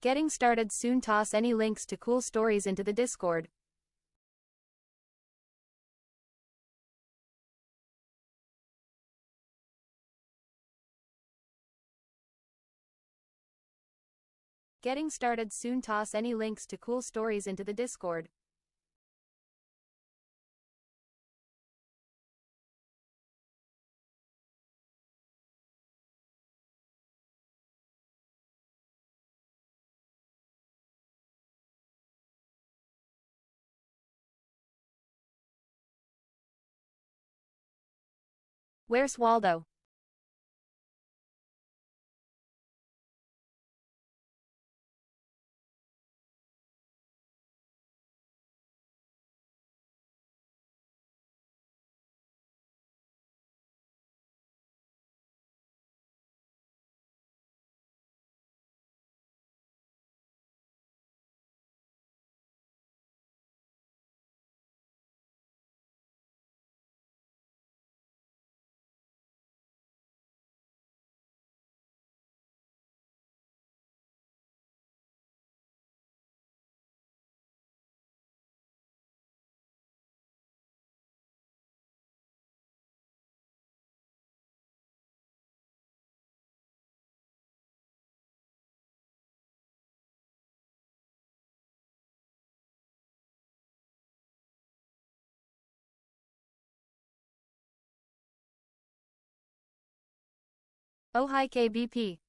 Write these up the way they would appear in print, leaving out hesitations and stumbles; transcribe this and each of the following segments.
Getting started soon. Toss any links to cool stories into the Discord. Getting started soon. Toss any links to cool stories into the Discord. Where's Waldo? Oh hi KBP.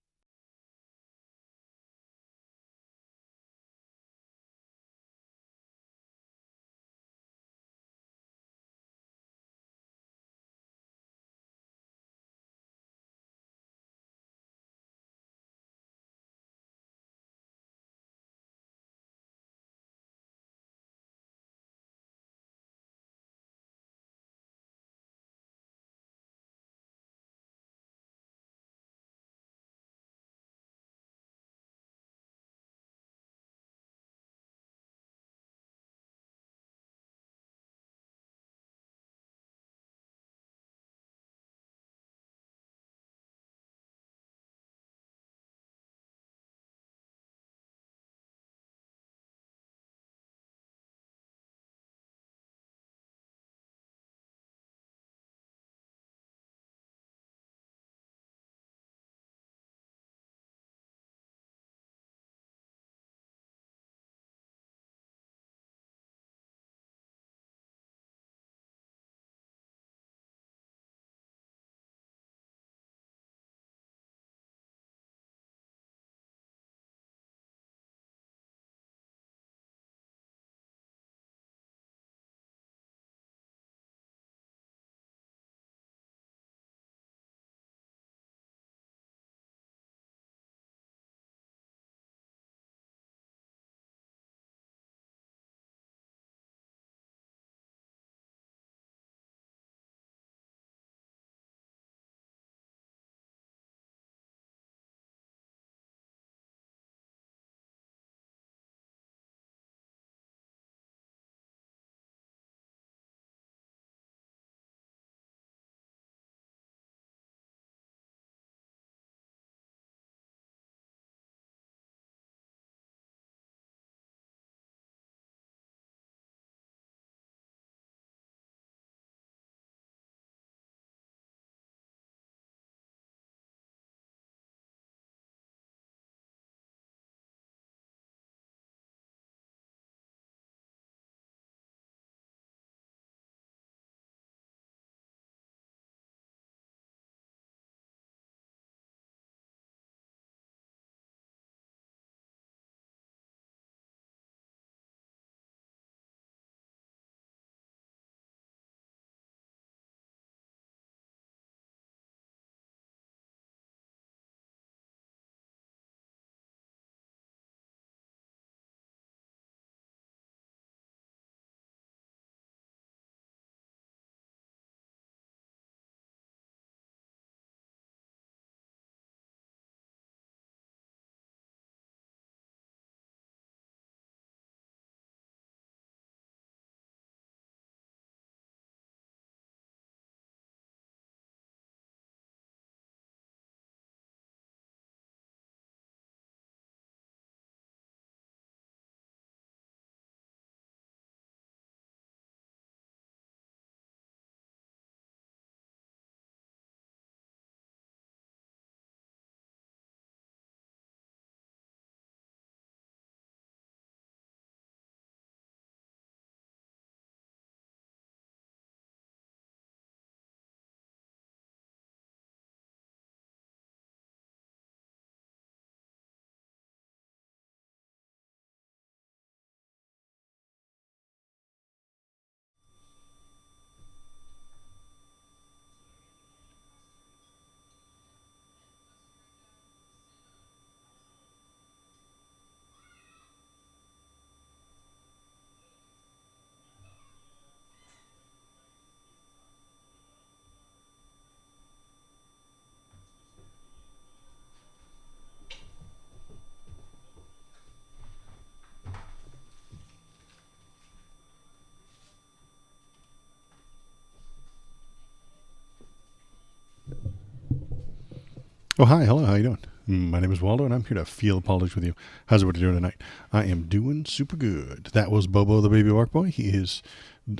Oh, hi. Hello. How you doing? My name is Waldo, and I'm here to feel the politics with you. How's everybody doing tonight? I am doing super good. That was Bobo the baby work boy. He is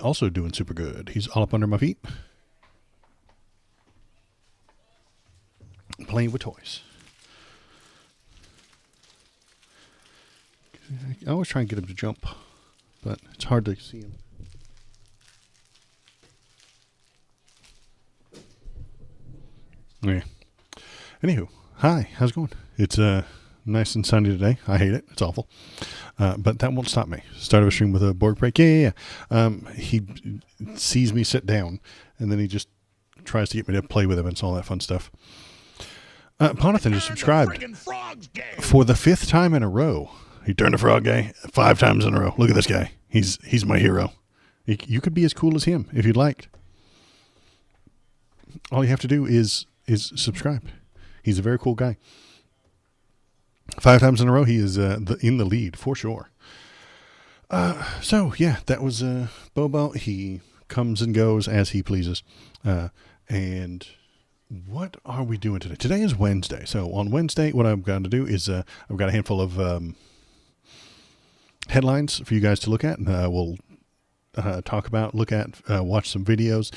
also doing super good. He's all up under my feet, playing with toys. I always try and get him to jump, but it's hard to see him. Yeah. Anywho, hi, how's it going? It's nice and sunny today. I hate it. It's awful. But that won't stop me. Start of a stream with a Borg break. Yeah. He sees me sit down, and then he just tries to get me to play with him and all that fun stuff. Ponathan just subscribed for the 5th time in a row. He turned a frog gay 5 times in a row. Look at this guy. He's my hero. You could be as cool as him if you'd like. All you have to do is subscribe. He's a very cool guy. 5 times in a row, he is in the lead for sure. So yeah, that was Bobo. He comes and goes as he pleases. And what are we doing today? Today is Wednesday. So on Wednesday, what I'm going to do is I've got a handful of headlines for you guys to look at, and we'll talk about, look at, watch some videos,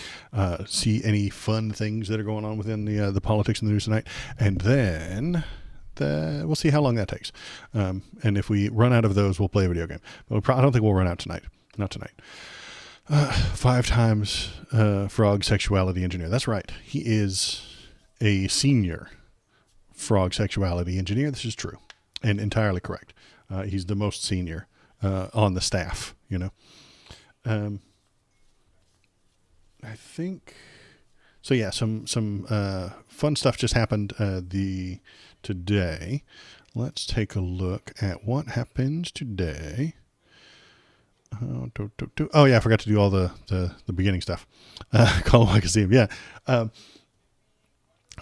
see any fun things that are going on within the politics and the news tonight, and then we'll see how long that takes. And if we run out of those, we'll play a video game. But I don't think we'll run out tonight. Not tonight. 5 times frog sexuality engineer. That's right. He is a senior frog sexuality engineer. This is true and entirely correct. He's the most senior on the staff, you know. I think so. Yeah, some fun stuff just happened today. Let's take a look at what happened today. Oh yeah, I forgot to do all the beginning stuff. Call him Kasim. Yeah.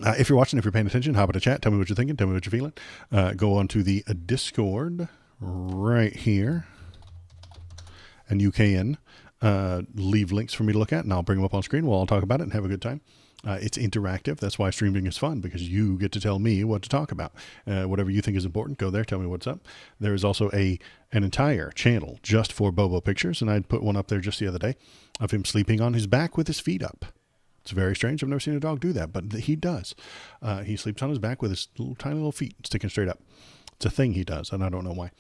If you're watching, if you're paying attention, hop into chat. Tell me what you're thinking. Tell me what you're feeling. Go on to the Discord right here, and you can leave links for me to look at, and I'll bring them up on screen. We'll all talk about it and have a good time. It's interactive. That's why streaming is fun, because you get to tell me what to talk about. Whatever you think is important, go there. Tell me what's up. There is also an entire channel just for Bobo pictures, and I put one up there just the other day of him sleeping on his back with his feet up. It's very strange. I've never seen a dog do that, but he does. He sleeps on his back with his tiny little feet sticking straight up. It's a thing he does, and I don't know why.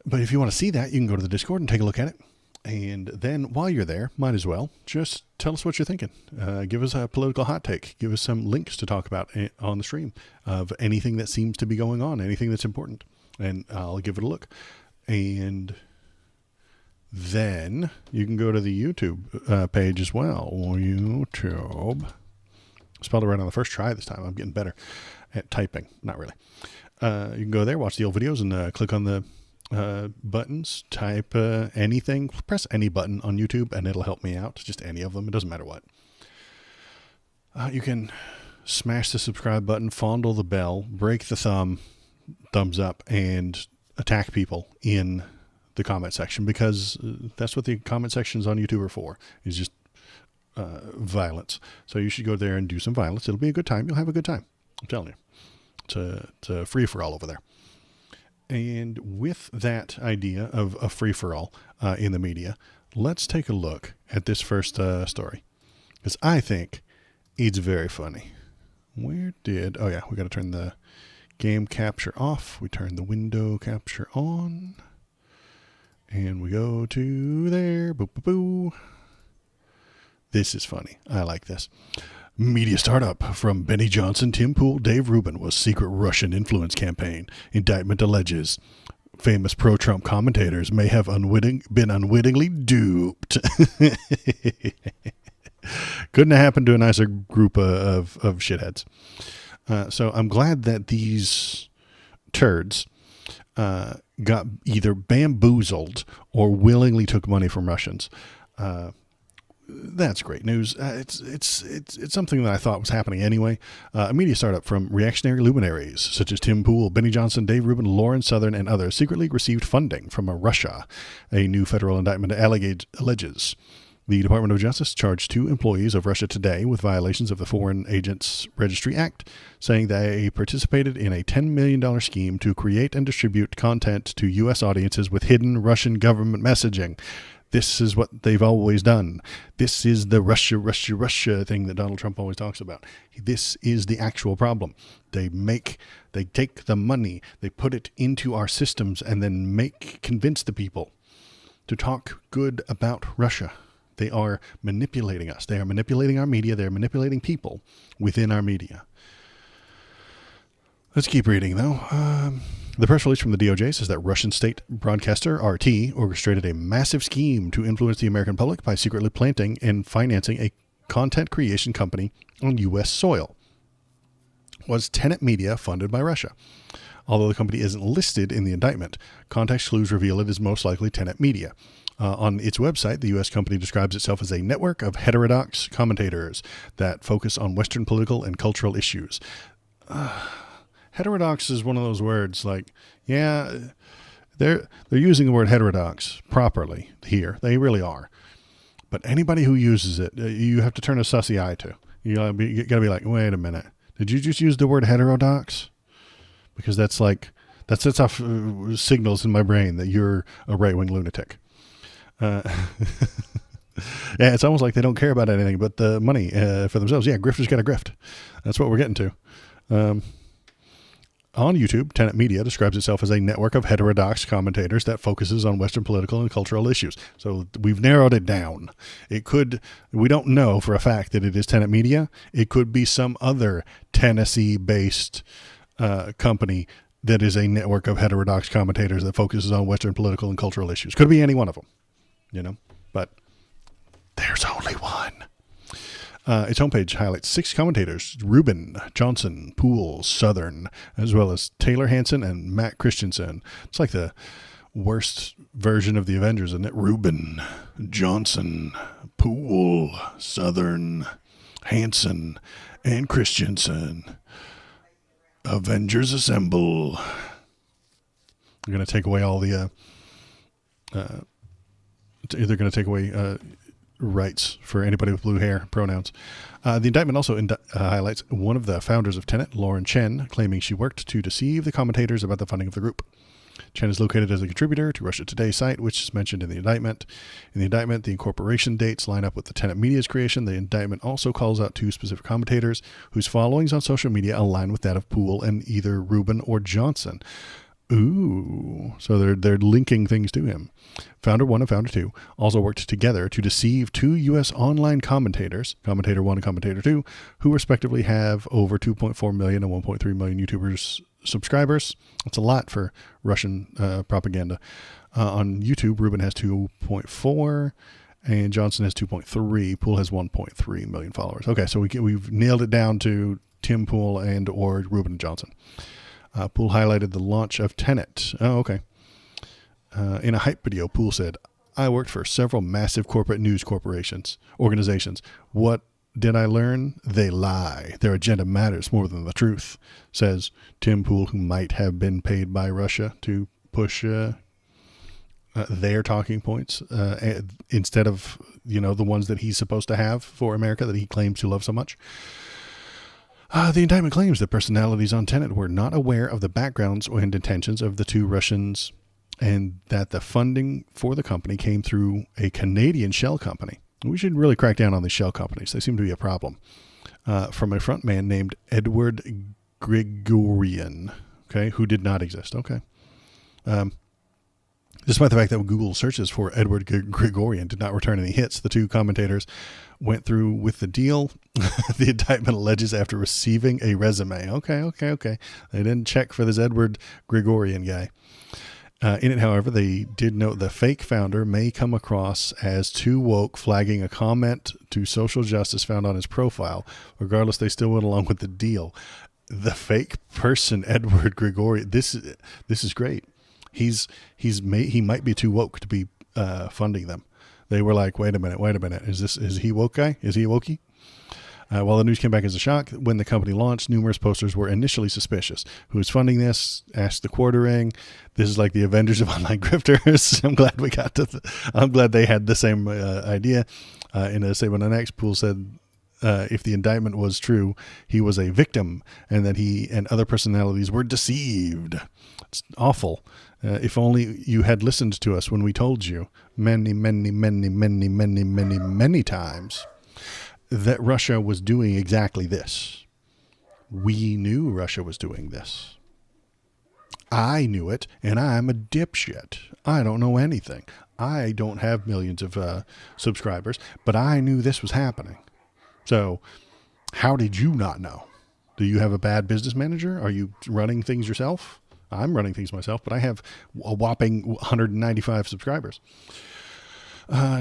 But if you want to see that, you can go to the Discord and take a look at it. And then while you're there, might as well just tell us what you're thinking. Give us a political hot take. Give us some links to talk about on the stream of anything that seems to be going on, anything that's important. And I'll give it a look. And then you can go to the YouTube page as well. YouTube. Spelled it right on the first try this time. I'm getting better at typing. Not really. You can go there, watch the old videos, and click on the buttons, type anything, press any button on YouTube, and it'll help me out. Just any of them. It doesn't matter what. You can smash the subscribe button, fondle the bell, break the thumbs up, and attack people in the comment section, because that's what the comment sections on YouTube are for, is just violence. So you should go there and do some violence. It'll be a good time. You'll have a good time. I'm telling you. It's a free-for-all over there. And with that idea of a free-for-all in the media, let's take a look at this first story, because I think it's very funny. Oh yeah, we got to turn the game capture off. We turn the window capture on, and we go to there. Boo, boo, boo. This is funny. I like this. Media startup from Benny Johnson, Tim Pool, Dave Rubin was secret Russian influence campaign. Indictment alleges famous pro-Trump commentators may have been unwittingly duped. Couldn't have happened to a nicer group of shitheads. So I'm glad that these turds got either bamboozled or willingly took money from Russians. That's great news. It's something that I thought was happening anyway. A media startup from reactionary luminaries such as Tim Pool, Benny Johnson, Dave Rubin, Lauren Southern, and others secretly received funding from Russia. A new federal indictment alleges The Department of Justice charged 2 employees of Russia Today with violations of the Foreign Agents Registry Act, saying they participated in a $10 million scheme to create and distribute content to U.S. audiences with hidden Russian government messaging. This is what they've always done. This is the Russia thing that Donald Trump always talks about. This is the actual problem. They take the money, they put it into our systems, and then convince the people to talk good about Russia. They are manipulating us. They are manipulating our media. They're manipulating people within our media. Let's keep reading, though. The press release from the DOJ says that Russian state broadcaster RT orchestrated a massive scheme to influence the American public by secretly planting and financing a content creation company on U.S. soil. Was Tenet Media funded by Russia? Although the company isn't listed in the indictment, context clues reveal it is most likely Tenet Media. On its website, the U.S. company describes itself as a network of heterodox commentators that focus on Western political and cultural issues. Heterodox is one of those words like, yeah, they're using the word heterodox properly here. They really are. But anybody who uses it, you have to turn a sussy eye to. You gotta be like, wait a minute. Did you just use the word heterodox? Because that sets off signals in my brain that you're a right-wing lunatic. Yeah, it's almost like they don't care about anything but the money for themselves. Yeah, grifters got to grift. That's what we're getting to. On YouTube, Tenet Media describes itself as a network of heterodox commentators that focuses on Western political and cultural issues. So we've narrowed it down. We don't know for a fact that it is Tenet Media. It could be some other Tennessee-based company that is a network of heterodox commentators that focuses on Western political and cultural issues. Could be any one of them, but there's only one. Its homepage highlights 6 commentators: Rubin, Johnson, Poole, Southern, as well as Taylor Hansen and Matt Christensen. It's like the worst version of the Avengers, isn't it? Rubin, Johnson, Poole, Southern, Hansen, and Christensen. Avengers assemble. I'm going to take away all the... they're going to take away... rights for anybody with blue hair, pronouns. The indictment also highlights one of the founders of Tenet, Lauren Chen, claiming she worked to deceive the commentators about the funding of the group. Chen is located as a contributor to Russia Today site, which is mentioned in the indictment. In the indictment, the incorporation dates line up with the Tenet Media's creation. The indictment also calls out 2 specific commentators whose followings on social media align with that of Poole and either Rubin or Johnson. Ooh, so they're linking things to him. Founder 1 and Founder 2 also worked together to deceive 2 U.S. online commentators, Commentator 1 and Commentator 2, who respectively have over 2.4 million and 1.3 million YouTubers subscribers. That's a lot for Russian propaganda. On YouTube, Rubin has 2.4 and Johnson has 2.3. Poole has 1.3 million followers. Okay, so we've nailed it down to Tim Poole and or Rubin and Johnson. Poole highlighted the launch of Tenet. Oh, okay. In a hype video, Poole said, "I worked for several massive corporate news organizations. What did I learn? They lie. Their agenda matters more than the truth," says Tim Poole, who might have been paid by Russia to push their talking points instead of, the ones that he's supposed to have for America that he claims to love so much. The indictment claims that personalities on Tenet were not aware of the backgrounds and intentions of the 2 Russians, and that the funding for the company came through a Canadian shell company. We should really crack down on these shell companies. They seem to be a problem. From a front man named Edward Grigorian, okay, who did not exist. Okay. Despite the fact that Google searches for Edward Grigorian did not return any hits, the 2 commentators went through with the deal. The indictment alleges after receiving a resume. Okay. They didn't check for this Edward Grigorian guy. In it, however, they did note the fake founder may come across as too woke, flagging a comment to social justice found on his profile. Regardless, they still went along with the deal. The fake person, Edward Grigorian, this is great. He might be too woke to be funding them. They were like, wait a minute. Is he woke guy? Is he a wokey? While the news came back as a shock, when the company launched, numerous posters were initially suspicious. Who's funding this? Asked the quartering. This is like the Avengers of online grifters. I'm glad we got to. I'm glad they had the same idea. In a statement on X, Poole said if the indictment was true, he was a victim and that he and other personalities were deceived. It's awful. If only you had listened to us when we told you many, many, many, many, many, many, many times that Russia was doing exactly this. We knew Russia was doing this. I knew it, and I'm a dipshit. I don't know anything. I don't have millions of subscribers, but I knew this was happening. So how did you not know? Do you have a bad business manager? Are you running things yourself? I'm running things myself, but I have a whopping 195 subscribers.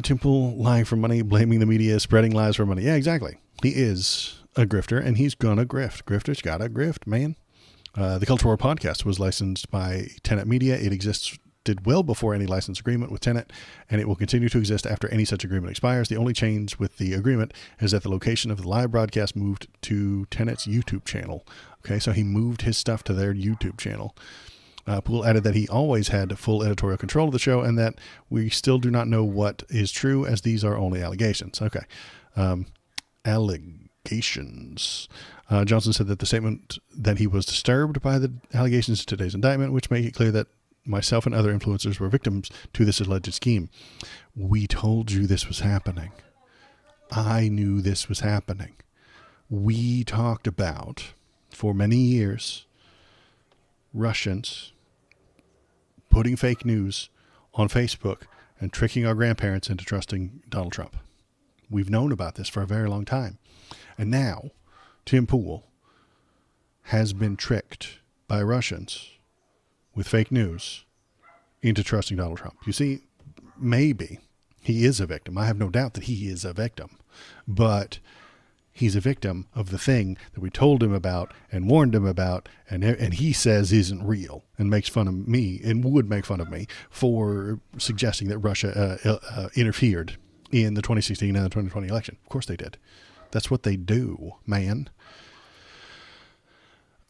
Tim Pool lying for money, blaming the media, spreading lies for money. Yeah, exactly. He is a grifter, and he's gonna grift. Grifter's gotta grift, man. The Culture War podcast was licensed by Tenet Media. It existed well before any license agreement with Tenet, and it will continue to exist after any such agreement expires. The only change with the agreement is that the location of the live broadcast moved to Tenet's YouTube channel. Okay, so he moved his stuff to their YouTube channel. Poole added that he always had full editorial control of the show and that we still do not know what is true as these are only allegations. Okay. Allegations. Johnson said that the statement that he was disturbed by the allegations in today's indictment, which make it clear that myself and other influencers were victims to this alleged scheme. We told you this was happening. I knew this was happening. We talked about, for many years, Russians putting fake news on Facebook and tricking our grandparents into trusting Donald Trump. We've known about this for a very long time. And now, Tim Pool has been tricked by Russians with fake news into trusting Donald Trump. You see, maybe he is a victim. I have no doubt that he is a victim. But he's a victim of the thing that we told him about and warned him about, and he says isn't real, and makes fun of me, and would make fun of me for suggesting that Russia interfered in the 2016 and the 2020 election. Of course they did. That's what they do, man.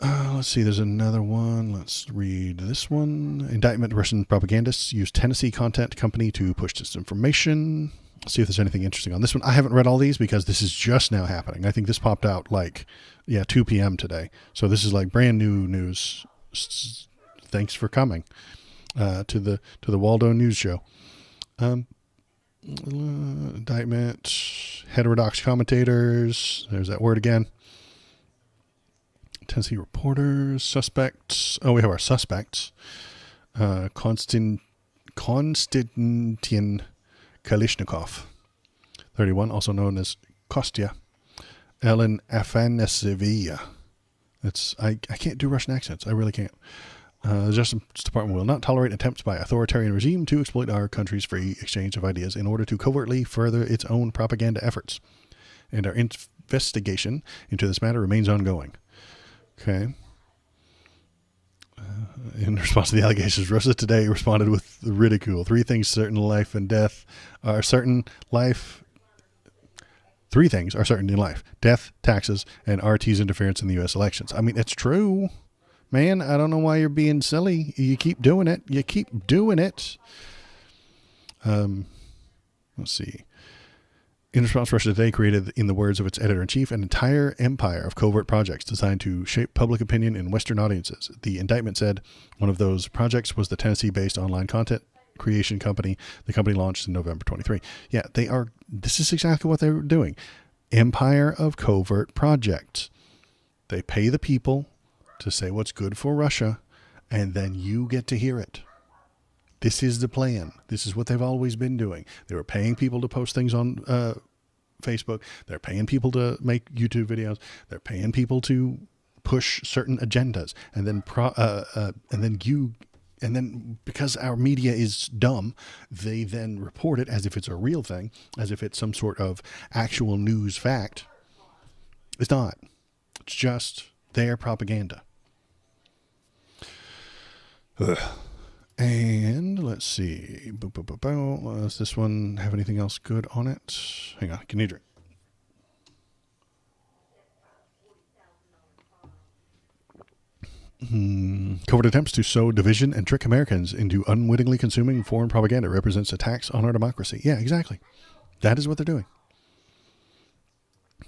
Let's see, there's another one. Let's read this one. Indictment: Russian propagandists use Tennessee content company to push disinformation. See if there's anything interesting on this one. I haven't read all these because this is just now happening. I think this popped out 2 p.m. today. So this is like brand new news. Thanks for coming to the Waldo News Show. Indictment, heterodox commentators. There's that word again. Tennessee reporters, suspects. Oh, we have our suspects. Konstantin Kalishnikov, 31, also known as Kostya. Ellen Afanasievia. I can't do Russian accents. I really can't. The Justice Department will not tolerate attempts by authoritarian regime to exploit our country's free exchange of ideas in order to covertly further its own propaganda efforts. And our investigation into this matter remains ongoing. Okay. In response to the allegations, Russia Today responded with ridicule. Three things certain in life: death, taxes, and RT's interference in the U.S. elections. I mean, it's true, man. I don't know why you're being silly. You keep doing it. Let's see. In response, Russia Today created, in the words of its editor-in-chief, an entire empire of covert projects designed to shape public opinion in Western audiences. The indictment said one of those projects was the Tennessee-based online content creation company the company launched in November 23. Yeah, this is exactly what they were doing. Empire of covert projects. They pay the people to say what's good for Russia, and then you get to hear it. This is the plan. This is what they've always been doing. They were paying people to post things on Facebook. They're paying people to make YouTube videos. They're paying people to push certain agendas. And then because our media is dumb, they then report it as if it's a real thing, as if it's some sort of actual news fact. It's not. It's just their propaganda. Ugh. And let's see. Does this one have anything else good on it? Hang on. Can you drink? Covert attempts to sow division and trick Americans into unwittingly consuming foreign propaganda represents attacks on our democracy. Yeah, exactly. That is what they're doing.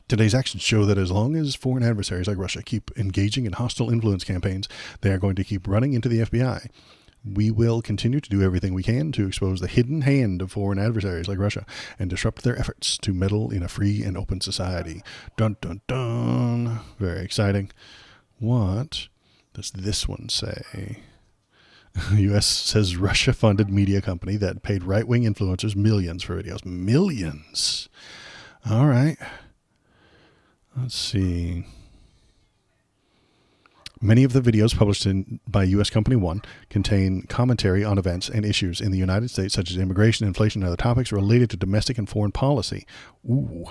Today's actions show that as long as foreign adversaries like Russia keep engaging in hostile influence campaigns, they are going to keep running into the FBI. We will continue to do everything we can to expose the hidden hand of foreign adversaries like Russia and disrupt their efforts to meddle in a free and open society. Dun, dun, dun. Very exciting. What does this one say? U.S. says Russia-funded media company that paid right-wing influencers millions for videos. Millions. All right. Let's see. Many of the videos published by U.S. Company One contain commentary on events and issues in the United States, such as immigration, inflation, and other topics related to domestic and foreign policy. Ooh.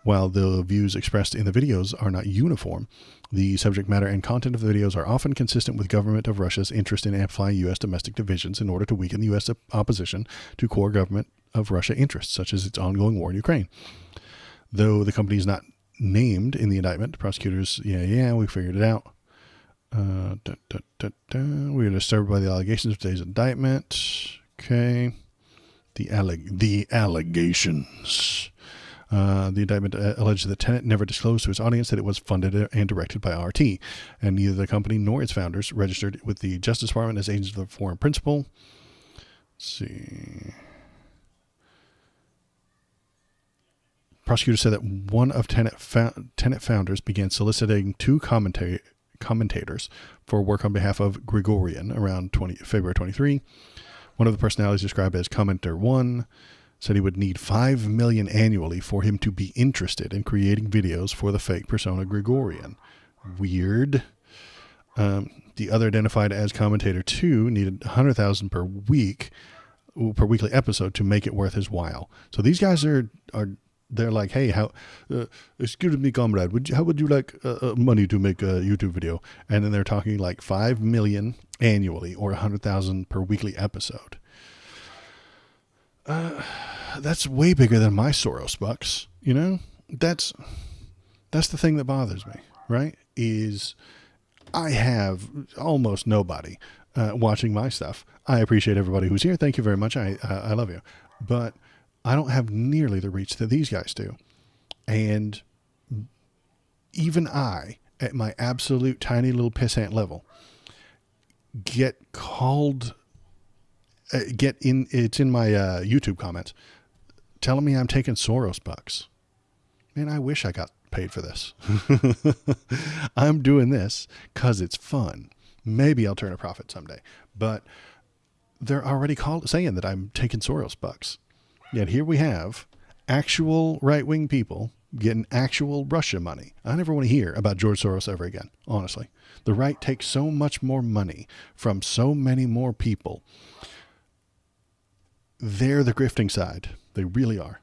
While the views expressed in the videos are not uniform, the subject matter and content of the videos are often consistent with government of Russia's interest in amplifying U.S. domestic divisions in order to weaken the U.S. opposition to core government of Russia interests, such as its ongoing war in Ukraine. Though the company is not named in the indictment, prosecutors, we figured it out. We are disturbed by the allegations of today's indictment. Okay. The allegations. The indictment alleged that Tenet never disclosed to its audience that it was funded and directed by RT, and neither the company nor its founders registered with the Justice Department as agents of the foreign principal. Let's see. Prosecutors said that one of Tenet founders began soliciting two commentators for work on behalf of Grigorian around February 23. One of the personalities described as Commenter 1 said he would need $5 million annually for him to be interested in creating videos for the fake persona Grigorian. Weird. The other, identified as Commentator 2, needed $100,000 per weekly episode to make it worth his while. So these guys they're like, hey, excuse me, comrade, how would you like money to make a YouTube video? And then they're talking like $5 million annually or $100,000 per weekly episode. That's way bigger than my Soros bucks. You know, that's the thing that bothers me, right? Is I have almost nobody watching my stuff. I appreciate everybody who's here. Thank you very much. I love you, but I don't have nearly the reach that these guys do. And even I, at my absolute tiny little pissant level, get called, it's in my YouTube comments, telling me I'm taking Soros bucks. Man, I wish I got paid for this. I'm doing this because it's fun. Maybe I'll turn a profit someday. But they're already saying that I'm taking Soros bucks. Yet here we have actual right-wing people getting actual Russia money. I never want to hear about George Soros ever again, honestly. The right takes so much more money from so many more people. They're the grifting side. They really are.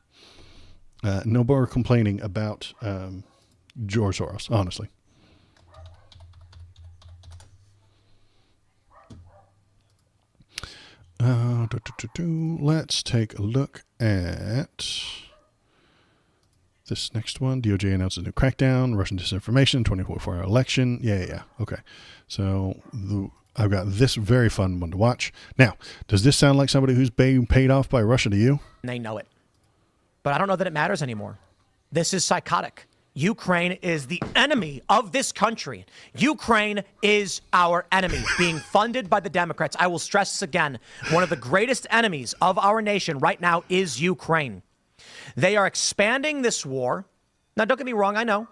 No more complaining about George Soros, honestly. Let's take a look at this next one. DOJ announces a new crackdown, Russian disinformation, 24-hour election. Yeah. Okay. So I've got this very fun one to watch. Now, does this sound like somebody who's being paid off by Russia to you? They know it. But I don't know that it matters anymore. This is psychotic. Ukraine is the enemy of this country. Ukraine is our enemy, being funded by the Democrats. I will stress this again. One of the greatest enemies of our nation right now is Ukraine. They are expanding this war. Now, don't get me wrong. I know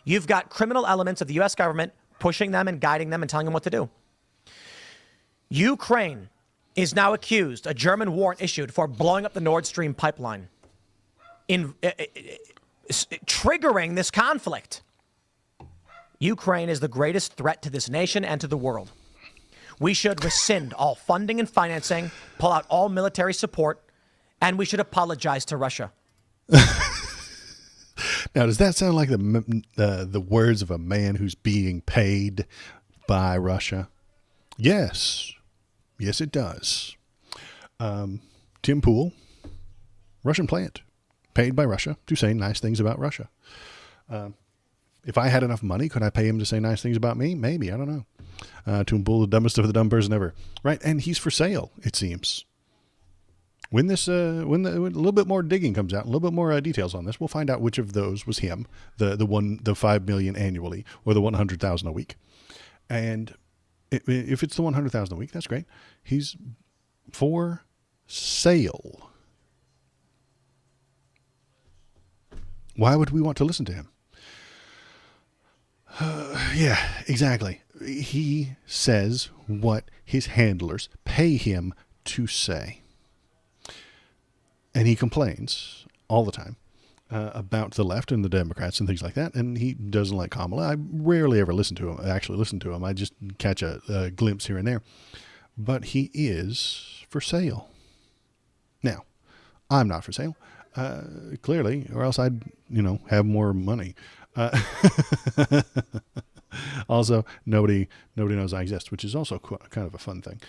you've got criminal elements of the U.S. government pushing them and guiding them and telling them what to do. Ukraine is now accused, a German warrant issued for blowing up the Nord Stream pipeline, triggering this conflict. Ukraine is the greatest threat to this nation and to the world. We should rescind all funding and financing, pull out all military support, and we should apologize to Russia. Now, does that sound like the words of a man who's being paid by Russia? Yes. Yes, it does. Tim Pool, Russian plant, paid by Russia to say nice things about Russia. If I had enough money, could I pay him to say nice things about me? Maybe. I don't know. Tim Pool, the dumbest of the dumb person ever. Right? And he's for sale, it seems. When when a little bit more digging comes out, a little bit more details on this, we'll find out which of those was him, the 5 million annually, or the 100,000 a week. And if it's the 100,000 a week, that's great. He's for sale. Why would we want to listen to him? Yeah, exactly. He says what his handlers pay him to say. And he complains all the time about the left and the Democrats and things like that. And he doesn't like Kamala. I rarely ever listen to him. I just catch a glimpse here and there. But he is for sale. Now, I'm not for sale, clearly, or else I'd, have more money. Also, nobody knows I exist, which is also kind of a fun thing.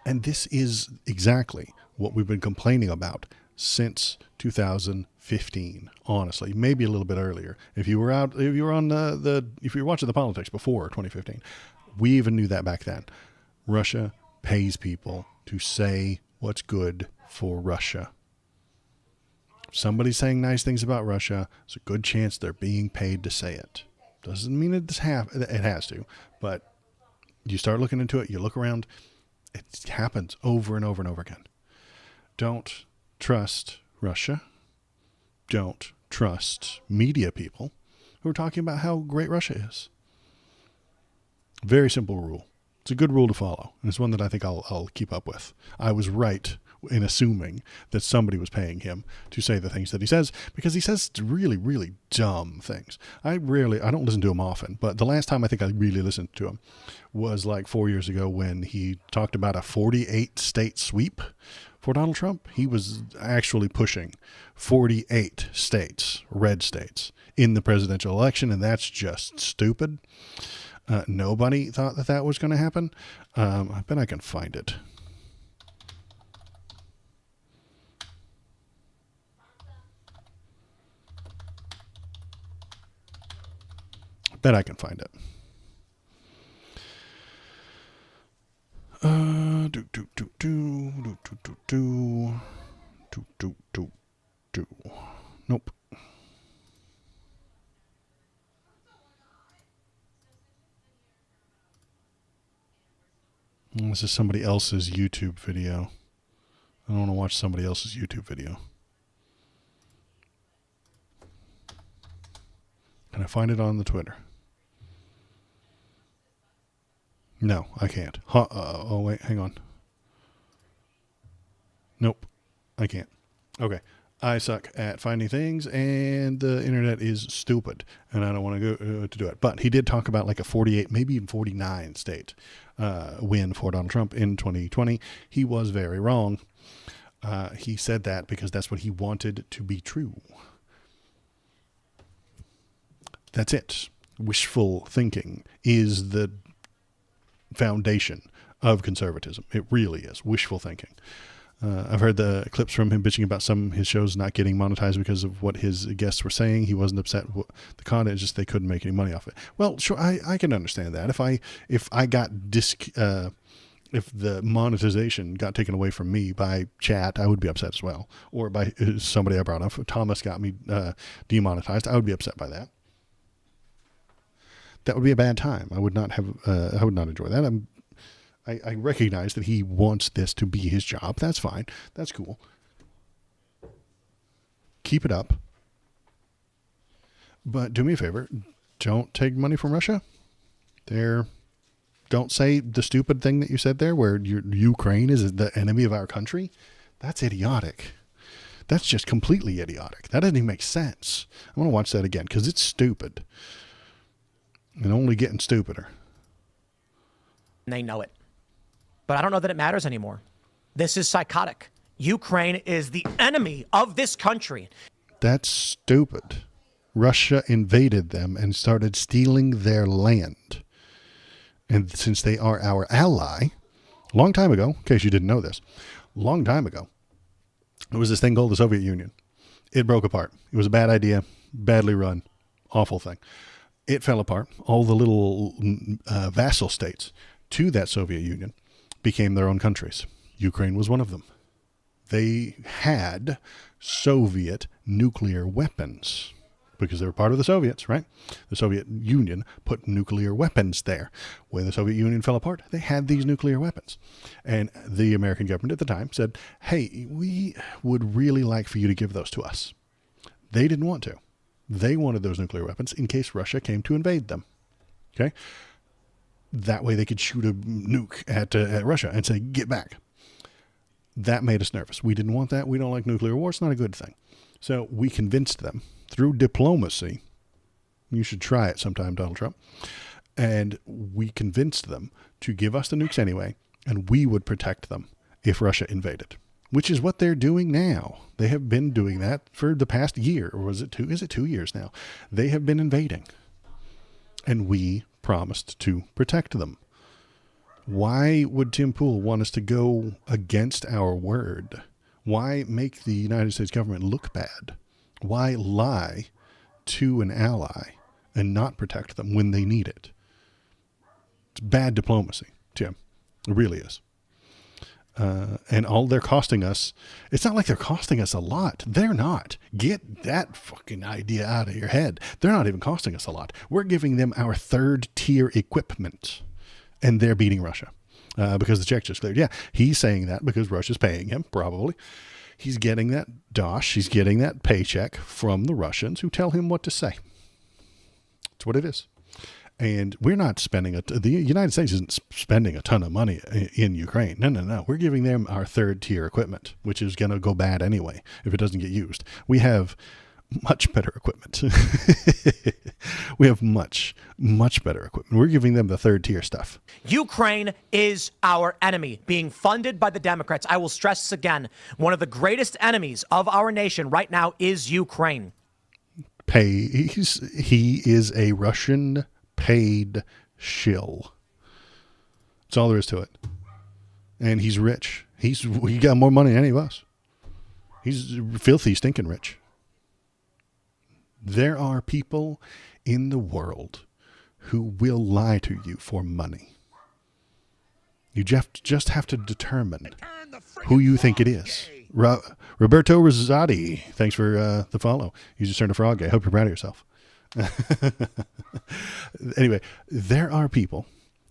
And this is exactly what we've been complaining about since 2015. Honestly, maybe a little bit earlier. If you were watching the politics before 2015, we even knew that back then. Russia pays people to say what's good for Russia. If somebody's saying nice things about Russia, there's a good chance they're being paid to say it. Doesn't mean it has to, but you start looking into it, you look around, it happens over and over and over again. Don't trust Russia. Don't trust media people who are talking about how great Russia is. Very simple rule. It's a good rule to follow, and it's one that I think I'll keep up with. I was right in assuming that somebody was paying him to say the things that he says, because he says really, really dumb things. I don't listen to him often, but the last time I think I really listened to him was like 4 years ago when he talked about a 48 state sweep for Donald Trump. He was actually pushing 48 states, red states, in the presidential election, and that's just stupid. Nobody thought that was going to happen. I bet I can find it. Bet I can find it. Nope. This is somebody else's YouTube video. I don't want to watch somebody else's YouTube video. Can I find it on the Twitter? No, I can't. Oh, wait, hang on. Nope, I can't. Okay. I suck at finding things, and the internet is stupid, and I don't want to go to do it. But he did talk about like a 48, maybe even 49 state win for Donald Trump in 2020. He was very wrong. He said that because that's what he wanted to be true. That's it. Wishful thinking is the foundation of conservatism. It really is. Wishful thinking. I've heard the clips from him bitching about some of his shows not getting monetized because of what his guests were saying. He wasn't upset with the content, just they couldn't make any money off it. Well, sure, I can understand that. If the monetization got taken away from me by chat, I would be upset as well. Or by somebody I brought up. If Thomas got me demonetized, I would be upset by that. That would be a bad time. I would not enjoy that. I recognize that he wants this to be his job. That's fine. That's cool. Keep it up. But do me a favor. Don't take money from Russia. Don't say the stupid thing that you said there where Ukraine is the enemy of our country. That's idiotic. That's just completely idiotic. That doesn't even make sense. I want to watch that again because it's stupid. And only getting stupider. And they know it. But I don't know that it matters anymore. This is psychotic. Ukraine is the enemy of this country. That's stupid. Russia invaded them and started stealing their land. And since they are our ally, a long time ago, in case you didn't know this, a long time ago, there was this thing called the Soviet Union. It broke apart. It was a bad idea, badly run, awful thing. It fell apart. All the little vassal states to that Soviet Union became their own countries. Ukraine was one of them. They had Soviet nuclear weapons because they were part of the Soviets, right? The Soviet Union put nuclear weapons there. When the Soviet Union fell apart, they had these nuclear weapons. And the American government at the time said, hey, we would really like for you to give those to us. They didn't want to. They wanted those nuclear weapons in case Russia came to invade them. Okay? That way they could shoot a nuke at Russia and say, get back. That made us nervous. We didn't want that. We don't like nuclear war. It's not a good thing. So we convinced them through diplomacy. You should try it sometime, Donald Trump. And we convinced them to give us the nukes anyway, and we would protect them if Russia invaded, which is what they're doing now. They have been doing that for the past year, or was it 2? Is it 2 years now? They have been invading, and we promised to protect them. Why would Tim Pool want us to go against our word? Why make the United States government look bad? Why lie to an ally and not protect them when they need it? It's bad diplomacy, Tim. It really is. And all they're costing us, it's not like they're costing us a lot. They're not. Get that fucking idea out of your head. They're not even costing us a lot. We're giving them our third tier equipment, and they're beating Russia because the check just cleared. Yeah, he's saying that because Russia's paying him, probably. He's getting that dosh. He's getting that paycheck from the Russians who tell him what to say. That's what it is. And we're not spending the United States isn't spending a ton of money in Ukraine. No. We're giving them our third tier equipment, which is going to go bad anyway if it doesn't get used. We have much better equipment. We have much better equipment. We're giving them the third tier stuff. Ukraine is our enemy, being funded by the Democrats. I will stress this again. One of the greatest enemies of our nation right now is Ukraine. He is a Russian paid shill. That's all there is to it. And he's rich. He got more money than any of us. He's filthy, stinking rich. There are people in the world who will lie to you for money. You just have to determine who you think it is. Roberto Rosati, thanks for the follow. You just turned a frog gay. I hope you're proud of yourself. Anyway, there are people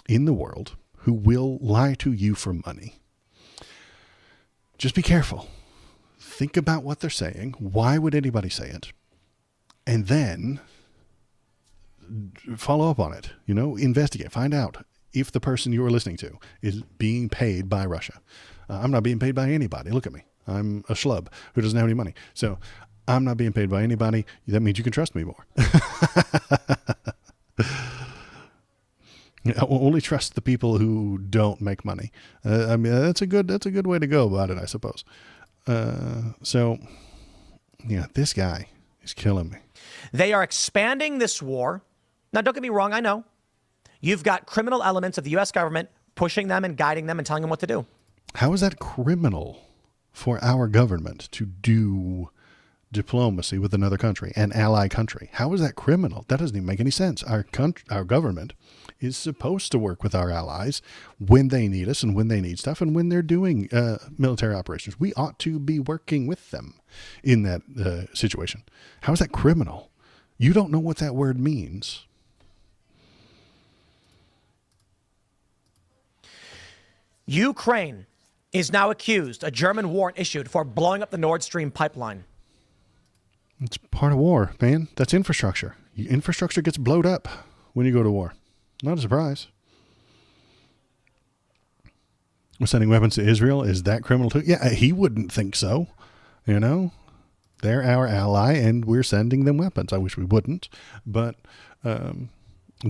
in the world who will lie to you for money. Just be careful. Think about what they're saying. Why would anybody say it? And then follow up on it. Investigate. Find out if the person you are listening to is being paid by Russia. I'm not being paid by anybody. Look at me. I'm a schlub who doesn't have any money. So I'm not being paid by anybody. That means you can trust me more. I will only trust the people who don't make money. That's a good way to go about it, I suppose. So this guy is killing me. They are expanding this war. Now, don't get me wrong. I know you've got criminal elements of the U.S. government pushing them and guiding them and telling them what to do. How is that criminal for our government to do diplomacy with another country, an ally country? How is that criminal? That doesn't even make any sense. Our government is supposed to work with our allies when they need us and when they need stuff and when they're doing military operations. We ought to be working with them in that situation. How is that criminal? You don't know what that word means. Ukraine is now accused, a German warrant issued for blowing up the Nord Stream pipeline. It's part of war, man. That's infrastructure. Infrastructure gets blowed up when you go to war. Not a surprise. We're sending weapons to Israel. Is that criminal too? Yeah, he wouldn't think so. They're our ally and we're sending them weapons. I wish we wouldn't, but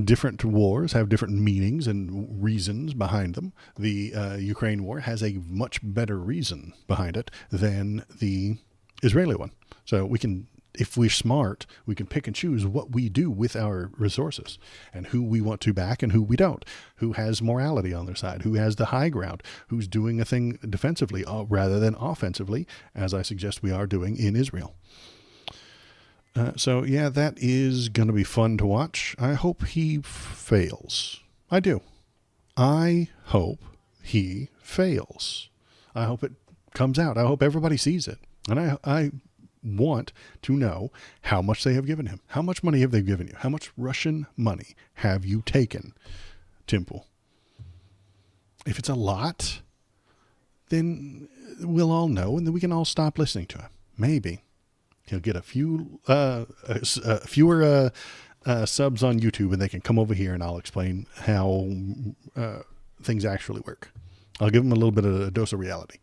different wars have different meanings and reasons behind them. The Ukraine war has a much better reason behind it than the Israeli one. So we can, if we're smart, we can pick and choose what we do with our resources and who we want to back and who we don't, who has morality on their side, who has the high ground, who's doing a thing defensively rather than offensively, as I suggest we are doing in Israel. So yeah, that is going to be fun to watch. I hope he fails. I do. I hope he fails. I hope it comes out. I hope everybody sees it. And I want to know how much they have given him. How much money have they given you? How much Russian money have you taken, Tim Pool? If it's a lot, then we'll all know, and then we can all stop listening to him. Maybe he'll get a few fewer subs on YouTube, and they can come over here, and I'll explain how things actually work. I'll give him a little bit of a dose of reality.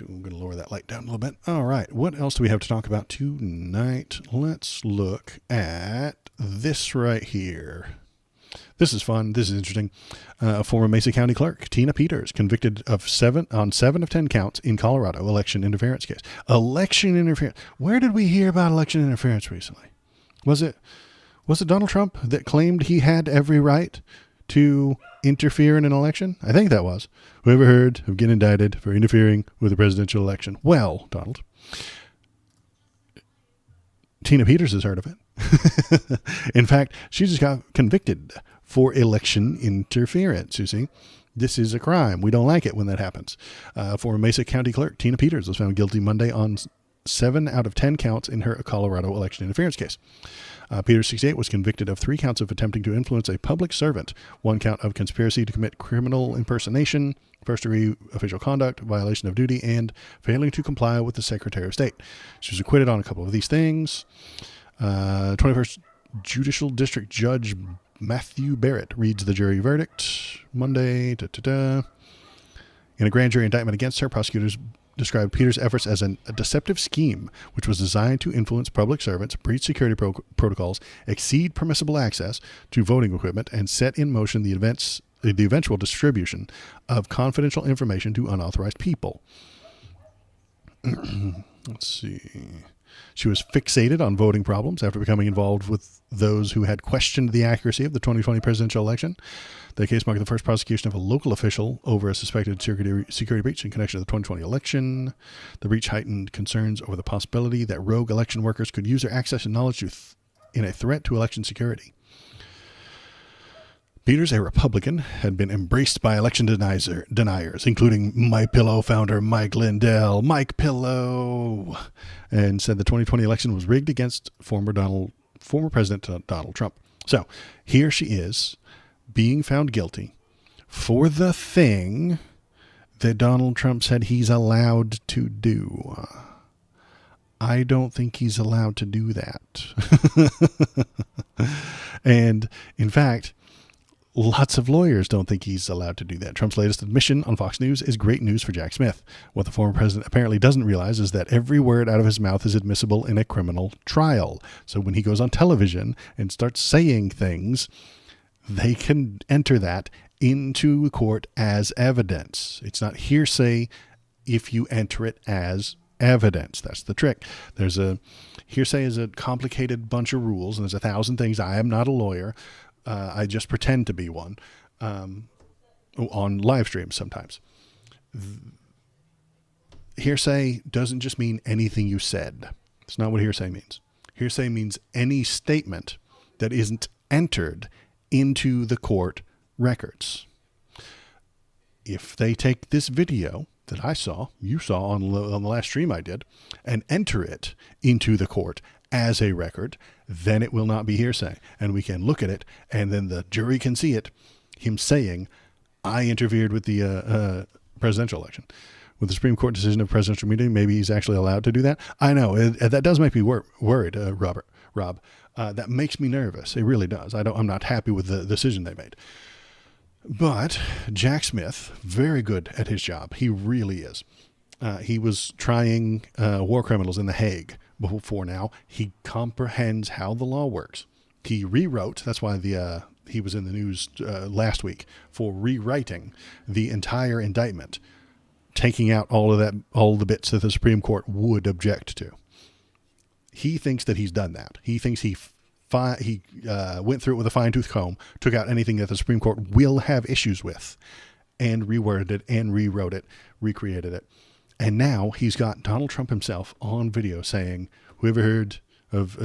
I'm going to lower that light down a little bit. All right. What else do we have to talk about tonight? Let's look at this right here. This is fun. This is interesting. A former Mesa County clerk, Tina Peters, convicted of 7 of 10 counts in Colorado election interference case. Election interference. Where did we hear about election interference recently? Was it Donald Trump that claimed he had every right to interfere in an election? I think that was. Whoever heard of getting indicted for interfering with a presidential election? Well, Donald, Tina Peters has heard of it. In fact, she just got convicted for election interference. You see, this is a crime. We don't like it when that happens. Former Mesa County clerk Tina Peters was found guilty Monday on 7 out of 10 counts in her Colorado election interference case. Peters, 68, was convicted of 3 counts of attempting to influence a public servant, 1 count of conspiracy to commit criminal impersonation, first-degree official conduct, violation of duty, and failing to comply with the Secretary of State. She was acquitted on a couple of these things. 21st Judicial District Judge Matthew Barrett reads the jury verdict Monday. In a grand jury indictment against her, prosecutors described Peters' efforts as a deceptive scheme which was designed to influence public servants, breach security protocols, exceed permissible access to voting equipment, and set in motion the eventual distribution of confidential information to unauthorized people. Let's see. She was fixated on voting problems after becoming involved with those who had questioned the accuracy of the 2020 presidential election. The case marked the first prosecution of a local official over a suspected security breach in connection to the 2020 election. The breach heightened concerns over the possibility that rogue election workers could use their access and knowledge in a threat to election security. Peters, a Republican, had been embraced by election deniers, including MyPillow founder Mike Lindell, Mike Pillow, and said the 2020 election was rigged against former President Donald Trump. So here she is, being found guilty for the thing that Donald Trump said he's allowed to do. I don't think he's allowed to do that. And in fact, lots of lawyers don't think he's allowed to do that. Trump's latest admission on Fox News is great news for Jack Smith. What the former president apparently doesn't realize is that every word out of his mouth is admissible in a criminal trial. So when he goes on television and starts saying things, they can enter that into court as evidence. It's not hearsay if you enter it as evidence. That's the trick. Hearsay is a complicated bunch of rules, and there's 1,000 things. I am not a lawyer. I just pretend to be one on live streams sometimes. Hearsay doesn't just mean anything you said. It's not what hearsay means. Hearsay means any statement that isn't entered into the court records. If they take this video that you saw on the last stream I did, and enter it into the court as a record, then it will not be hearsay. And we can look at it, and then the jury can see it, him saying, I interfered with the presidential election. With the Supreme Court decision of presidential meeting, maybe he's actually allowed to do that. I know, that does make me worried, Rob. That makes me nervous. It really does. I'm not happy with the decision they made. But Jack Smith, very good at his job. He really is. He was trying war criminals in The Hague before now. He comprehends how the law works. He rewrote, that's why he was in the news last week for rewriting the entire indictment, taking out all the bits that the Supreme Court would object to. He thinks that he's done that. He thinks he went through it with a fine-tooth comb, took out anything that the Supreme Court will have issues with, and reworded it and rewrote it, recreated it. And now he's got Donald Trump himself on video saying, whoever heard of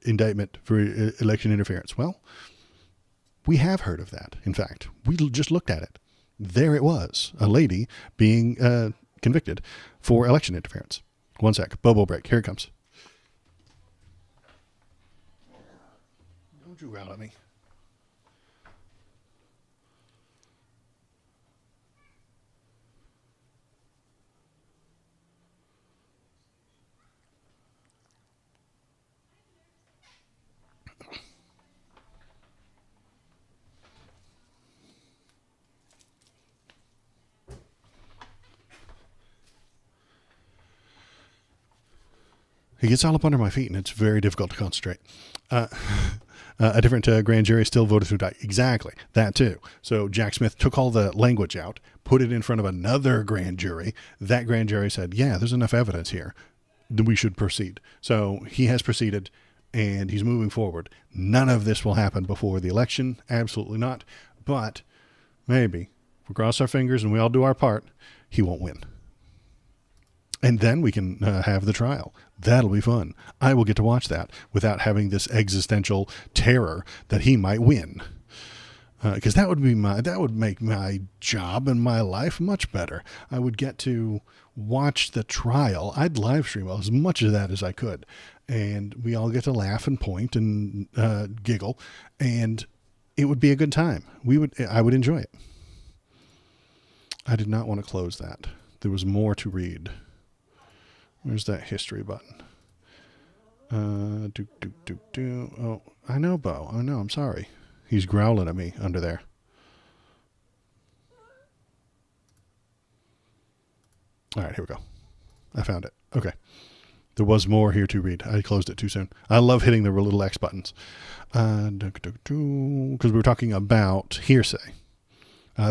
indictment for election interference? Well, we have heard of that. In fact, we just looked at it. there it was, a lady being convicted for election interference. One sec. Bobo break. Here it comes. Don't you growl at me. He gets all up under my feet, and it's very difficult to concentrate. A different grand jury still voted to die. Exactly. That too. So Jack Smith took all the language out, put it in front of another grand jury. That grand jury said, yeah, there's enough evidence here. We should proceed. So he has proceeded, and he's moving forward. None of this will happen before the election. Absolutely not. But maybe, if we cross our fingers and we all do our part, he won't win. And then we can have the trial. That'll be fun. I will get to watch that without having this existential terror that he might win. Because that would make my job and my life much better. I would get to watch the trial. I'd live stream as much of that as I could, and we all get to laugh and point and giggle, and it would be a good time. I would enjoy it. I did not want to close that. There was more to read. Where's that history button? Oh, I know, Bo. I know. I'm sorry. He's growling at me under there. All right, here we go. I found it. Okay. There was more here to read. I closed it too soon. I love hitting the little X buttons. Because we were talking about hearsay.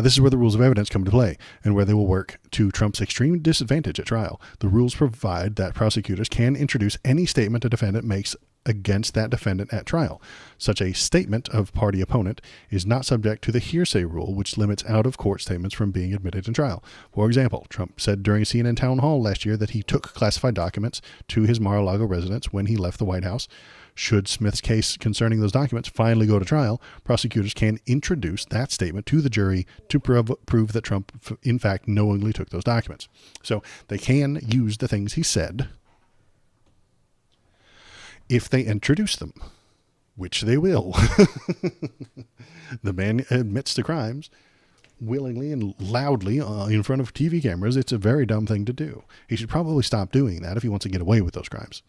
This is where the rules of evidence come into play and where they will work to Trump's extreme disadvantage at trial. The rules provide that prosecutors can introduce any statement a defendant makes against that defendant at trial. Such a statement of party opponent is not subject to the hearsay rule, which limits out-of-court statements from being admitted in trial. For example, Trump said during a CNN town hall last year that he took classified documents to his Mar-a-Lago residence when he left the White House. Should Smith's case concerning those documents finally go to trial, prosecutors can introduce that statement to the jury to prove that Trump, in fact, knowingly took those documents. So they can use the things he said if they introduce them, which they will. The man admits to crimes willingly and loudly in front of TV cameras. It's a very dumb thing to do. He should probably stop doing that if he wants to get away with those crimes.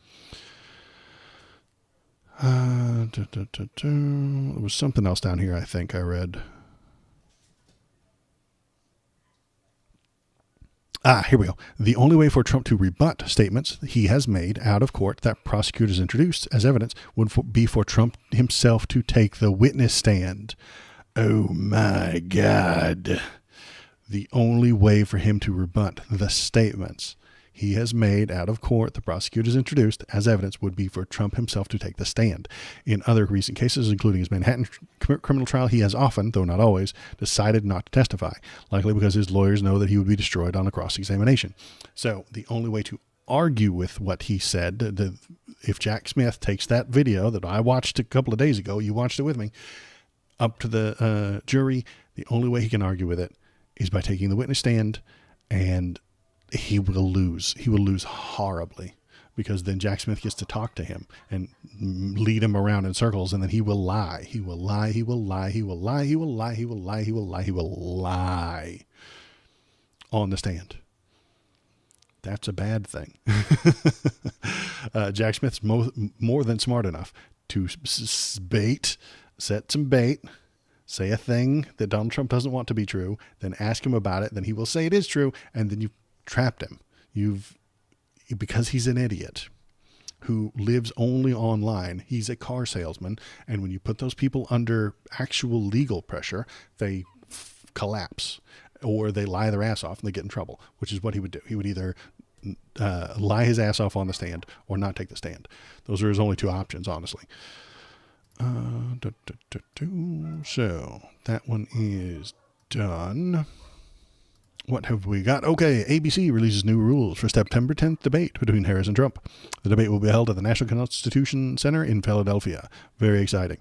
There was something else down here I think I read. Here we go. The only way for Trump to rebut statements he has made out of court that prosecutors introduced as evidence would be for Trump himself to take the witness stand. Oh my God. The only way for him to rebut the statements he has made out of court the prosecutors introduced as evidence would be for Trump himself to take the stand. In other recent cases, including his Manhattan criminal trial, he has often, though not always, decided not to testify, likely because his lawyers know that he would be destroyed on a cross-examination. So the only way to argue with what he said, if Jack Smith takes that video that I watched a couple of days ago, you watched it with me, up to the jury, the only way he can argue with it is by taking the witness stand, and he will lose. He will lose horribly, because then Jack Smith gets to talk to him and lead him around in circles, and then he will lie. He will lie. He will lie. He will lie. He will lie. He will lie. He will lie. He will lie on the stand. That's a bad thing. Jack Smith's more than smart enough to set some bait, say a thing that Donald Trump doesn't want to be true, then ask him about it, then he will say it is true, and then you've trapped him. Because he's an idiot who lives only online. He's a car salesman, and when you put those people under actual legal pressure, they collapse, or they lie their ass off and they get in trouble, which is what he would do. He would either lie his ass off on the stand or not take the stand. Those are his only two options, honestly. So that one is done. What have we got? Okay, ABC releases new rules for September 10th debate between Harris and Trump. The debate will be held at the National Constitution Center in Philadelphia. Very exciting.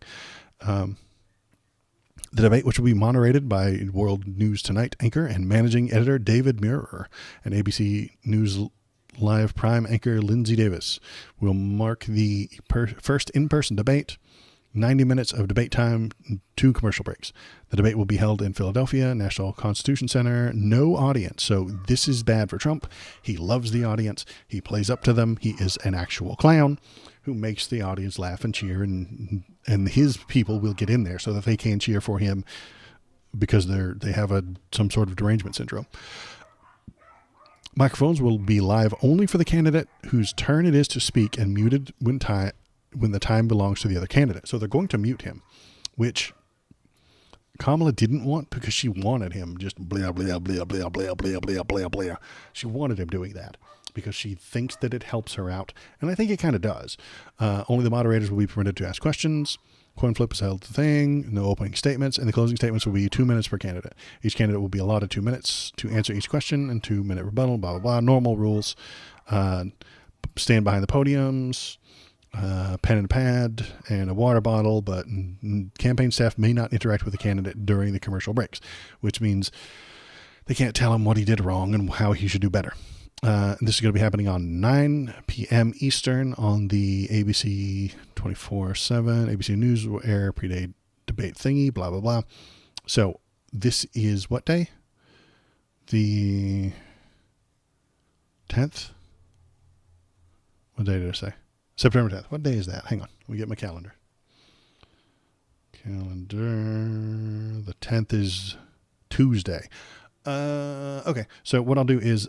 The debate, which will be moderated by World News Tonight anchor and managing editor David Muir and ABC News Live Prime anchor Lindsay Davis, will mark the first in-person debate. 90 minutes of debate time, 2 commercial breaks. The debate will be held in Philadelphia, National Constitution Center. No audience. So this is bad for Trump. He loves the audience. He plays up to them. He is an actual clown who makes the audience laugh and cheer, and his people will get in there so that they can cheer for him because they have some sort of derangement syndrome. Microphones will be live only for the candidate whose turn it is to speak and muted when the time belongs to the other candidate. So they're going to mute him, which Kamala didn't want because she wanted him just blah, blah, blah, blah, blah, blah, blah, blah, blah. She wanted him doing that because she thinks that it helps her out. And I think it kind of does. Only the moderators will be permitted to ask questions. Coin flip is held thing. No opening statements. And the closing statements will be 2 minutes per candidate. Each candidate will be allotted 2 minutes to answer each question and 2-minute rebuttal, blah, blah, blah. Normal rules. Stand behind the podiums. Pen and pad and a water bottle, but campaign staff may not interact with the candidate during the commercial breaks, which means they can't tell him what he did wrong and how he should do better. This is going to be happening on 9 p.m. Eastern on the ABC 24/7, ABC News will air pre-debate thingy, blah, blah, blah. So this is what day? The 10th? What day did I say? September 10th. What day is that? Hang on. Let me get my calendar. The 10th is Tuesday. Okay. So what I'll do is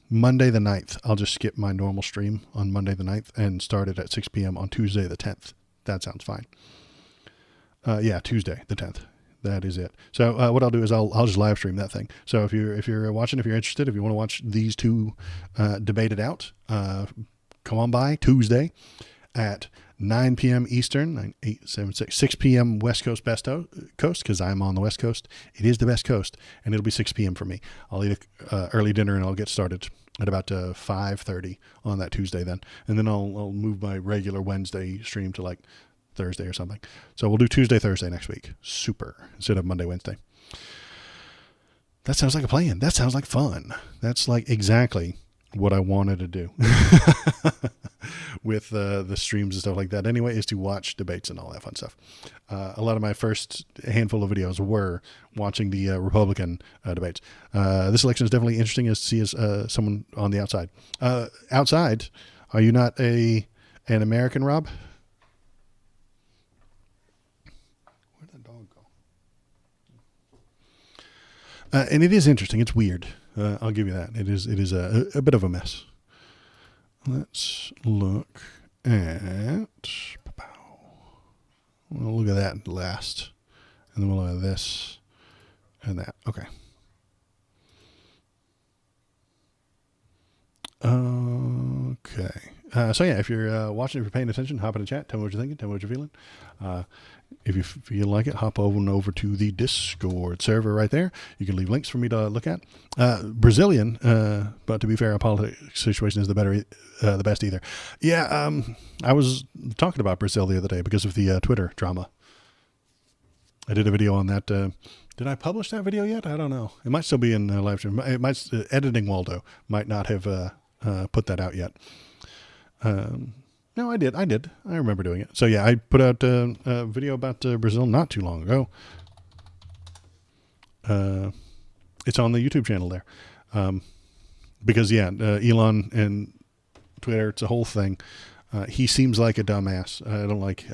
Monday the 9th, I'll just skip my normal stream on Monday the 9th and start it at 6 p.m. on Tuesday the 10th. That sounds fine. Yeah, Tuesday the 10th. That is it. So what I'll do is I'll just live stream that thing. So if you're watching, if you're interested, if you want to watch these two debate it out, come on by Tuesday at 9 p.m. Eastern, 9, 8, 7, 6 p.m. West Coast, Best Coast, because I'm on the West Coast. It is the Best Coast, and it'll be 6 p.m. for me. I'll eat a early dinner, and I'll get started at about 5:30 on that Tuesday then. And then I'll move my regular Wednesday stream to like Thursday or something. So we'll do Tuesday, Thursday next week. Super. Instead of Monday, Wednesday. That sounds like a plan. That sounds like fun. That's like exactly what I wanted to do with the streams and stuff like that anyway, is to watch debates and all that fun stuff. A lot of my first handful of videos were watching the Republican debates. This election is definitely interesting as to see as someone on the outside. Outside, are you not an American, Rob? Where'd that dog go? And it is interesting. It's weird. I'll give you that. It is a bit of a mess. Let's look at. We'll look at that last, and then we'll look at this and that. Okay. Okay. So yeah, if you're watching, if you're paying attention, hop in the chat. Tell me what you're thinking. Tell me what you're feeling. If you feel like it, hop over to the Discord server right there. You can leave links for me to look at. Brazilian, but to be fair, our politics situation is the best either. Yeah, I was talking about Brazil the other day because of the Twitter drama. I did a video on that. Did I publish that video yet? I don't know. It might still be in live stream. It might editing Waldo might not have put that out yet. No, I did. I remember doing it. So yeah, I put out a video about Brazil not too long ago. It's on the YouTube channel there. Because yeah, Elon and Twitter, it's a whole thing. He seems like a dumbass. I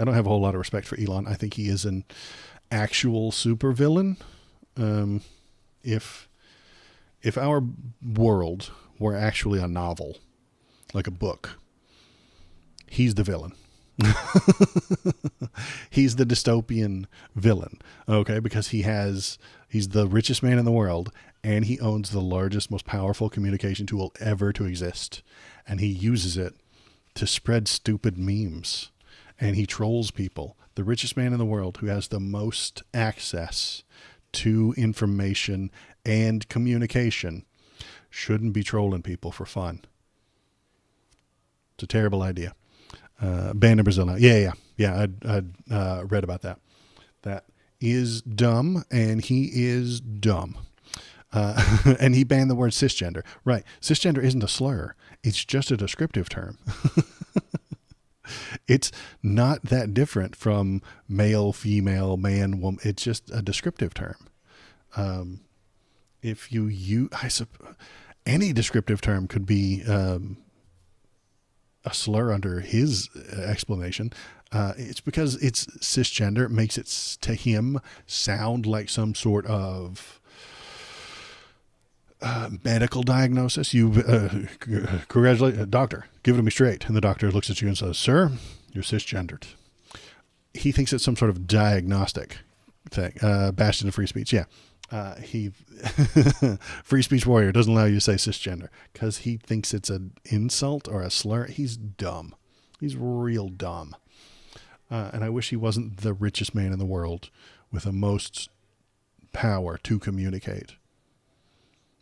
don't have a whole lot of respect for Elon. I think he is an actual supervillain. If our world were actually a novel, like a book, he's the villain. He's the dystopian villain. Okay, because he's the richest man in the world, and he owns the largest, most powerful communication tool ever to exist, and he uses it to spread stupid memes, and he trolls people. The richest man in the world, who has the most access to information and communication, shouldn't be trolling people for fun. It's a terrible idea. Banned in Brazil now. Yeah. I'd read about that. That is dumb, and he is dumb. And he banned the word cisgender. Right. Cisgender isn't a slur. It's just a descriptive term. It's not that different from male, female, man, woman. It's just a descriptive term. If you use, any descriptive term could be a slur under his explanation. It's because it's cisgender. It makes it to him sound like some sort of medical diagnosis. You congratulate a doctor, give it to me straight. And the doctor looks at you and says, "Sir, you're cisgendered." He thinks it's some sort of diagnostic thing. Bastion of free speech. Yeah. He free speech warrior doesn't allow you to say cisgender because he thinks it's an insult or a slur. He's dumb. He's real dumb. And I wish he wasn't the richest man in the world with the most power to communicate.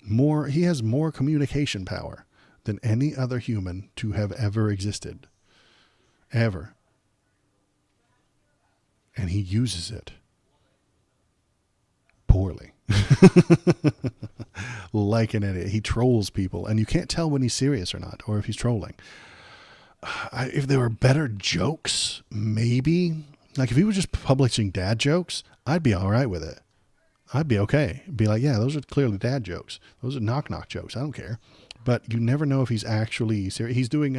He has more communication power than any other human to have ever existed. Ever. And he uses it poorly. Like an idiot. He trolls people, and you can't tell when he's serious or not, or if he's trolling. If there were better jokes, maybe. Like if he was just publishing dad jokes, I'd be all right with it. I'd be okay. Be like, yeah, those are clearly dad jokes. Those are knock-knock jokes. I don't care. But you never know if he's actually serious. He's doing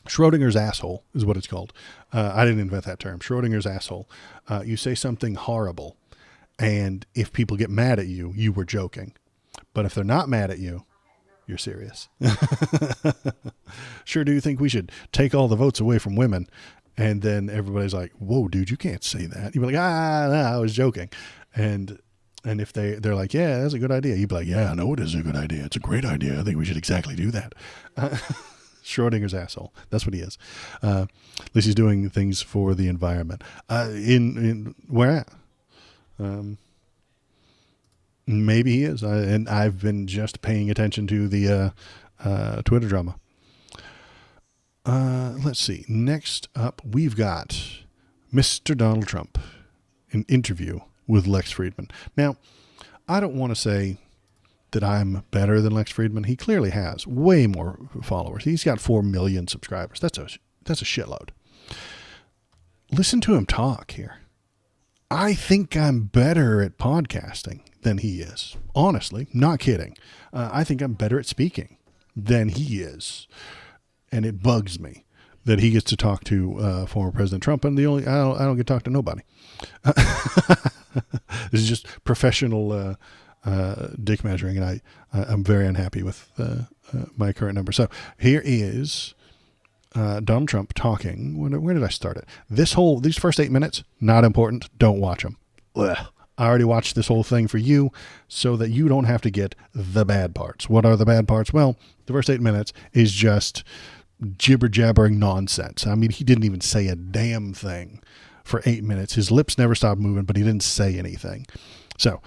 Schrodinger's asshole is what it's called. I didn't invent that term. Schrodinger's asshole. You say something horrible, and if people get mad at you, you were joking. But if they're not mad at you, you're serious. Sure, do you think we should take all the votes away from women? And then everybody's like, whoa, dude, you can't say that. You'd be like, no, I was joking. And if they're like, yeah, that's a good idea. You'd be like, yeah, I know it is a good idea. It's a great idea. I think we should exactly do that. Schrodinger's asshole. That's what he is. At least he's doing things for the environment. In where at? Maybe he is. And I've been just paying attention to the Twitter drama. Let's see. Next up, we've got Mr. Donald Trump, an interview with Lex Friedman. Now, I don't want to say that I'm better than Lex Friedman. He clearly has way more followers. He's got 4 million subscribers. That's a shitload. Listen to him talk here. I think I'm better at podcasting than he is. Honestly, not kidding. I think I'm better at speaking than he is. And it bugs me that he gets to talk to former President Trump, and I don't get to talk to nobody. This is just professional dick measuring, and I'm very unhappy with my current number. So here is Donald Trump talking. Where did I start it? These first 8 minutes, not important. Don't watch them. Ugh. I already watched this whole thing for you so that you don't have to get the bad parts. What are the bad parts? Well, the first 8 minutes is just jibber-jabbering nonsense. I mean, he didn't even say a damn thing for 8 minutes. His lips never stopped moving, but he didn't say anything. So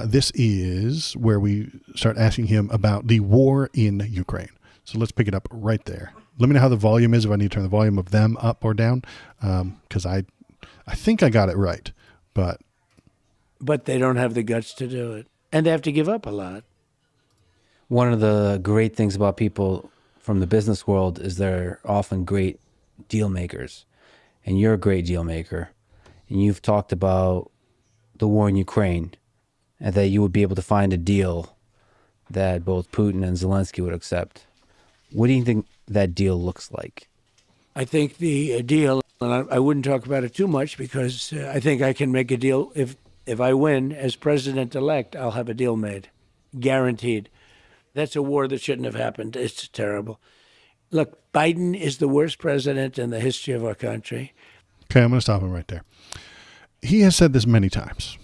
this is where we start asking him about the war in Ukraine. So let's pick it up right there. Let me know how the volume is, if I need to turn the volume of them up or down, because I think I got it right, but they don't have the guts to do it, and they have to give up a lot. One of the great things about people from the business world is they're often great deal makers, and you're a great deal maker, and you've talked about the war in Ukraine and that you would be able to find a deal that both Putin and Zelensky would accept. What do you think that deal looks like? I think the deal, and I wouldn't talk about it too much because I think I can make a deal. If I win as president-elect, I'll have a deal made, guaranteed. That's a war that shouldn't have happened. It's terrible. Look, Biden is the worst president in the history of our country. Okay, I'm going to stop him right there. He has said this many times.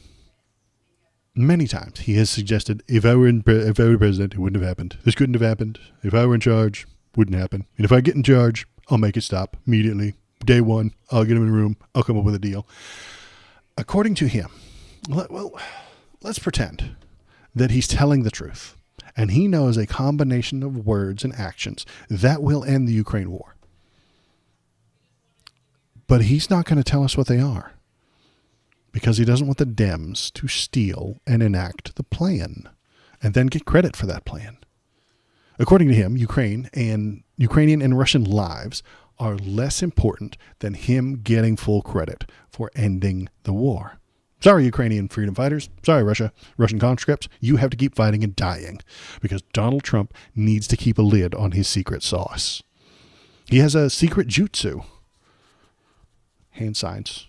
Many times. He has suggested, if I were president, it wouldn't have happened. This couldn't have happened. If I were in charge, wouldn't happen. And if I get in charge, I'll make it stop immediately. Day one, I'll get him in a room. I'll come up with a deal. According to him, well, let's pretend that he's telling the truth. And he knows a combination of words and actions that will end the Ukraine war. But he's not going to tell us what they are. because he doesn't want the Dems to steal and enact the plan and then get credit for that plan. According to him, Ukrainian and Russian lives are less important than him getting full credit for ending the war. Sorry, Ukrainian freedom fighters. Sorry, Russian conscripts. You have to keep fighting and dying because Donald Trump needs to keep a lid on his secret sauce. He has a secret jutsu, hand signs,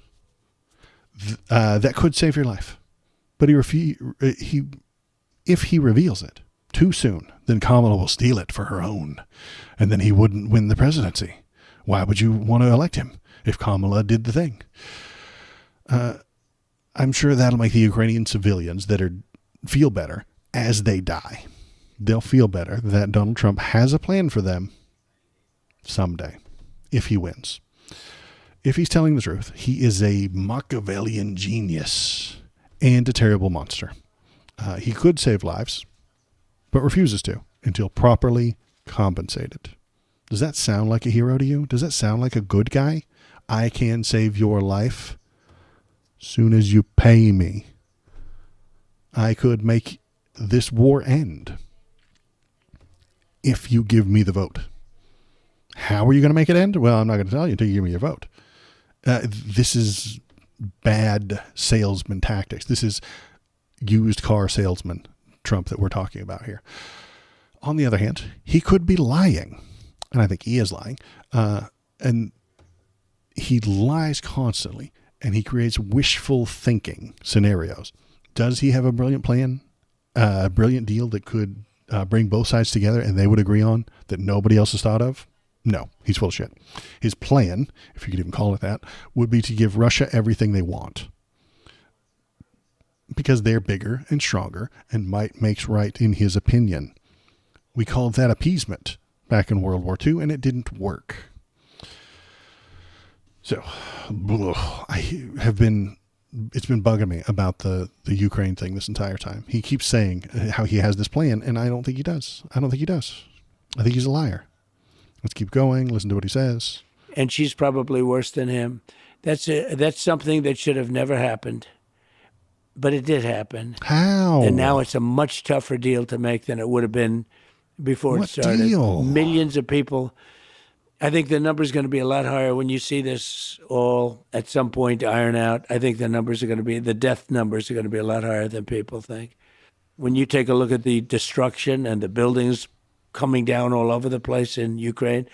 that could save your life. But if he reveals it too soon, then Kamala will steal it for her own, and then he wouldn't win the presidency. Why would you want to elect him if Kamala did the thing? I'm sure that'll make the Ukrainian civilians feel better as they die. They'll feel better that Donald Trump has a plan for them someday, if he wins. If he's telling the truth, he is a Machiavellian genius and a terrible monster. He could save lives, but refuses to until properly compensated. Does that sound like a hero to you? Does that sound like a good guy? I can save your life soon as you pay me. I could make this war end if you give me the vote. How are you going to make it end? Well, I'm not going to tell you until you give me your vote. This is bad salesman tactics. This is used car salesman Trump that we're talking about here. On the other hand, he could be lying, and I think he is lying, and he lies constantly, and he creates wishful thinking scenarios. Does he have a brilliant plan, a brilliant deal that could bring both sides together and they would agree on that nobody else has thought of? No, he's full of shit. His plan, if you could even call it that, would be to give Russia everything they want because they're bigger and stronger and might makes right in his opinion. We called that appeasement back in World War II, and it didn't work. So, it's been bugging me about the Ukraine thing this entire time. He keeps saying how he has this plan, and I don't think he does. I think he's a liar. Let's keep going. Listen to what he says. And she's probably worse than him. That's something that should have never happened. But it did happen. How? And now it's a much tougher deal to make than it would have been before it started. Deal? Millions of people. I think the number's going to be a lot higher when you see this all at some point iron out. I think the death numbers are going to be a lot higher than people think. When you take a look at the destruction and the buildings coming down all over the place in Ukraine,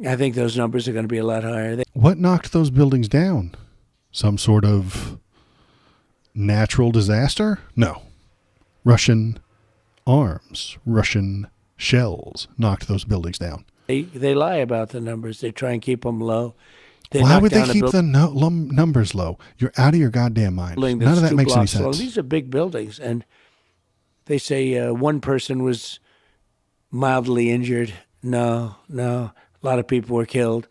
I think those numbers are going to be a lot higher. What knocked those buildings down? Some sort of natural disaster? No. Russian arms, Russian shells knocked those buildings down. They lie about the numbers. They try and keep them low. Why would they keep the numbers low? You're out of your goddamn mind. None of that makes any sense. Well, these are big buildings, and they say one person was mildly injured. No. A lot of people were killed.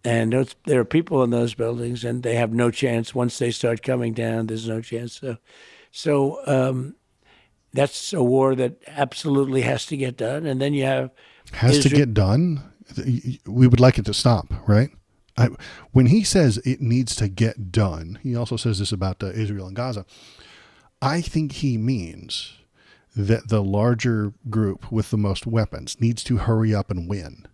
And there are people in those buildings, and they have no chance. Once they start coming down, there's no chance. So that's a war that absolutely has to get done. And then you have to get done. We would like it to stop, right? When he says it needs to get done, he also says this about Israel and Gaza. I think he means that the larger group with the most weapons needs to hurry up and win.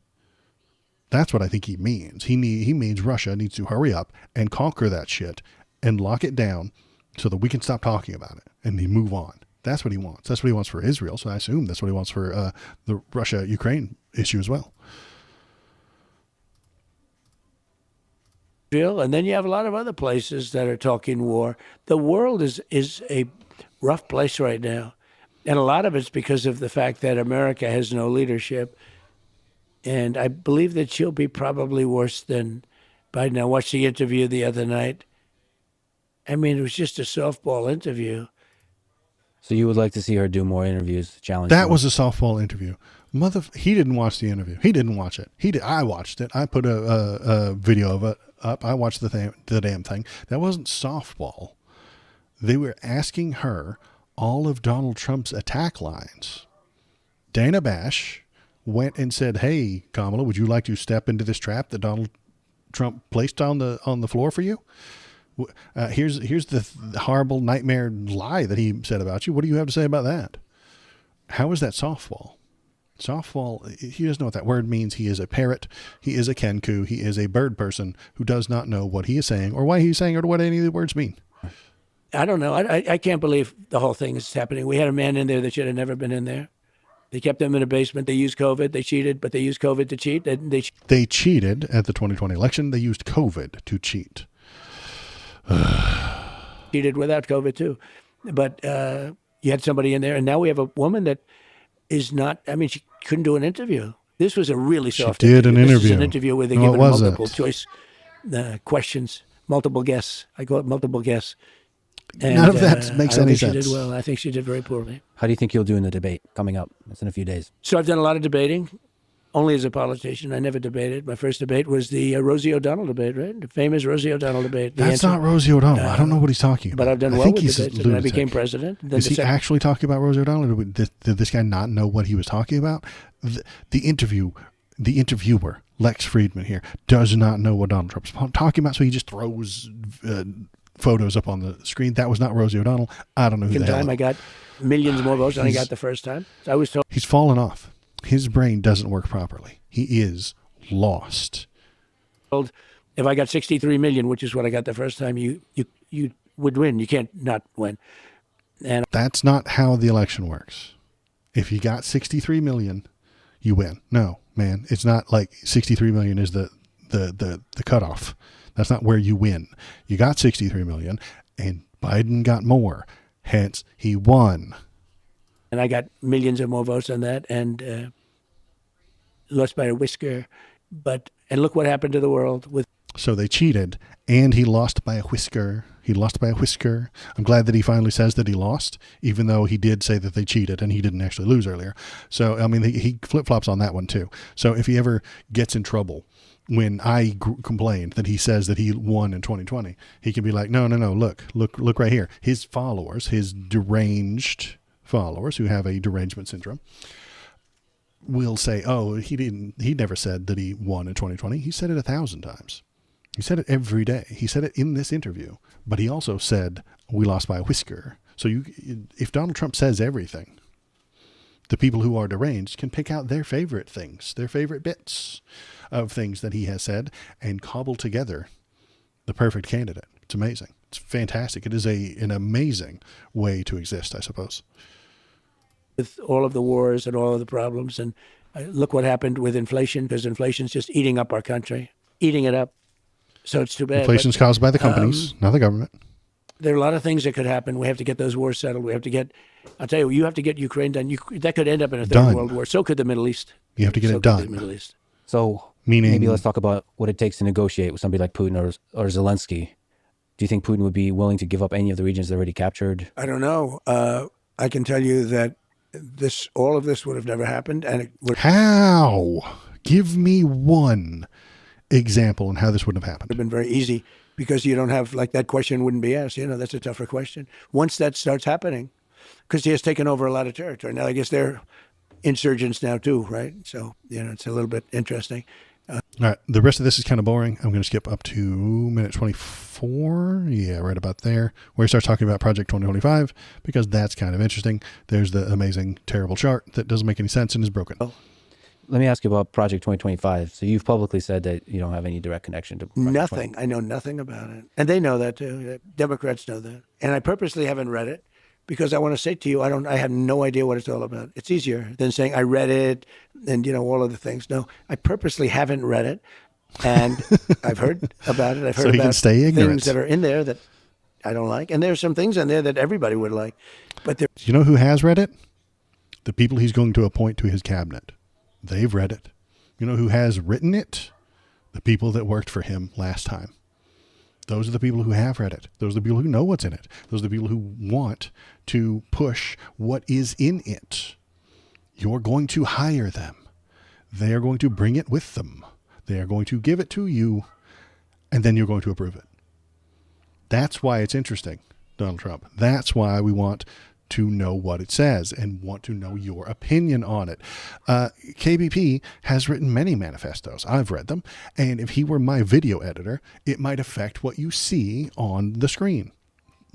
That's what I think he means. He means Russia needs to hurry up and conquer that shit and lock it down so that we can stop talking about it and move on. That's what he wants. That's what he wants for Israel. So I assume that's what he wants for the Russia-Ukraine issue as well. And then you have a lot of other places that are talking war. The world is a rough place right now. And a lot of it's because of the fact that America has no leadership. And I believe that she'll be probably worse than Biden. I watched the interview the other night. I mean, it was just a softball interview. So you would like to see her do more interviews, challenge? That was a softball interview. He didn't watch the interview. He didn't watch it. I watched it. I put a video of it up. I watched the damn thing. That wasn't softball. They were asking her all of Donald Trump's attack lines. Dana Bash went and said, "Hey, Kamala, would you like to step into this trap that Donald Trump placed on the floor for you?" Here's the horrible nightmare lie that he said about you. What do you have to say about that? How is that softball? Softball, he doesn't know what that word means. He is a parrot. He is a kenku. He is a bird person who does not know what he is saying or why he's saying it or what any of the words mean. I don't know. I can't believe the whole thing is happening. We had a man in there that should have never been in there. They kept him in a basement. They used COVID. They cheated, but they used COVID to cheat. They cheated at the 2020 election. They used COVID to cheat. Cheated without COVID too. But you had somebody in there, and now we have a woman that is not, I mean, she couldn't do an interview. This was a really soft interview. She did an interview. This is an interview where they give her multiple choice questions, multiple guess. I call it multiple guess. And, none of that makes any sense. She did well. I think she did very poorly. How do you think you'll do in the debate coming up? It's in a few days. So I've done a lot of debating, only as a politician. I never debated. My first debate was the Rosie O'Donnell debate, right? The famous Rosie O'Donnell debate. That's not Rosie O'Onnell. I don't know what he's talking about. But I've done well with debates, and I became president. Is he actually talking about Rosie O'Donnell? Did this guy not know what he was talking about? The interviewer, Lex Friedman here, does not know what Donald Trump's talking about, so he just throws photos up on the screen. That was not Rosie O'Donnell. I don't know who the hell. I got millions more votes than I got the first time. So I was told he's fallen off. His brain doesn't work properly. He is lost. If I got 63 million, which is what I got the first time, you would win. You can't not win. And that's not how the election works. If you got 63 million, you win. No, man, it's not like 63 million is the cutoff. That's not where you win. You got 63 million, and Biden got more. Hence, he won. And I got millions of more votes on that, and lost by a whisker. And look what happened to the world with. So they cheated, and he lost by a whisker. He lost by a whisker. I'm glad that he finally says that he lost, even though he did say that they cheated and he didn't actually lose earlier. So, I mean, he flip-flops on that one, too. So if he ever gets in trouble, when I complained that he says that he won in 2020, he can be like, no, look right here. His followers, his deranged followers who have a derangement syndrome, will say, oh, he never said that he won in 2020. He said it 1,000 times. He said it every day. He said it in this interview, but he also said we lost by a whisker. So if Donald Trump says everything, the people who are deranged can pick out their favorite things, their favorite bits of things that he has said, and cobble together the perfect candidate. It's amazing. It's fantastic. It is an amazing way to exist, I suppose. With all of the wars and all of the problems, and look what happened with inflation, because inflation's just eating up our country, eating it up. So it's too bad. Inflation's caused by the companies, not the government. There are a lot of things that could happen. We have to get those wars settled. We have to get, I'll tell you, you have to get Ukraine done. That could end up in a third world war. So could the Middle East. You have to get it done. The Middle East. So meaning, maybe let's talk about what it takes to negotiate with somebody like Putin or Zelensky. Do you think Putin would be willing to give up any of the regions they've already captured? I don't know. I can tell you that all of this would have never happened. And it would How? Give me one example on how this wouldn't have happened. It would have been very easy, because you don't have, like, that question wouldn't be asked. That's a tougher question. Once that starts happening, because he has taken over a lot of territory. Now, I guess they're insurgents now too, right? So, it's a little bit interesting. All right. The rest of this is kind of boring. I'm going to skip up to minute 24. Yeah, right about there, where he starts talking about Project 2025, because that's kind of interesting. There's the amazing, terrible chart that doesn't make any sense and is broken. Oh. Let me ask you about Project 2025. So you've publicly said that you don't have any direct connection to Project nothing. I know nothing about it. And they know that too. Democrats know that. And I purposely haven't read it, because I want to say to you, I have no idea what it's all about. It's easier than saying I read it and, all of the things. No, I purposely haven't read it. And I've heard about it. I've heard about things that are in there that I don't like. And there's some things in there that everybody would like. But you know who has read it? The people he's going to appoint to his cabinet. They've read it. You know who has written it? The people that worked for him last time. Those are the people who have read it. Those are the people who know what's in it. Those are the people who want to push what is in it. You're going to hire them. They are going to bring it with them. They are going to give it to you, and then you're going to approve it. That's why it's interesting, Donald Trump. That's why we want to know what it says and want to know your opinion on it. KBP has written many manifestos. I've read them. And if he were my video editor, it might affect what you see on the screen.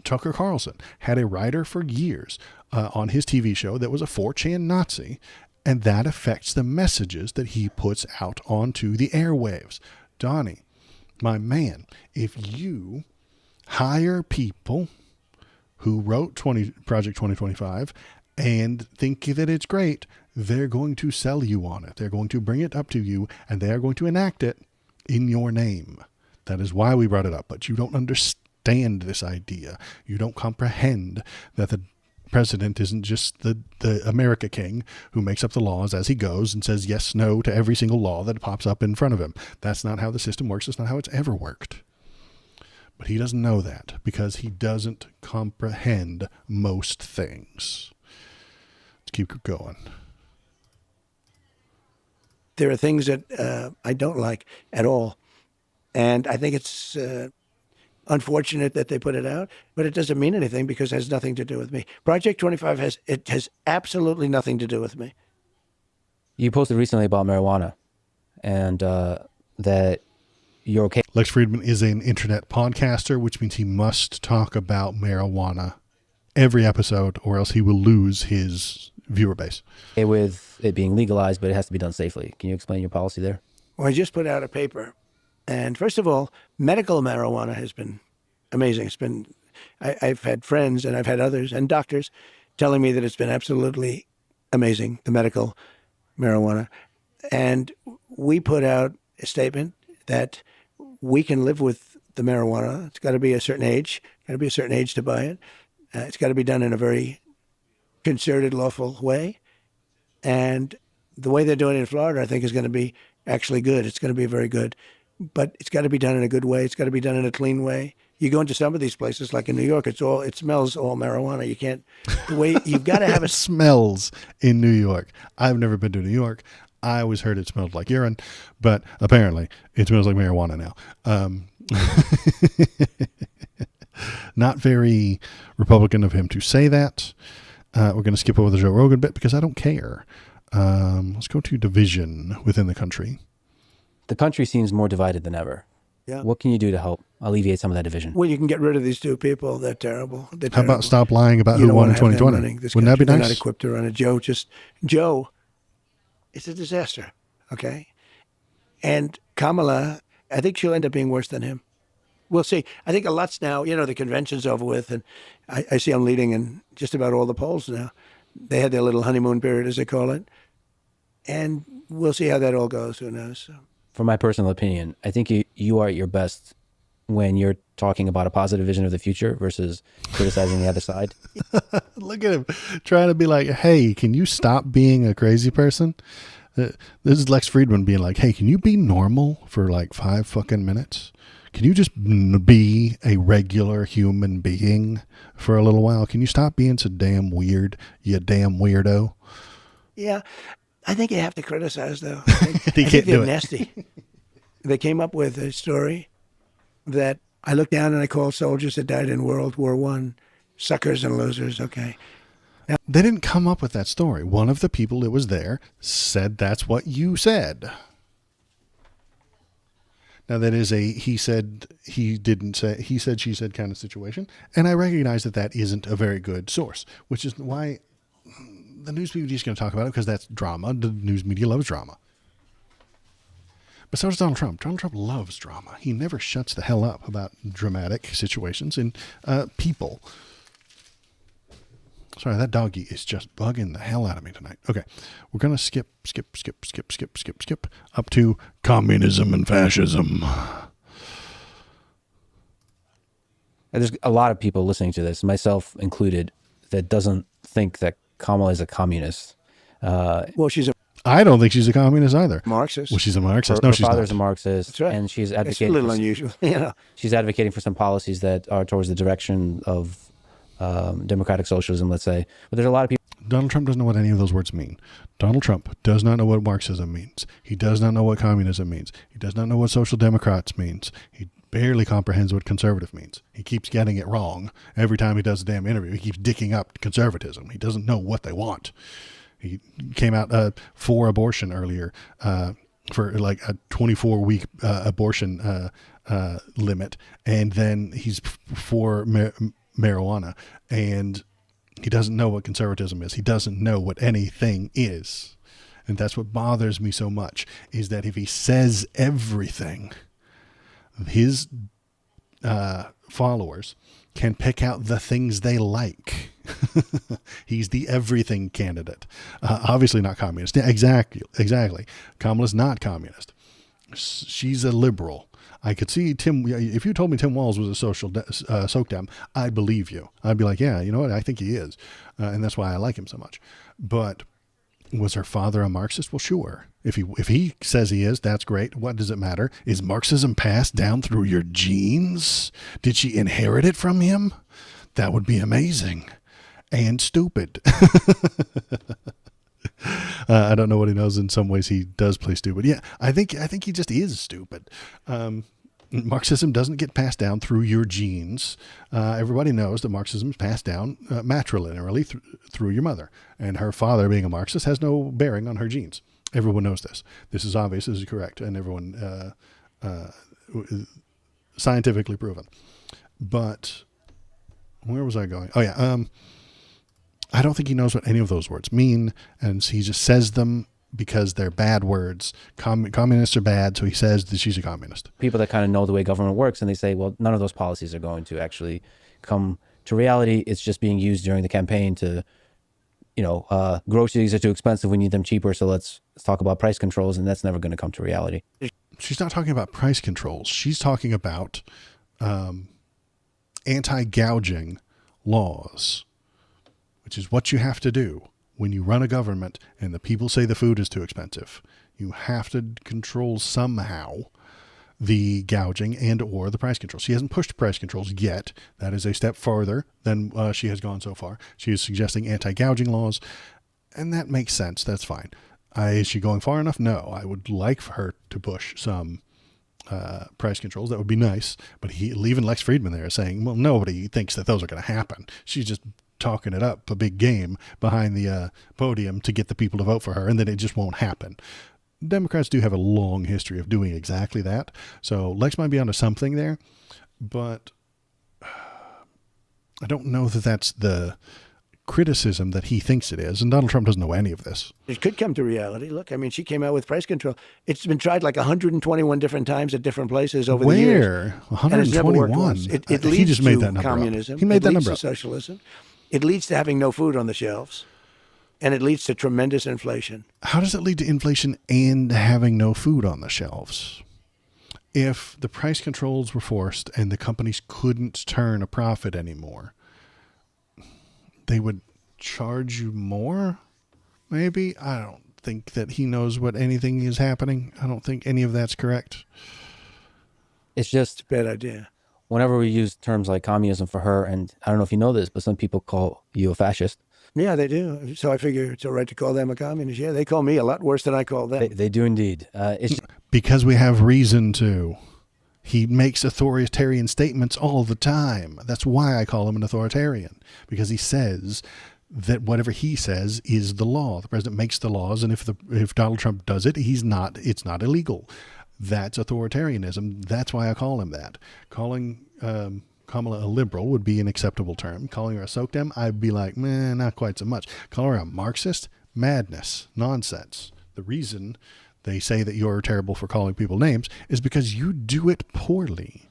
Tucker Carlson had a writer for years on his TV show that was a 4chan Nazi, and that affects the messages that he puts out onto the airwaves. Donnie, my man, if you hire people who wrote Project 2025 and think that it's great, they're going to sell you on it. They're going to bring it up to you, and they are going to enact it in your name. That is why we brought it up. But you don't understand this idea. You don't comprehend that the president isn't just the America king who makes up the laws as he goes and says yes, no to every single law that pops up in front of him. That's not how the system works. It's not how it's ever worked. But he doesn't know that because he doesn't comprehend most things. Let's keep going. There are things that I don't like at all. And I think it's unfortunate that they put it out, but it doesn't mean anything because it has nothing to do with me. Project 25 has absolutely nothing to do with me. You posted recently about marijuana and that you're okay. Lex Friedman is an internet podcaster, which means he must talk about marijuana every episode or else he will lose his viewer base. With it being legalized, but it has to be done safely. Can you explain your policy there? Well, I just put out a paper. And first of all, medical marijuana has been amazing. I've had friends and I've had others and doctors telling me that it's been absolutely amazing, the medical marijuana. And we put out a statement that we can live with the marijuana. It's got to be a certain age, to buy it. It's got to be done in a very concerted, lawful way. And the way they're doing it in Florida, I think, is going to be actually good. It's going to be very good. But it's got to be done in a good way. It's got to be done in a clean way. You go into some of these places, like in New York, it smells all marijuana. You can't, the way you've got to have it smells in New York. I've never been to New York. I always heard it smelled like urine, but apparently it smells like marijuana now. Not very Republican of him to say that. We're going to skip over the Joe Rogan bit because I don't care. Let's go to division within the country. The country seems more divided than ever. Yeah. What can you do to help alleviate some of that division? Well, you can get rid of these two people. They're terrible. How about stop lying about who won in 2020? Wouldn't that be nice? They're not equipped to run it. Joe, it's a disaster, okay? And Kamala, I think she'll end up being worse than him. We'll see. I think a lot's now, the convention's over with, and I see I'm leading in just about all the polls now. They had their little honeymoon period, as they call it. And we'll see how that all goes. Who knows? So. For my personal opinion, I think you are at your best when you're talking about a positive vision of the future versus criticizing the other side. Look at him trying to be like, hey, can you stop being a crazy person? This is Lex Friedman being like, hey, can you be normal for like 5 fucking minutes? Can you just be a regular human being for a little while? Can you stop being so damn weird, you damn weirdo? Yeah. I think you have to criticize, though. I think they're nasty. They came up with a story that I looked down and I called soldiers that died in World War I suckers and losers. Okay. Now, they didn't come up with that story. One of the people that was there said that's what you said. Now, that is he said, he didn't say, he said, she said kind of situation. And I recognize that isn't a very good source, which is why the news media is going to talk about it because that's drama. The news media loves drama. But so does Donald Trump. Donald Trump loves drama. He never shuts the hell up about dramatic situations and people. Sorry, that doggy is just bugging the hell out of me tonight. Okay, we're going to skip up to communism and fascism. There's a lot of people listening to this, myself included, that doesn't think that Kamala is a communist. Well, I don't think she's a communist either. Marxist. Well, she's a Marxist. Her she's father's not. a Marxist. That's right. And she's It's advocating. a little unusual. She's advocating for some policies that are towards the direction of democratic socialism, let's say. But there's a lot of people. Donald Trump doesn't know what any of those words mean. Donald Trump does not know what Marxism means. He does not know what communism means. He does not know what social democrats means. barely comprehends what conservative means. He keeps getting it wrong. Every time he does a damn interview, he keeps dicking up conservatism. He doesn't know what they want. He came out for abortion earlier, for like a 24-week abortion limit, and then he's for marijuana, and he doesn't know what conservatism is. He doesn't know what anything is. And that's what bothers me so much, is that if he says everything, his followers can pick out the things they like. He's the everything candidate. Obviously not communist. Exactly. Kamala's not communist. She's a liberal. I could see Tim. If you told me Tim Walz was a social SOCDEM, I'd believe you. I'd be like, yeah, you know what? I think he is. And that's why I like him so much. But was her father a Marxist? Well, sure. If he says he is, that's great. What does it matter? Is Marxism passed down through your genes? Did she inherit it from him? That would be amazing and stupid. I don't know what he knows. In some ways, he does play stupid. Yeah, I think he just is stupid. Marxism doesn't get passed down through your genes. Everybody knows that Marxism is passed down matrilinearly through your mother. And her father, being a Marxist, has no bearing on her genes. Everyone knows this. This is obvious. This is correct. And everyone scientifically proven. But where was I going? Oh, yeah. I don't think he knows what any of those words mean. And he just says them because they're bad words. Communists are bad, so he says that she's a communist. People that kind of know the way government works, and they say, well, none of those policies are going to actually come to reality. It's just being used during the campaign to, groceries are too expensive. We need them cheaper, so let's talk about price controls, and that's never going to come to reality. She's not talking about price controls. She's talking about anti-gouging laws, which is what you have to do when you run a government and the people say the food is too expensive. You have to control somehow the gouging and or the price controls. She hasn't pushed price controls yet. That is a step farther than she has gone so far. She is suggesting anti-gouging laws, and that makes sense. That's fine. Is she going far enough? No. I would like for her to push some price controls. That would be nice. But even Lex Friedman there is saying, well, nobody thinks that those are going to happen. She's just talking it up a big game behind the podium to get the people to vote for her, and then it just won't happen. Democrats do have a long history of doing exactly that. So Lex might be onto something there, but I don't know that that's the criticism that he thinks it is. And Donald Trump doesn't know any of this. It could come to reality. Look, I mean, she came out with price control. It's been tried like 121 different times at different places over the years. Where? 121? It leads he just made that to number communism. Up. He made that leads number to up. Socialism. It leads to having no food on the shelves. And it leads to tremendous inflation. How does it lead to inflation and having no food on the shelves? If the price controls were forced and the companies couldn't turn a profit anymore, they would charge you more? Maybe? I don't think that he knows what anything is happening. I don't think any of that's correct. It's just a bad idea. Whenever we use terms like communism for her, and I don't know if you know this, but some people call you a fascist. Yeah, they do. So I figure it's all right to call them a communist. Yeah, they call me a lot worse than I call them. They do indeed. Because we have reason to. He makes authoritarian statements all the time. That's why I call him an authoritarian, because he says that whatever he says is the law. The president makes the laws, and if Donald Trump does it, it's not illegal. That's authoritarianism. That's why I call him that. Calling Kamala a liberal would be an acceptable term. Calling her a SOCDEM, I'd be like, meh, not quite so much. Calling her a Marxist, madness, nonsense. The reason they say that you're terrible for calling people names is because you do it poorly.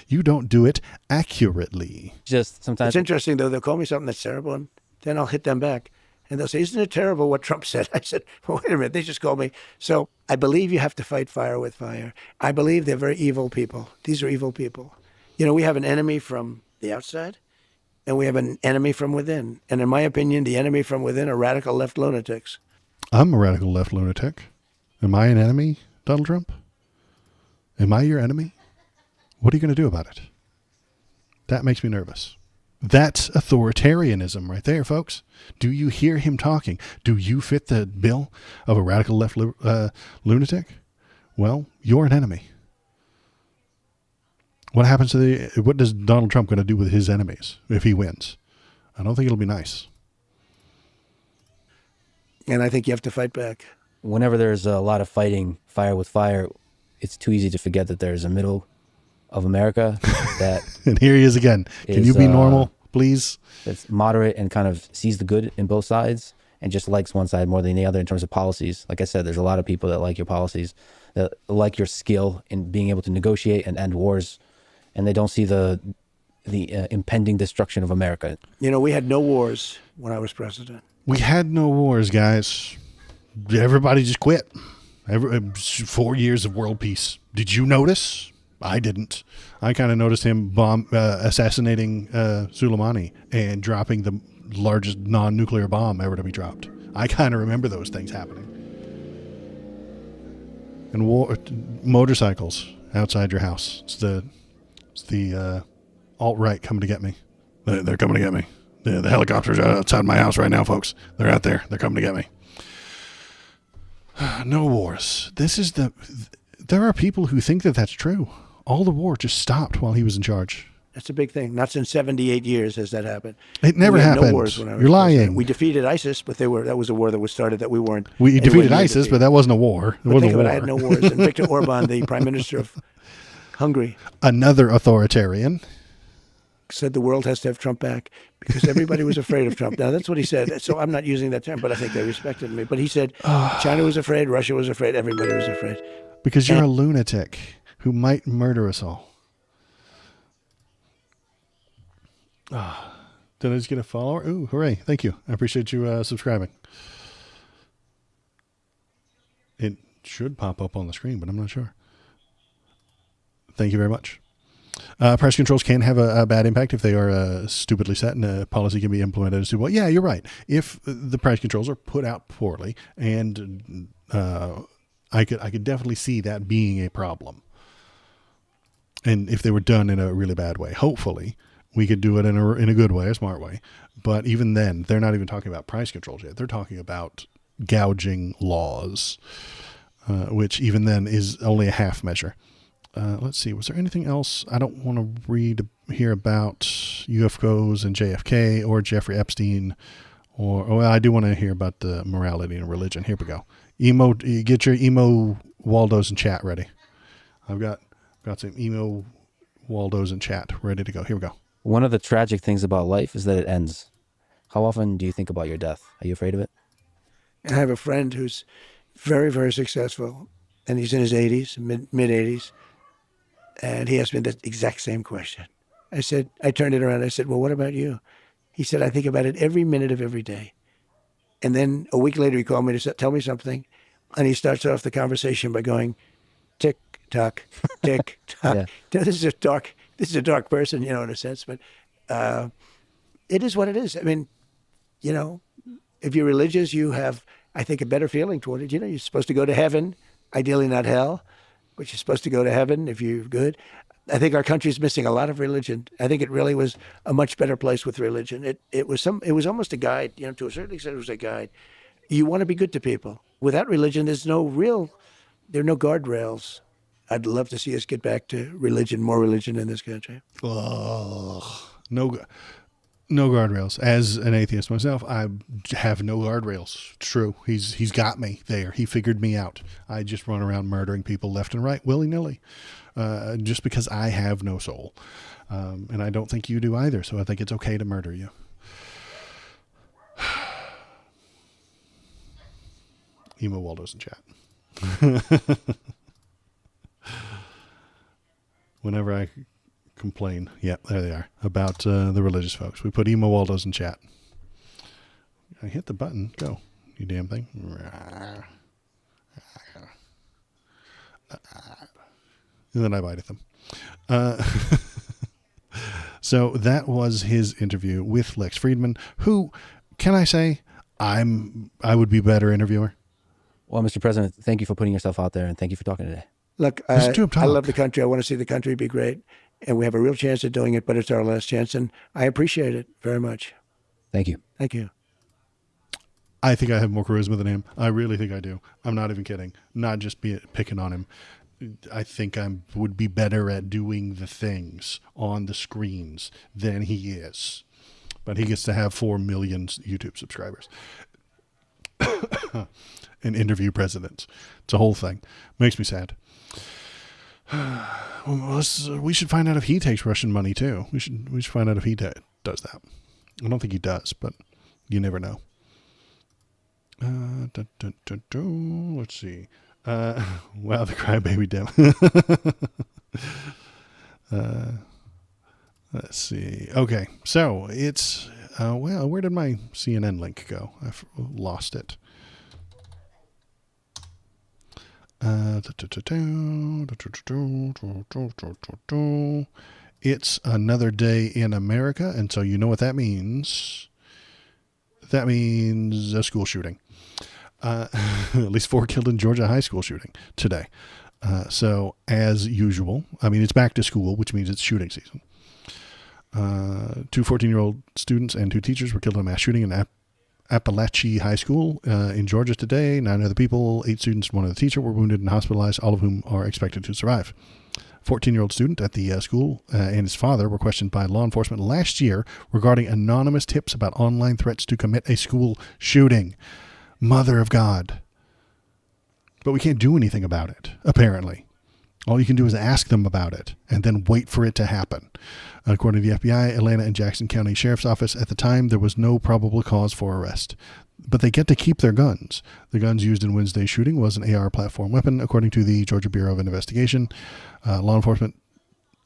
You don't do it accurately. Just sometimes it's interesting, though. They'll call me something that's terrible, and then I'll hit them back. And they'll say, isn't it terrible what Trump said? I said, well, wait a minute, they just called me. So I believe you have to fight fire with fire. I believe they're very evil people. These are evil people. We have an enemy from the outside, and we have an enemy from within. And in my opinion, the enemy from within are radical left lunatics. I'm a radical left lunatic. Am I an enemy, Donald Trump? Am I your enemy? What are you going to do about it? That makes me nervous. That's authoritarianism right there, folks. Do you hear him talking? Do you fit the bill of a radical left lunatic? Well, you're an enemy. What happens to what does Donald Trump going to do with his enemies if he wins? I don't think it'll be nice. And I think you have to fight back. Whenever there's a lot of fighting, fire with fire, it's too easy to forget that there's a middle of America that And here he is again. Can you be normal, please? That's moderate and kind of sees the good in both sides and just likes one side more than the other in terms of policies. Like I said, there's a lot of people that like your policies, that like your skill in being able to negotiate and end wars, and they don't see the impending destruction of America. You know, we had no wars when I was president. We had no wars, guys. Everybody just quit. 4 years of world peace. Did you notice? I didn't. I kind of noticed him assassinating Soleimani and dropping the largest non-nuclear bomb ever to be dropped. I kind of remember those things happening. And motorcycles outside your house. It's the alt-right coming to get me. They're coming to get me. The helicopters are outside my house right now, folks. They're out there. They're coming to get me. No wars. There are people who think that that's true. All the war just stopped while he was in charge. That's a big thing. Not since 78 years has that happened. It never happened. No wars when I was You're lying. president. We defeated ISIS, but that was a war that was started that we weren't. We defeated ISIS, but that wasn't a war. It wasn't a war. I had no wars. And Viktor Orban, the prime minister of Hungary, another authoritarian, said the world has to have Trump back because everybody was afraid of Trump. Now, that's what he said. So I'm not using that term, but I think they respected me. But he said China was afraid, Russia was afraid, everybody was afraid. Because you're a lunatic who might murder us all. Did I just get a follower? Ooh, hooray. Thank you. I appreciate you subscribing. It should pop up on the screen, but I'm not sure. Thank you very much. Price controls can have a bad impact if they are stupidly set and a policy can be implemented as well. Yeah, you're right. If the price controls are put out poorly, and I could definitely see that being a problem. And if they were done in a really bad way, hopefully we could do it in a good way, a smart way. But even then, they're not even talking about price controls yet. They're talking about gouging laws, which even then is only a half measure. Let's see. Was there anything else? I don't want to hear about UFOs and JFK or Jeffrey Epstein, well, I do want to hear about the morality and religion. Here we go. Get your emo Waldos in chat ready. I've got some emo Waldos in chat ready to go. Here we go. One of the tragic things about life is that it ends. How often do you think about your death? Are you afraid of it? I have a friend who's very, very successful, and he's in his 80s, mid-80s. And he asked me the exact same question. I turned it around. I said, well, what about you? He said, I think about it every minute of every day. And then a week later, he called me to tell me something. And he starts off the conversation by going, tick, tock, tick, tock. Yeah. This is a dark person, in a sense. But it is what it is. I mean, if you're religious, you have, I think, a better feeling toward it. You're supposed to go to heaven, ideally not hell. But you're supposed to go to heaven if you're good. I think our country's missing a lot of religion. I think it really was a much better place with religion. It was almost a guide, to a certain extent it was a guide. You want to be good to people. Without religion, there are no guardrails. I'd love to see us get back to religion, more religion in this country. Oh, no guardrails. As an atheist myself, I have no guardrails. True. He's got me there. He figured me out. I just run around murdering people left and right, willy-nilly, just because I have no soul. And I don't think you do either, so I think it's okay to murder you. Emo Waldo's in chat. Whenever I complain, yeah, there they are, about the religious folks. We put Emo Waldo's in chat. I hit the button. Go, you damn thing. And then I bite at them. So that was his interview with Lex Friedman, who, can I say, I would be a better interviewer. Well, Mr. President, thank you for putting yourself out there, and thank you for talking today. Look, I love the country. I want to see the country be great. And we have a real chance at doing it, but it's our last chance. And I appreciate it very much. Thank you. Thank you. I think I have more charisma than him. I really think I do. I'm not even kidding. Not just picking on him. I think I would be better at doing the things on the screens than he is. But he gets to have 4 million YouTube subscribers and interview presidents. It's a whole thing. Makes me sad. We should find out if he takes Russian money too. We should find out if he does that. I don't think he does, but you never know. Let's see. Wow, the crybaby Dem. Let's see. Okay, so it's well, where did my CNN link go? I've lost it. It's another day in America, and so you know what that means. That means a school shooting. At least 4 killed in Georgia high school shooting today. So as usual, I mean, it's back to school, which means it's shooting season. 2 14-year-old students and 2 teachers were killed in a mass shooting in Appalachia High School in Georgia today. 9 other people, 8 students, 1 other teacher were wounded and hospitalized, all of whom are expected to survive. 14-year-old student at the school and his father were questioned by law enforcement last year regarding anonymous tips about online threats to commit a school shooting. Mother of God. But we can't do anything about it, apparently. All you can do is ask them about it and then wait for it to happen. According to the FBI, Atlanta and Jackson County Sheriff's Office, at the time, there was no probable cause for arrest. But they get to keep their guns. The guns used in Wednesday's shooting was an AR platform weapon, according to the Georgia Bureau of Investigation. Law enforcement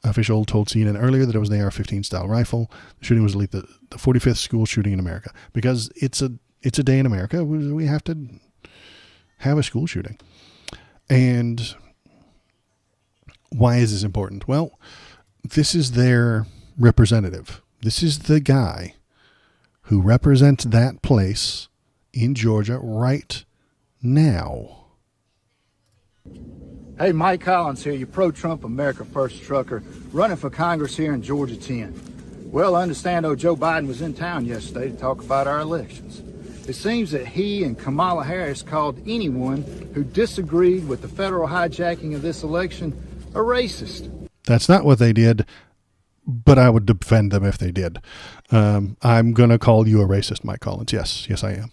official told CNN earlier that it was an AR-15 style rifle. The shooting was the 45th school shooting in America. Because it's a day in America, we have to have a school shooting. And why is this important? Well, this is their representative. This is the guy who represents that place in Georgia right now. Hey, Mike Collins here, your pro-Trump America First trucker, running for Congress here in Georgia 10. Well, I understand Joe Biden was in town yesterday to talk about our elections. It seems that he and Kamala Harris called anyone who disagreed with the federal hijacking of this election a racist. That's not what they did, but I would defend them if they did. I'm going to call you a racist, Mike Collins. Yes, I am.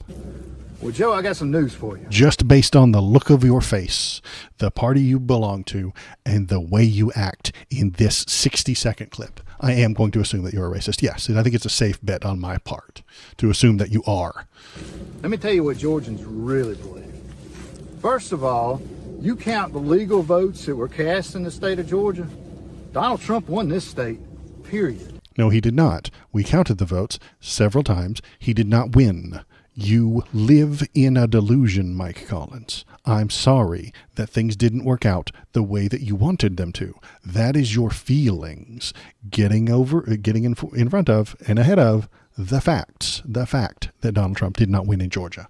Well, Joe, I got some news for you. Just based on the look of your face, the party you belong to, and the way you act in this 60-second clip, I am going to assume that you're a racist. Yes, and I think it's a safe bet on my part to assume that you are. Let me tell you what Georgians really believe. First of all, you count the legal votes that were cast in the state of Georgia, Donald Trump won this state, period. No, he did not. We counted the votes several times. He did not win. You live in a delusion, Mike Collins. I'm sorry that things didn't work out the way that you wanted them to. That is your feelings getting in front of and ahead of the facts. The fact that Donald Trump did not win in Georgia.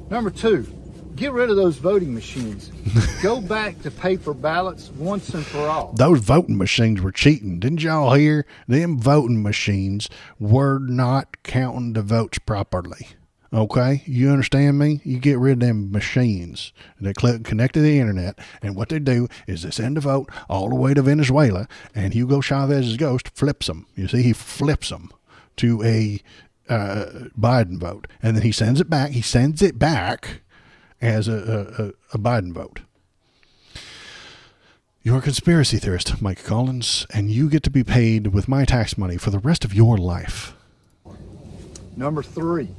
Number 2, get rid of those voting machines. Go back to paper ballots once and for all. Those voting machines were cheating. Didn't y'all hear? Them voting machines were not counting the votes properly. Okay? You understand me? You get rid of them machines. They connect to the internet, and what they do is they send a vote all the way to Venezuela, and Hugo Chavez's ghost flips them. You see, he flips them to a Biden vote, and then he sends it back. He sends it back as a Biden vote. You're a conspiracy theorist, Mike Collins, and you get to be paid with my tax money for the rest of your life. Number 3,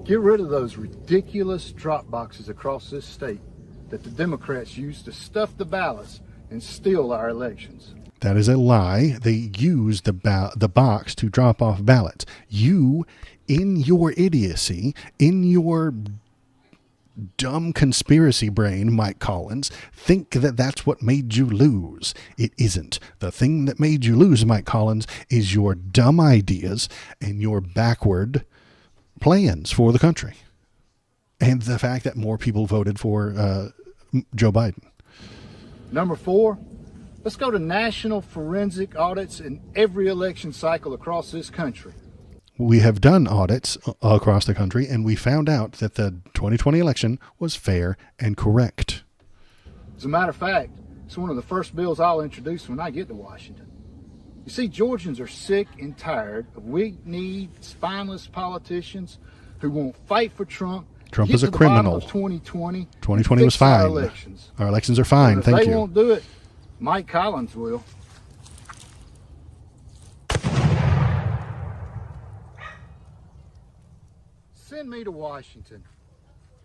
get rid of those ridiculous drop boxes across this state that the Democrats use to stuff the ballots and steal our elections. That is a lie. They use the box to drop off ballots. You, in your idiocy, in your dumb conspiracy brain, Mike Collins, think that that's what made you lose. It isn't. The thing that made you lose, Mike Collins, is your dumb ideas and your backward plans for the country. And the fact that more people voted for Joe Biden. Number 4, let's go to national forensic audits in every election cycle across this country. We have done audits across the country, and we found out that the 2020 election was fair and correct. As a matter of fact, it's one of the first bills I'll introduce when I get to Washington. You see, Georgians are sick and tired of weak-kneed, spineless politicians who won't fight for Trump. Trump get is a to the bottom criminal. Of 2020. 2020 was fix our fine. elections. Our elections are fine. If Thank they you. won't do it, Mike Collins will. Send me to Washington.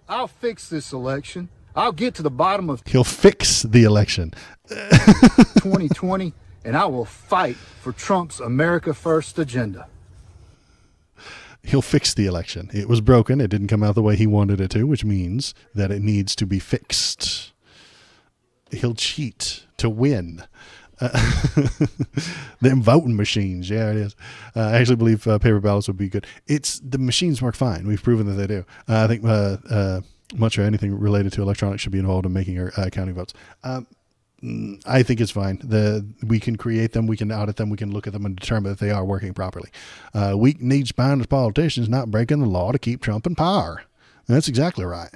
I'll fix this election. I'll get to the bottom of He'll fix the election. 2020, and I will fight for Trump's America First agenda. He'll fix the election. It was broken. It didn't come out the way he wanted it to, which means that it needs to be fixed. He'll cheat to win. Them voting machines. Yeah, it is. I actually believe paper ballots would be good. The machines work fine. We've proven that they do. I think much or anything related to electronics should be involved in making or counting votes. I think it's fine. We can create them, we can audit them, we can look at them and determine if they are working properly. Weak-kneed spineless politicians not breaking the law to keep Trump in power. That's exactly right.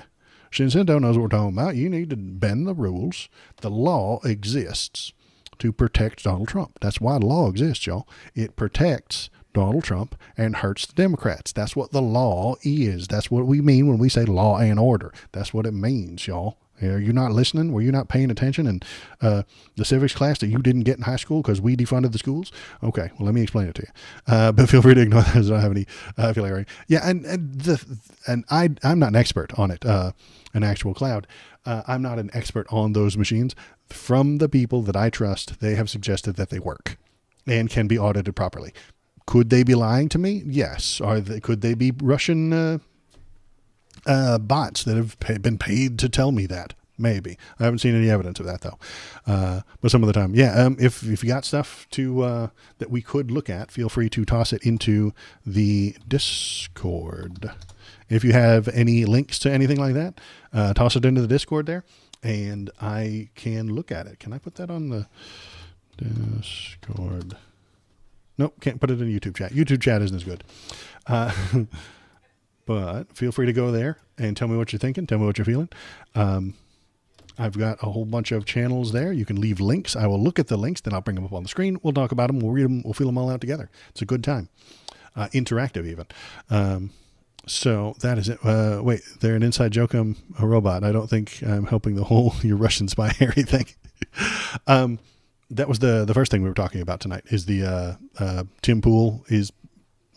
Shinseto knows what we're talking about. You need to bend the rules. The law exists to protect Donald Trump. That's why the law exists, y'all. It protects Donald Trump and hurts the Democrats. That's what the law is. That's what we mean when we say law and order. That's what it means, y'all. Are you not listening? Were you not paying attention in the civics class that you didn't get in high school because we defunded the schools? Okay, well, let me explain it to you. But feel free to ignore that. I don't have any affiliate. Yeah, and I'm not an expert on it, an actual cloud. I'm not an expert on those machines. From the people that I trust, they have suggested that they work and can be audited properly. Could they be lying to me? Yes. Could they be Russian bots that have been paid to tell me that? Maybe. I haven't seen any evidence of that though. But some of the time, yeah. If you got stuff to that we could look at, feel free to toss it into the Discord. If you have any links to anything like that, toss it into the Discord there, and I can look at it. Can I put that on the Discord? Nope, can't put it in YouTube chat. YouTube chat isn't as good. But feel free to go there and tell me what you're thinking. Tell me what you're feeling. I've got a whole bunch of channels there. You can leave links. I will look at the links, then I'll bring them up on the screen. We'll talk about them. We'll read them. We'll feel them all out together. It's a good time. Interactive even. So that is it. Wait, they're an inside joke. I'm a robot. I don't think I'm helping the whole your Russian spy Harry thing. That was the first thing we were talking about tonight is the Tim Pool is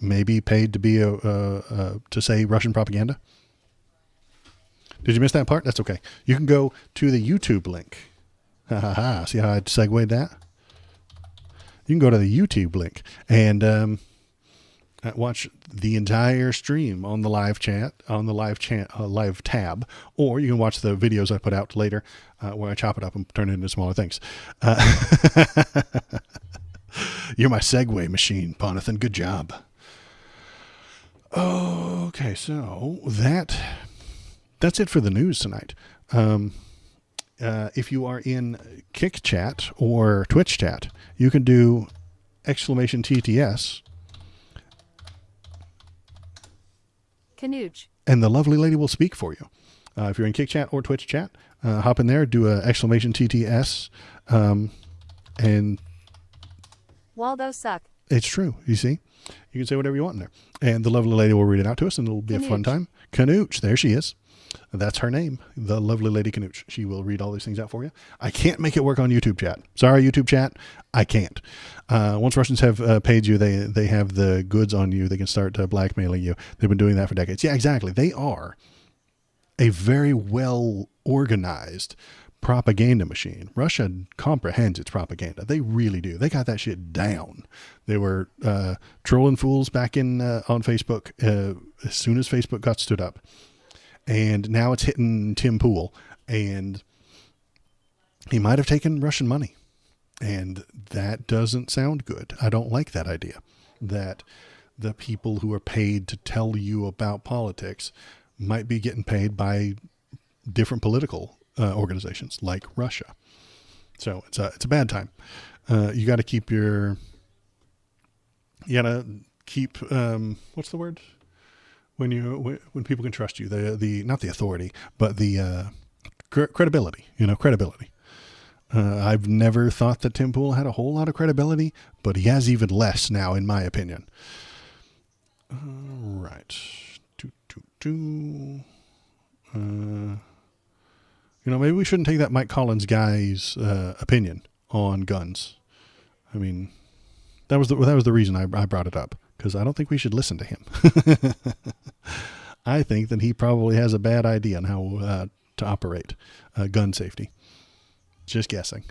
maybe paid to be to say Russian propaganda. Did you miss that part? That's okay. You can go to the YouTube link. See how I segued that? You can go to the YouTube link and watch the entire stream on the live chat, on the live tab, or you can watch the videos I put out later where I chop it up and turn it into smaller things. You're my segue machine, Ponathan. Good job. Okay, so that's it for the news tonight. If you are in Kick Chat or Twitch Chat, you can do !TTS. Canooch. And the lovely lady will speak for you. If you're in Kick Chat or Twitch Chat, hop in there, do a !TTS, and Waldo suck. it's true. You see, you can say whatever you want in there, and the lovely lady will read it out to us, and it'll be a fun time. Canooch, there she is. That's her name, the lovely lady Canooch. She will read all these things out for you. I can't make it work on YouTube chat. Sorry, YouTube chat. I can't. Once Russians have paid you, they have the goods on you. They can start blackmailing you. They've been doing that for decades. Yeah, exactly. They are a very well organized propaganda machine. Russia comprehends its propaganda. They really do. They got that shit down. They were trolling fools back in on Facebook as soon as Facebook got stood up. And now it's hitting Tim Pool. And he might have taken Russian money. And that doesn't sound good. I don't like that idea. That the people who are paid to tell you about politics might be getting paid by different political organizations like Russia. So it's a bad time. You got to keep what's the word? When people can trust you, the not the authority, but the credibility, credibility. I've never thought that Tim Pool had a whole lot of credibility, but he has even less now, in my opinion. All right. Maybe we shouldn't take that Mike Collins guy's opinion on guns. I mean, that was the reason I brought it up, because I don't think we should listen to him. I think that he probably has a bad idea on how to operate gun safety. Just guessing.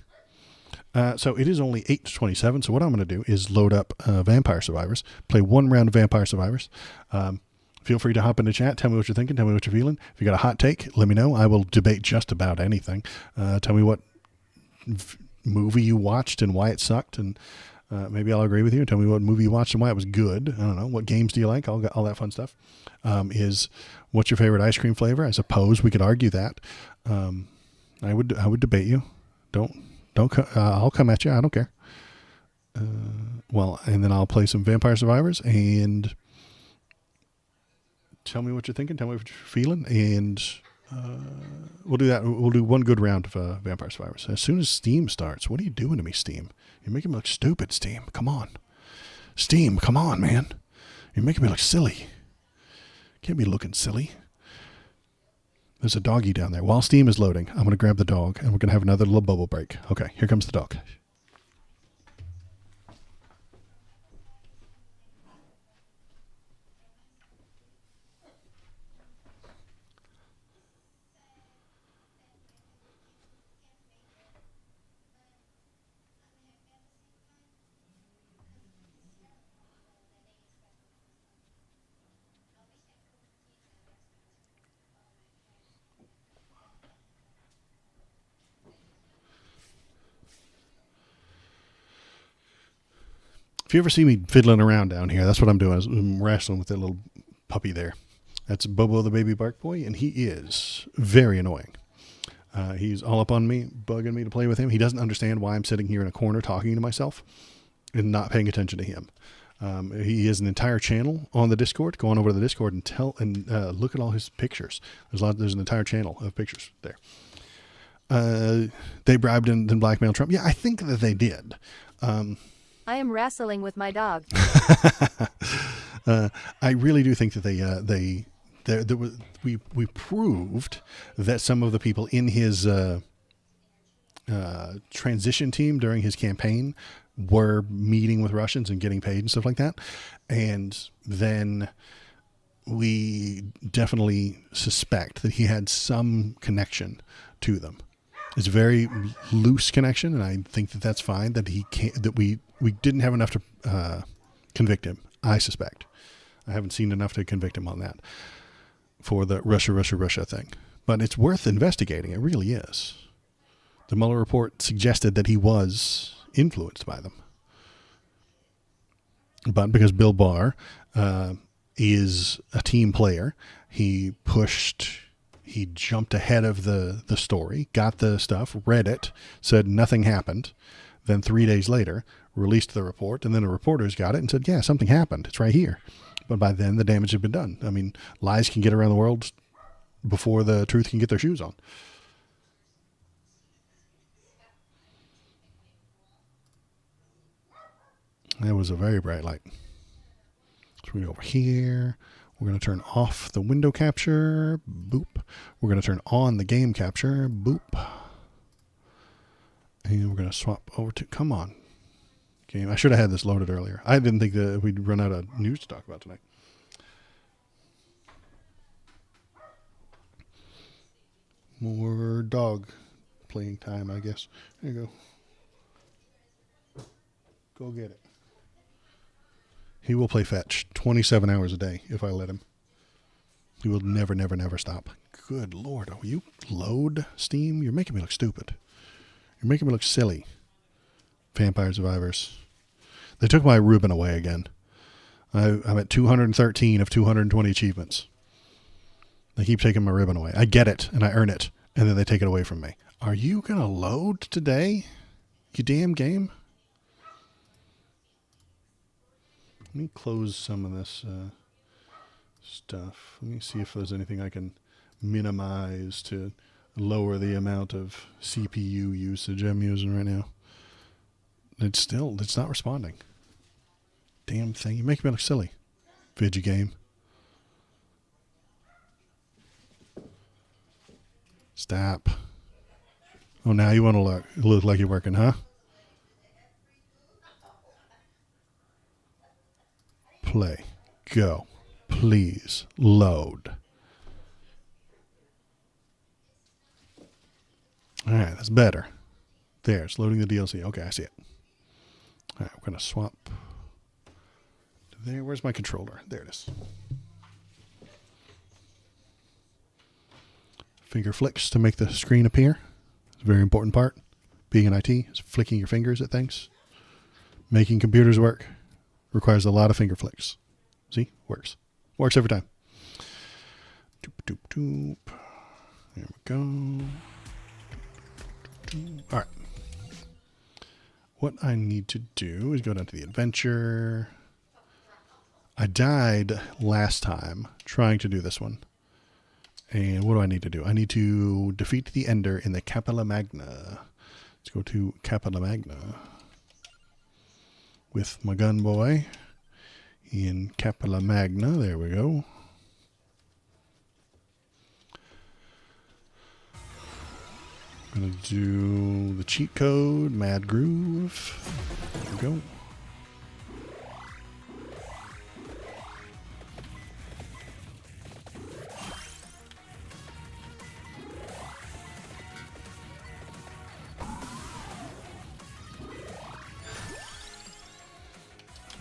So it is only 8:27. So what I'm going to do is load up Vampire Survivors, play one round of Vampire Survivors. Feel free to hop in the chat. Tell me what you're thinking. Tell me what you're feeling. If you got a hot take, let me know. I will debate just about anything. Tell me what movie you watched and why it sucked, and maybe I'll agree with you. Tell me what movie you watched and why it was good. I don't know. What games do you like? All that fun stuff. What's your favorite ice cream flavor? I suppose we could argue that. I would debate you. I'll come at you. I don't care. And then I'll play some Vampire Survivors and tell me what you're thinking. Tell me what you're feeling, and we'll do that. We'll do one good round of Vampire Survivors as soon as Steam starts. What are you doing to me, Steam? You're making me look stupid, Steam. Come on, Steam. Come on, man. You're making me look silly. Can't be looking silly. There's a doggy down there. While Steam is loading, I'm going to grab the dog, and we're going to have another little bubble break. Okay, here comes the dog. If you ever see me fiddling around down here, that's what I'm doing. I'm wrestling with that little puppy there. That's Bobo the baby bark boy, and he is very annoying. He's all up on me, bugging me to play with him. He doesn't understand why I'm sitting here in a corner talking to myself and not paying attention to him. He has an entire channel on the Discord. Go on over to the Discord and look at all his pictures. There's an entire channel of pictures there. They bribed and blackmailed Trump. Yeah, I think that they did. I am wrestling with my dog. I really do think that we proved that some of the people in his transition team during his campaign were meeting with Russians and getting paid and stuff like that. And then we definitely suspect that he had some connection to them. It's a very loose connection, and I think that that's fine. That we didn't have enough to convict him. I suspect. I haven't seen enough to convict him on that for the Russia thing. But it's worth investigating. It really is. The Mueller report suggested that he was influenced by them. But because Bill Barr is a team player, he jumped ahead of the story, got the stuff, read it, said nothing happened. Then 3 days later, released the report, and then the reporters got it and said, yeah, something happened. It's right here. But by then, the damage had been done. I mean, lies can get around the world before the truth can get their shoes on. That was a very bright light. So we go over here. We're going to turn off the window capture. Boop. We're going to turn on the game capture. Boop. And we're going to swap over to, come on, game. I should have had this loaded earlier. I didn't think that we'd run out of news to talk about tonight. More dog playing time, I guess. There you go. Go get it. He will play fetch 27 hours a day if I let him. He will never stop. Good Lord. Oh, you load Steam? You're making me look stupid. You're making me look silly. Vampire Survivors. They took my Reuben away again. I'm at 213 of 220 achievements. They keep taking my ribbon away. I get it, and I earn it, and then they take it away from me. Are you going to load today? You damn game? Let me close some of this stuff. Let me see if there's anything I can minimize to lower the amount of CPU usage I'm using right now. It's not responding. Damn thing. You make me look silly. Video game. Stop. Oh, now you want to look like you're working, huh? Play. Go. Please. Load. All right, that's better. There, it's loading the DLC. Okay, I see it. All right, we're going to swap to there. Where's my controller? There it is. Finger flicks to make the screen appear. It's a very important part. Being in IT is flicking your fingers at things. Making computers work requires a lot of finger flicks. See? Works. Works every time. Doop, doop, doop. There we go. All right. What I need to do is go down to the adventure. I died last time trying to do this one. And what do I need to do? I need to defeat the Ender in the Capilla Magna. Let's go to Capilla Magna with my gun boy in Capilla Magna. There we go. I'm going to do the cheat code, Mad Groove. There we go.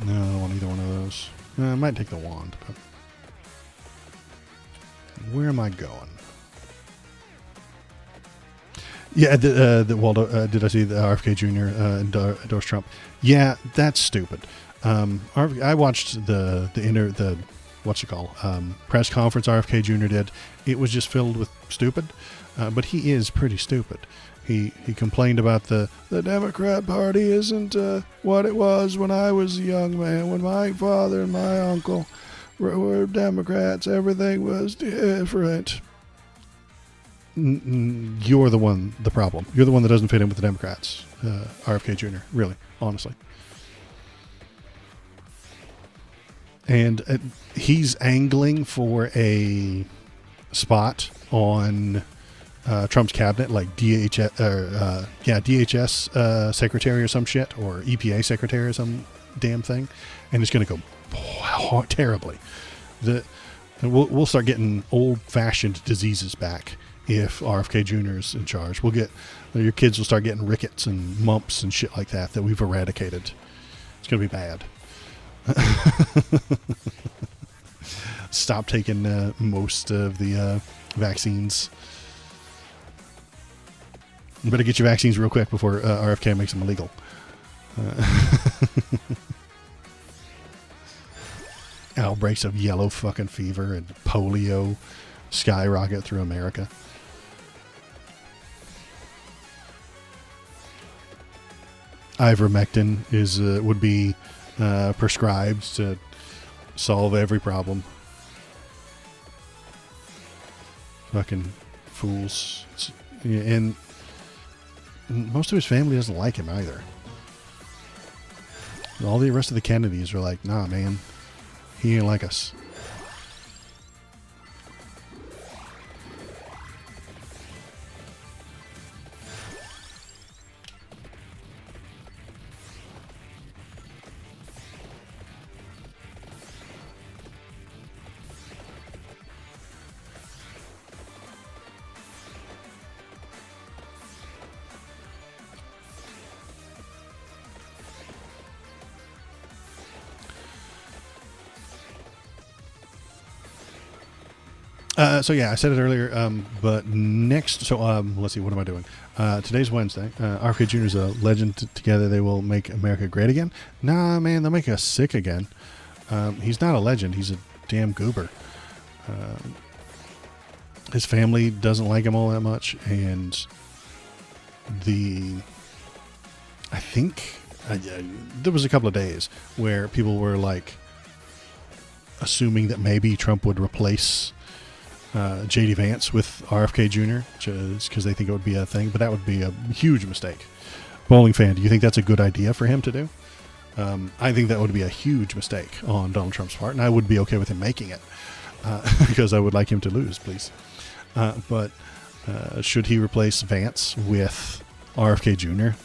No, I don't want either one of those. I might take the wand, but where am I going? Yeah, the Waldo. Did I see the RFK Jr. Endorse Trump? Yeah, that's stupid. I watched the what's it called press conference RFK Jr. did. It was just filled with stupid, but he is pretty stupid. He complained about the Democrat Party isn't what it was when I was a young man, when my father and my uncle were Democrats. Everything was different. You're the problem. You're the one that doesn't fit in with the Democrats, RFK Jr., really, honestly. And he's angling for a spot on Trump's cabinet, like DHS secretary or some shit, or EPA secretary or some damn thing, and it's going to go terribly. We'll start getting old-fashioned diseases back if RFK Jr. is in charge. Your kids will start getting rickets and mumps and shit like that we've eradicated. It's going to be bad. Stop taking most of the vaccines. You better get your vaccines real quick before RFK makes them illegal. Outbreaks of yellow fucking fever and polio skyrocket through America. Ivermectin would be prescribed to solve every problem. Fucking fools. And most of his family doesn't like him either. All the rest of the Kennedys are like, nah, man, he ain't like us. So yeah, I said it earlier, but next, so let's see, what am I doing? Today's Wednesday. RFK Jr. is a legend. Together they will make America great again. Nah, man, they'll make us sick again. He's not a legend. He's a damn goober. His family doesn't like him all that much, and I think there was a couple of days where people were like assuming that maybe Trump would replace J.D. Vance with RFK Jr. just because they think it would be a thing, but that would be a huge mistake. Bowling Fan, do you think that's a good idea for him to do? I think that would be a huge mistake on Donald Trump's part, and I would be okay with him making it because I would like him to lose, please. But should he replace Vance with RFK Jr.?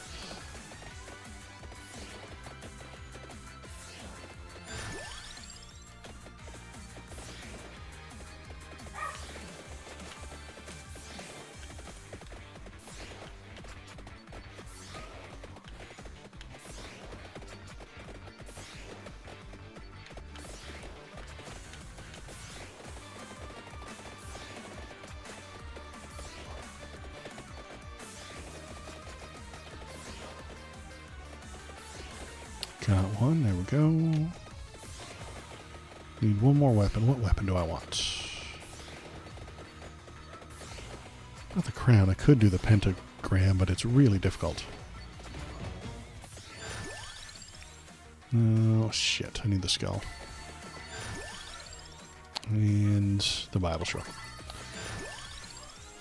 Got one. There we go. Need one more weapon. What weapon do I want? Not the crown. I could do the pentagram, but it's really difficult. Oh, shit. I need the skull. And the Bible scroll.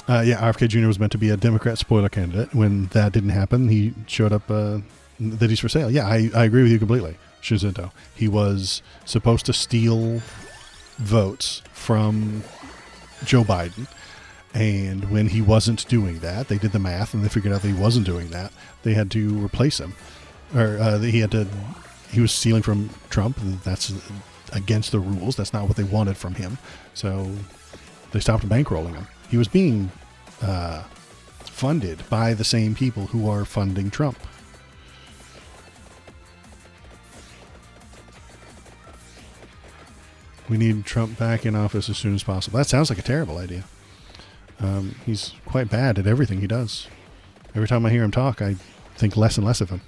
Yeah, RFK Jr. was meant to be a Democrat spoiler candidate. When that didn't happen, he showed up that he's for sale. Yeah, I agree with you completely, Shizinto. He was supposed to steal votes from Joe Biden, and when he wasn't doing that, they did the math and they figured out that he wasn't doing that. They had to replace him, or he was stealing from Trump, and that's against the rules. That's not what they wanted from him, so they stopped bankrolling him. He was being funded by the same people who are funding Trump. We need Trump back in office as soon as possible. That sounds like a terrible idea. He's quite bad at everything he does. Every time I hear him talk, I think less and less of him.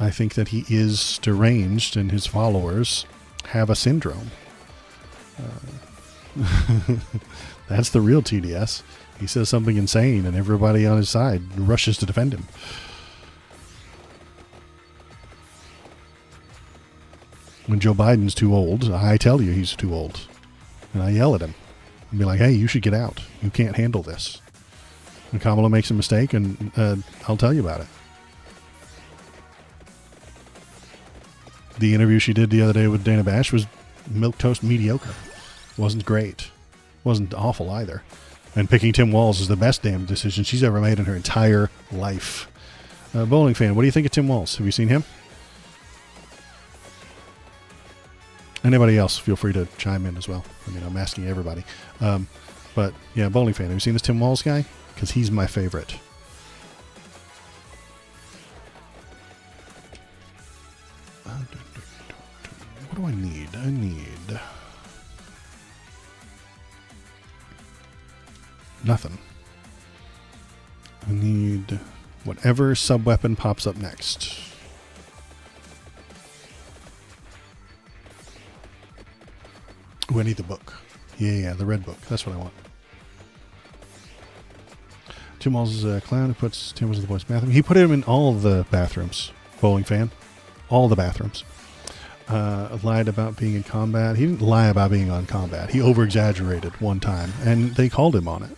I think that he is deranged and his followers have a syndrome. That's the real TDS. He says something insane and everybody on his side rushes to defend him. When Joe Biden's too old, I tell you he's too old. And I yell at him and be like, hey, you should get out. You can't handle this. When Kamala makes a mistake, and I'll tell you about it. The interview she did the other day with Dana Bash was milquetoast mediocre. Wasn't great. Wasn't awful either. And picking Tim Walz is the best damn decision she's ever made in her entire life. Bowling Fan, what do you think of Tim Walz? Have you seen him? Anybody else, feel free to chime in as well. I mean, I'm asking everybody. But, yeah, Bowling Fan, have you seen this Tim Walz guy? Because he's my favorite. What do I need? I need... nothing. I need whatever sub-weapon pops up next. Ooh, I need the book. Yeah, the red book. That's what I want. Tim Walz is a clown who puts Tim Walz in the boys' bathroom. He put him in all the bathrooms, Bowling Fan. All the bathrooms. Lied about being in combat. He didn't lie about being on combat. He over-exaggerated one time, and they called him on it.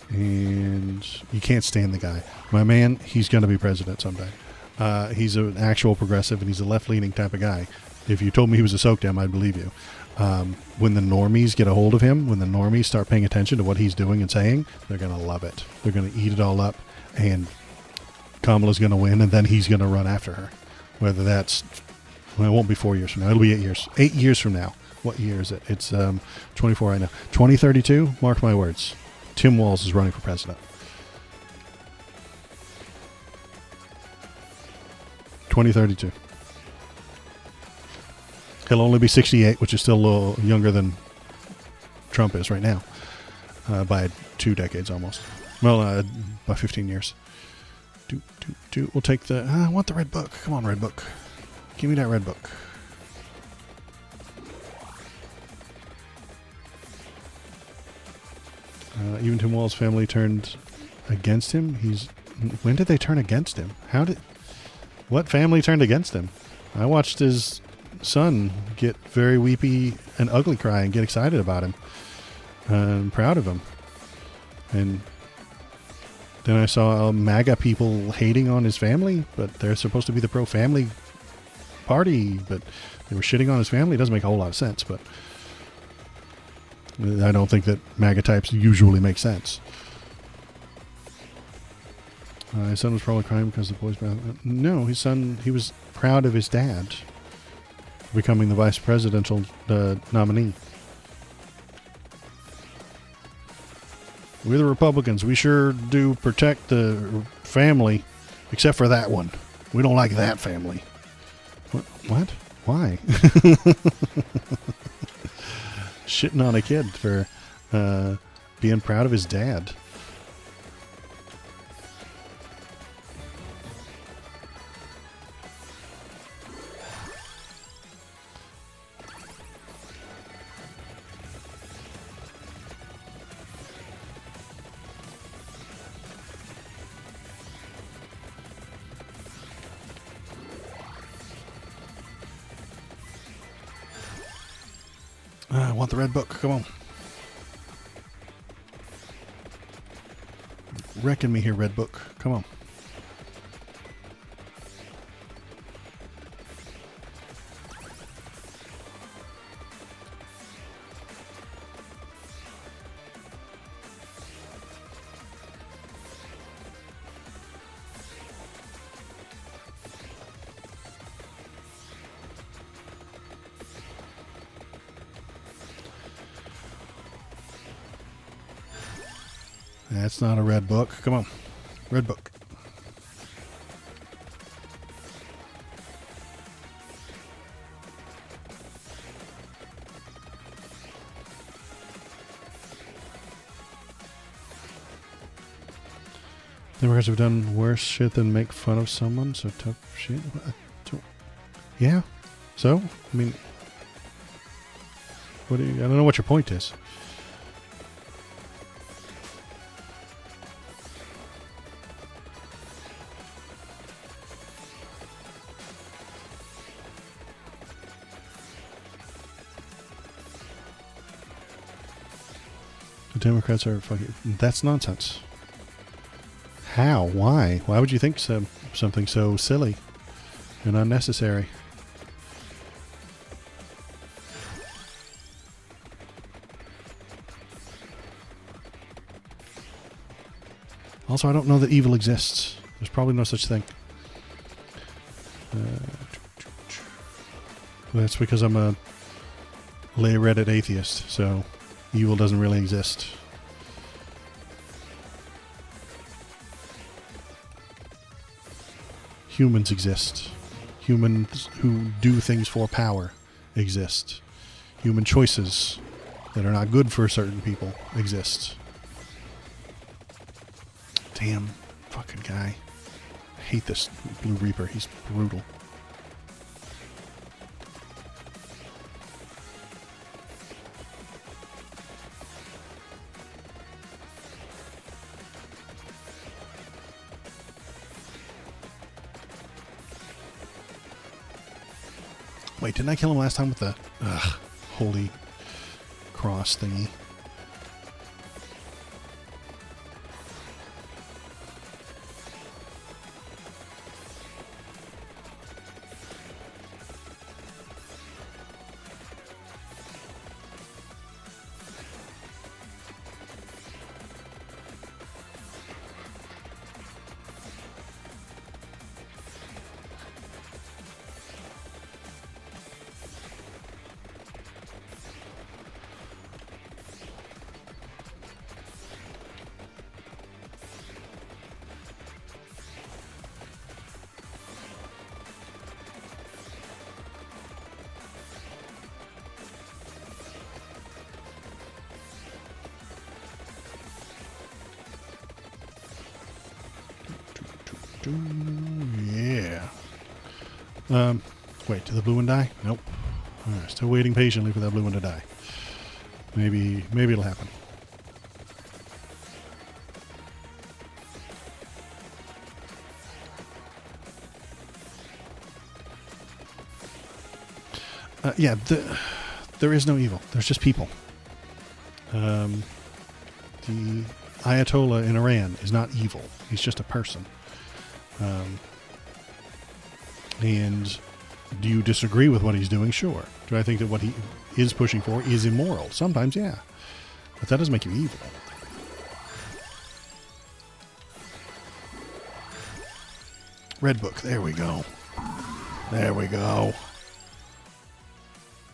And you can't stand the guy. My man, he's going to be president someday. He's an actual progressive, and he's a left-leaning type of guy. If you told me he was a SOCDEM, I'd believe you. When the normies get a hold of him, when the normies start paying attention to what he's doing and saying, they're going to love it. They're going to eat it all up, and Kamala's going to win, and then he's going to run after her. Whether that's... well, it won't be 4 years from now. It'll be 8 years. 8 years from now. What year is it? It's 24 right now. 2032? Mark my words. Tim Walz is running for president. 2032. He'll only be 68, which is still a little younger than Trump is right now. By 2 decades almost. Well, by 15 years. We'll take the... I want the red book. Come on, red book. Give me that red book. Even Tim Walz's family turned against him. He's When did they turn against him? What family turned against him? I watched his son get very weepy and ugly cry and get excited about him. I'm proud of him. And then I saw MAGA people hating on his family, but they're supposed to be the pro-family party, but they were shitting on his family. It doesn't make a whole lot of sense, but I don't think that MAGA types usually make sense. His son was probably crying because the boys... No, his son, he was proud of his dad becoming the vice presidential nominee. We're the Republicans. We sure do protect the family, except for that one. We don't like that family. What? Why? Shitting on a kid for being proud of his dad. I want the red book. Come on. Wrecking me here, red book. Come on. That's not a red book. Come on. Red book. Democrats have done worse shit than make fun of someone, so tough shit. Yeah. So? I mean, I don't know what your point is. Democrats are fucking... That's nonsense. How? Why? Why would you think something so silly and unnecessary? Also, I don't know that evil exists. There's probably no such thing. That's because I'm a lay Reddit atheist, so evil doesn't really exist. Humans exist. Humans who do things for power exist. Human choices that are not good for certain people exist. Damn fucking guy. I hate this Blue Reaper. He's brutal. Wait, didn't I kill him last time with the holy cross thingy? Yeah. Wait, did the blue one die? Nope. Alright, still waiting patiently for that blue one to die. Maybe it'll happen. There is no evil. There's just people. The Ayatollah in Iran is not evil. He's just a person. And do you disagree with what he's doing? Sure. Do I think that what he is pushing for is immoral? Sometimes, yeah. But that doesn't make you evil. Red book. There we go. There we go.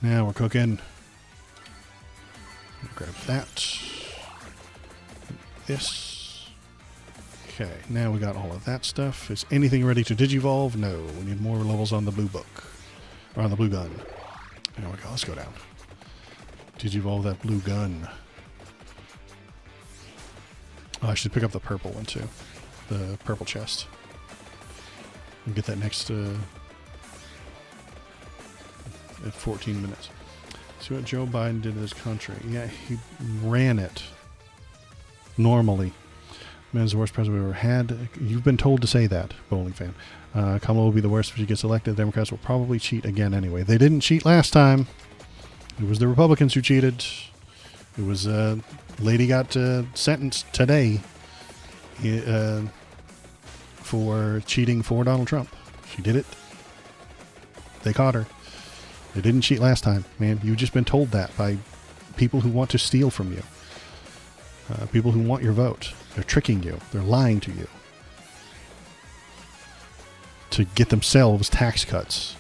Now we're cooking. Grab that. This. Okay, now we got all of that stuff. Is anything ready to digivolve? No. We need more levels on the blue book. Or on the blue gun. There we go. Let's go down. Digivolve that blue gun. Oh, I should pick up the purple one too. The purple chest. And get that next at 14 minutes. See what Joe Biden did to this country. Yeah, he ran it normally. Man's the worst president we ever had. You've been told to say that, bowling fan. Kamala will be the worst if she gets elected. The Democrats will probably cheat again anyway. They didn't cheat last time. It was the Republicans who cheated. It was lady got sentenced today for cheating for Donald Trump. She did it. They caught her. They didn't cheat last time, man. You've just been told that by people who want to steal from you. People who want your vote. They're tricking you. They're lying to you. To get themselves tax cuts.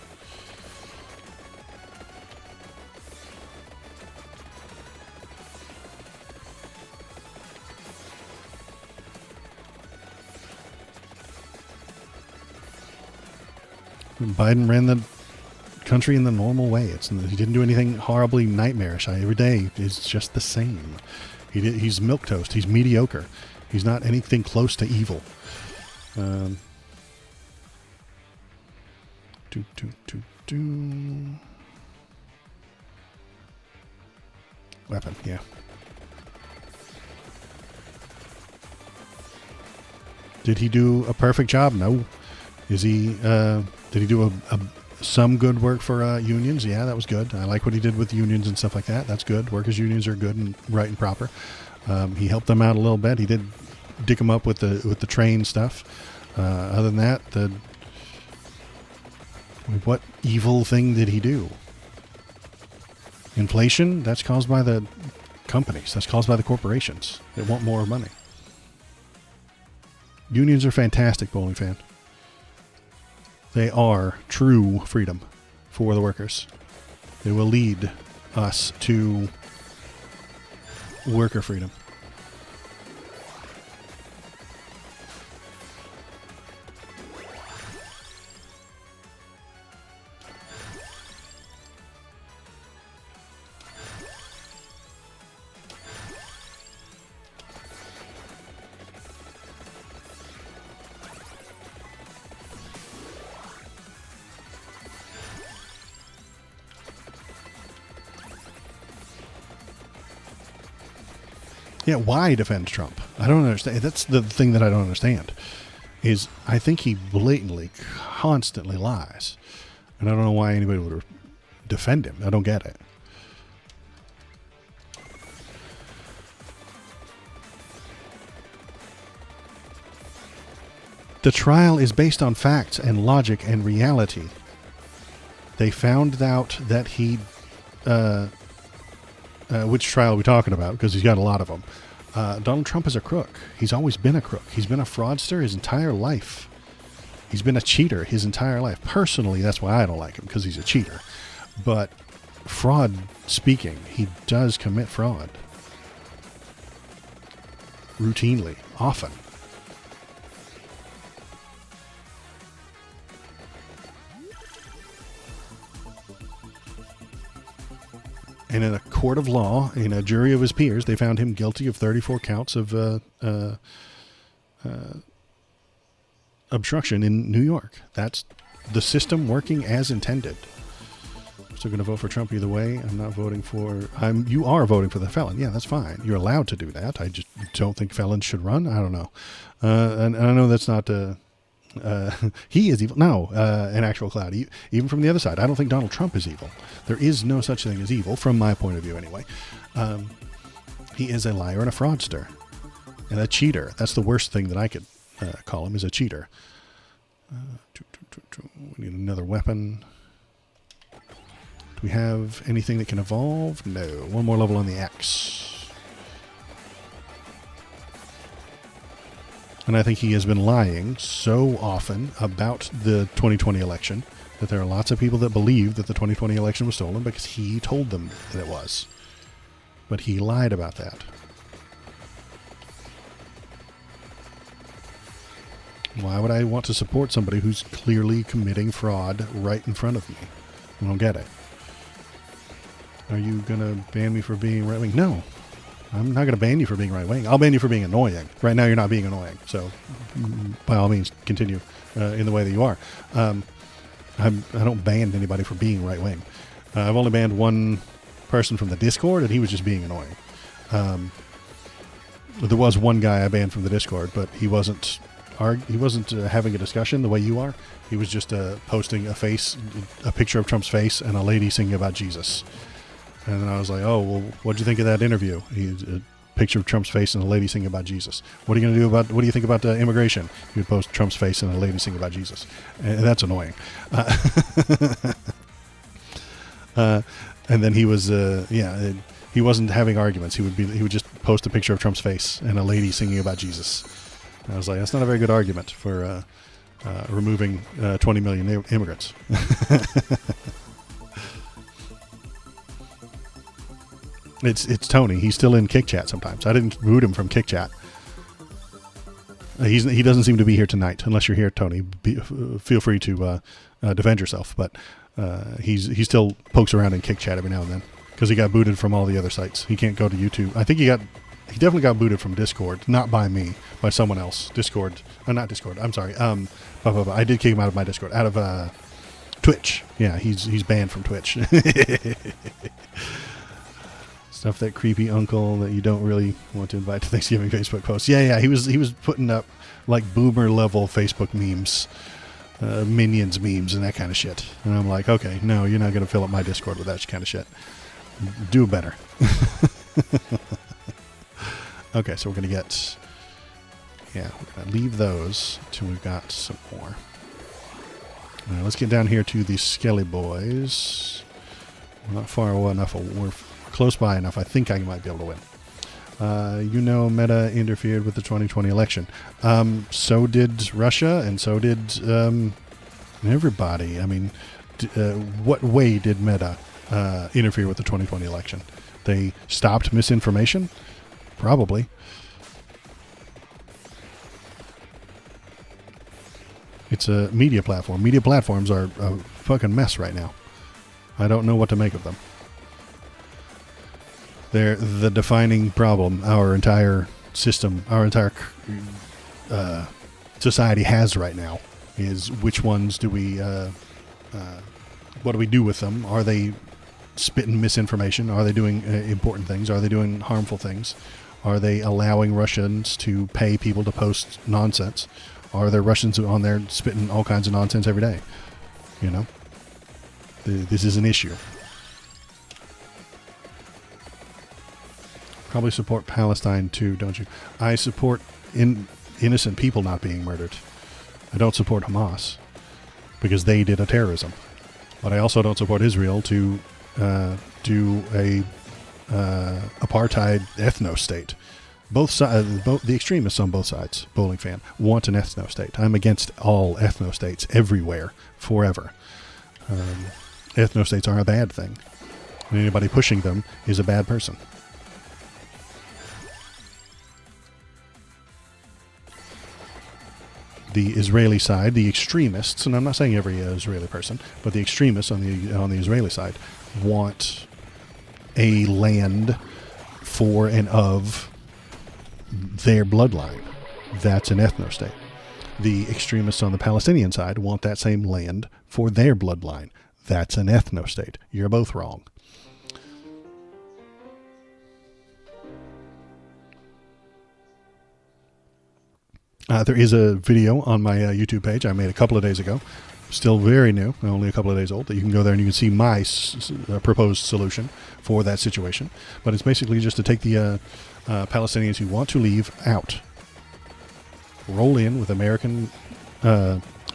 Biden ran the country in the normal way. He didn't do anything horribly nightmarish. Every day is just the same. He's milquetoast. He's mediocre. He's not anything close to evil. Weapon, yeah. Did he do a perfect job? No. Is he? Did he do some good work for unions? Yeah, that was good. I like what he did with unions and stuff like that. That's good. Workers' unions are good and right and proper. He helped them out a little bit. He did dick them up with the train stuff. Other than that, what evil thing did he do? Inflation? That's caused by the companies. That's caused by the corporations. They want more money. Unions are fantastic, bowling fan. They are true freedom for the workers. They will lead us to worker freedom. Yeah, why defend Trump? I don't understand. That's the thing that I don't understand. Is I think he blatantly, constantly lies, and I don't know why anybody would defend him. I don't get it. The trial is based on facts and logic and reality. They found out that he. Which trial are we talking about? Because he's got a lot of them. Donald Trump is a crook. He's always been a crook. He's been a fraudster his entire life. He's been a cheater his entire life. Personally, that's why I don't like him, because he's a cheater. But fraud speaking, he does commit fraud. Routinely. Often. And in a court of law, in a jury of his peers, they found him guilty of 34 counts of obstruction in New York. That's the system working as intended. I'm still going to vote for Trump either way. I'm not voting for... You are voting for the felon. Yeah, that's fine. You're allowed to do that. I just don't think felons should run. I don't know. And I know that's not He is evil. No, an actual cloud. Even from the other side, I don't think Donald Trump is evil. There is no such thing as evil, from my point of view anyway. He is a liar and a fraudster. And a cheater. That's the worst thing that I could call him, is a cheater. We need another weapon. Do we have anything that can evolve? No. One more level on the axe. And I think he has been lying so often about the 2020 election that there are lots of people that believe that the 2020 election was stolen because he told them that it was. But he lied about that. Why would I want to support somebody who's clearly committing fraud right in front of me? I don't get it. Are you going to ban me for being right-wing? No. I'm not going to ban you for being right-wing. I'll ban you for being annoying. Right now, you're not being annoying. So, by all means, continue in the way that you are. I don't ban anybody for being right-wing. I've only banned one person from the Discord, and he was just being annoying. There was one guy I banned from the Discord, but he wasn't having a discussion the way you are. He was just posting a picture of Trump's face and a lady singing about Jesus. And then I was like, oh, well, what'd you think of that interview? A picture of Trump's face and a lady singing about Jesus. What do you think about immigration? He would post Trump's face and a lady singing about Jesus. And that's annoying. And then he was, he wasn't having arguments. He would just post a picture of Trump's face and a lady singing about Jesus. I was like, that's not a very good argument for removing 20 million immigrants. It's Tony. He's still in Kick Chat sometimes. I didn't boot him from Kick Chat. He doesn't seem to be here tonight. Unless you're here, Tony, feel free to defend yourself. But he still pokes around in Kick Chat every now and then because he got booted from all the other sites. He can't go to YouTube. I think he definitely got booted from Discord, not by me, by someone else. Discord, not Discord. I'm sorry. I did kick him out of my Discord, out of Twitch. Yeah, he's banned from Twitch. Stuff that creepy uncle that you don't really want to invite to Thanksgiving Facebook posts. Yeah, he was putting up like boomer level Facebook memes, Minions memes, and that kind of shit. And I'm like, okay, no, you're not going to fill up my Discord with that kind of shit. Do better. Okay, so we're going to get... Yeah, we're going to leave those until we've got some more. All right, let's get down here to the Skelly Boys. We're not far away enough. We're close by enough. I think I might be able to win. Meta interfered with the 2020 election. So did Russia, and so did everybody. I mean, what way did Meta interfere with the 2020 election? They stopped misinformation? Probably. It's a media platform. Media platforms are a fucking mess right now. I don't know what to make of them. They're the defining problem our entire system, our entire society has right now, is which ones do we, what do we do with them? Are they spitting misinformation? Are they doing important things? Are they doing harmful things? Are they allowing Russians to pay people to post nonsense? Are there Russians on there spitting all kinds of nonsense every day? You know? This is an issue. Probably support Palestine too, don't you? I support innocent people not being murdered. I don't support Hamas because they did a terrorism. But I also don't support Israel to do a apartheid ethno-state. Both the extremists on both sides, bowling fan, want an ethno-state. I'm against all ethno-states everywhere, forever. Ethno-states are a bad thing. And anybody pushing them is a bad person. The Israeli side, the extremists, and I'm not saying every Israeli person, but the extremists on the Israeli side want a land for and of their bloodline. That's an ethno-state. The extremists on the Palestinian side want that same land for their bloodline. That's an ethno-state. You're both wrong. There is a video on my YouTube page I made a couple of days ago. Still very new, only a couple of days old, that you can go there and you can see my proposed solution for that situation. But it's basically just to take the Palestinians who want to leave out, roll in with American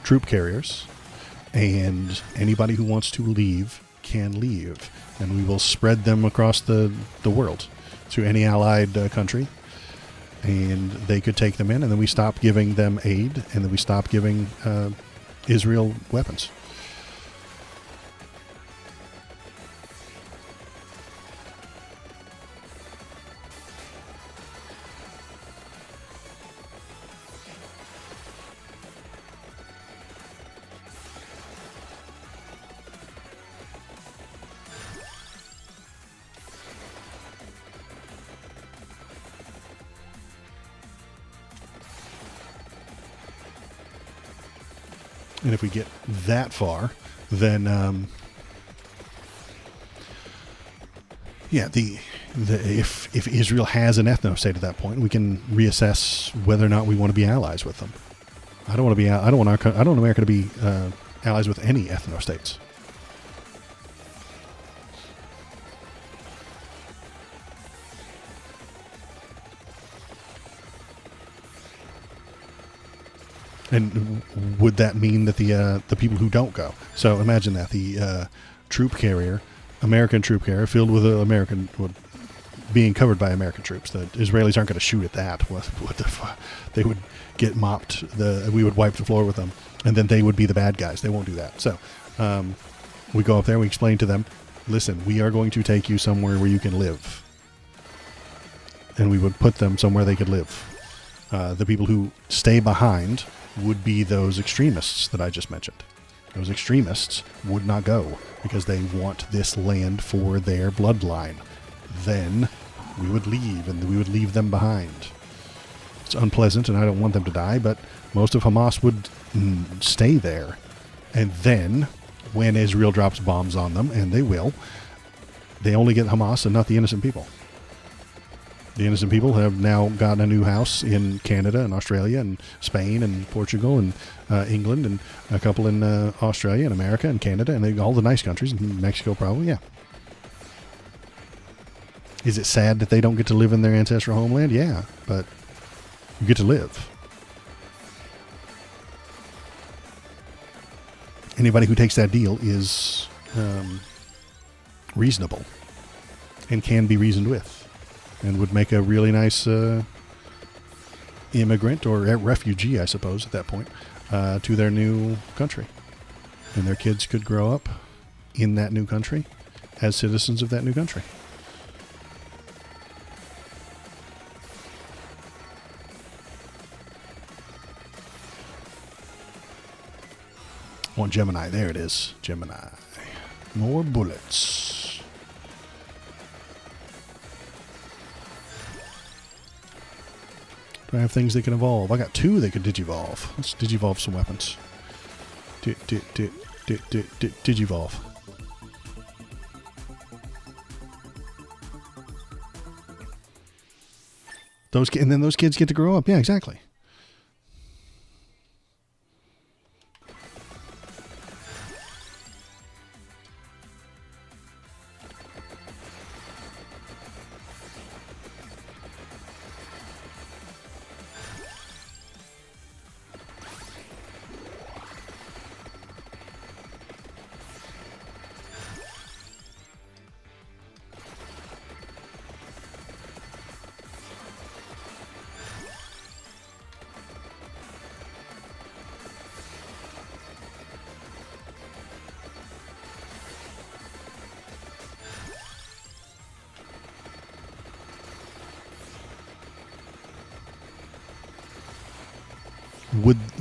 troop carriers, and anybody who wants to leave can leave. And we will spread them across the world to any allied country. And they could take them in, and then we stop giving them aid, and then we stop giving Israel weapons. And if we get that far, then if Israel has an ethno-state at that point, we can reassess whether or not we want to be allies with them. I don't want America to be allies with any ethno-states. And would that mean that the people who don't go? So imagine that the troop carrier, American troop carrier, filled with being covered by American troops. The Israelis aren't going to shoot at that. What the fuck? They would get mopped. We would wipe the floor with them, and then they would be the bad guys. They won't do that. So we go up there. We explain to them, listen, we are going to take you somewhere where you can live, and we would put them somewhere they could live. The people who stay behind would be those extremists that I just mentioned. Those extremists would not go because they want this land for their bloodline. Then we would leave, and we would leave them behind. It's unpleasant, and I don't want them to die, but most of Hamas would stay there. And then, when Israel drops bombs on them, and they will, they only get Hamas and not the innocent people. The innocent people have now gotten a new house in Canada and Australia and Spain and Portugal and England, and a couple in Australia and America and Canada, and all the nice countries, and Mexico probably, yeah. Is it sad that they don't get to live in their ancestral homeland? Yeah, but you get to live. Anybody who takes that deal is reasonable and can be reasoned with, and would make a really nice immigrant or refugee, I suppose, at that point, to their new country. And their kids could grow up in that new country as citizens of that new country. Want Gemini. There it is. Gemini. More bullets. Do I have things that can evolve? I got 2 that could digivolve. Let's digivolve some weapons. Digivolve. And then those kids get to grow up. Yeah, exactly.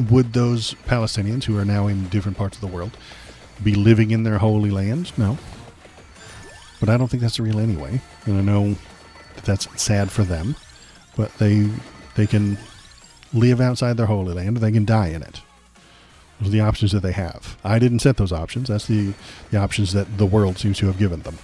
Would those Palestinians who are now in different parts of the world be living in their holy land? No. But I don't think that's real anyway. And I know that that's sad for them. But they can live outside their holy land, and they can die in it. Those are the options that they have. I didn't set those options. That's the options that the world seems to have given them.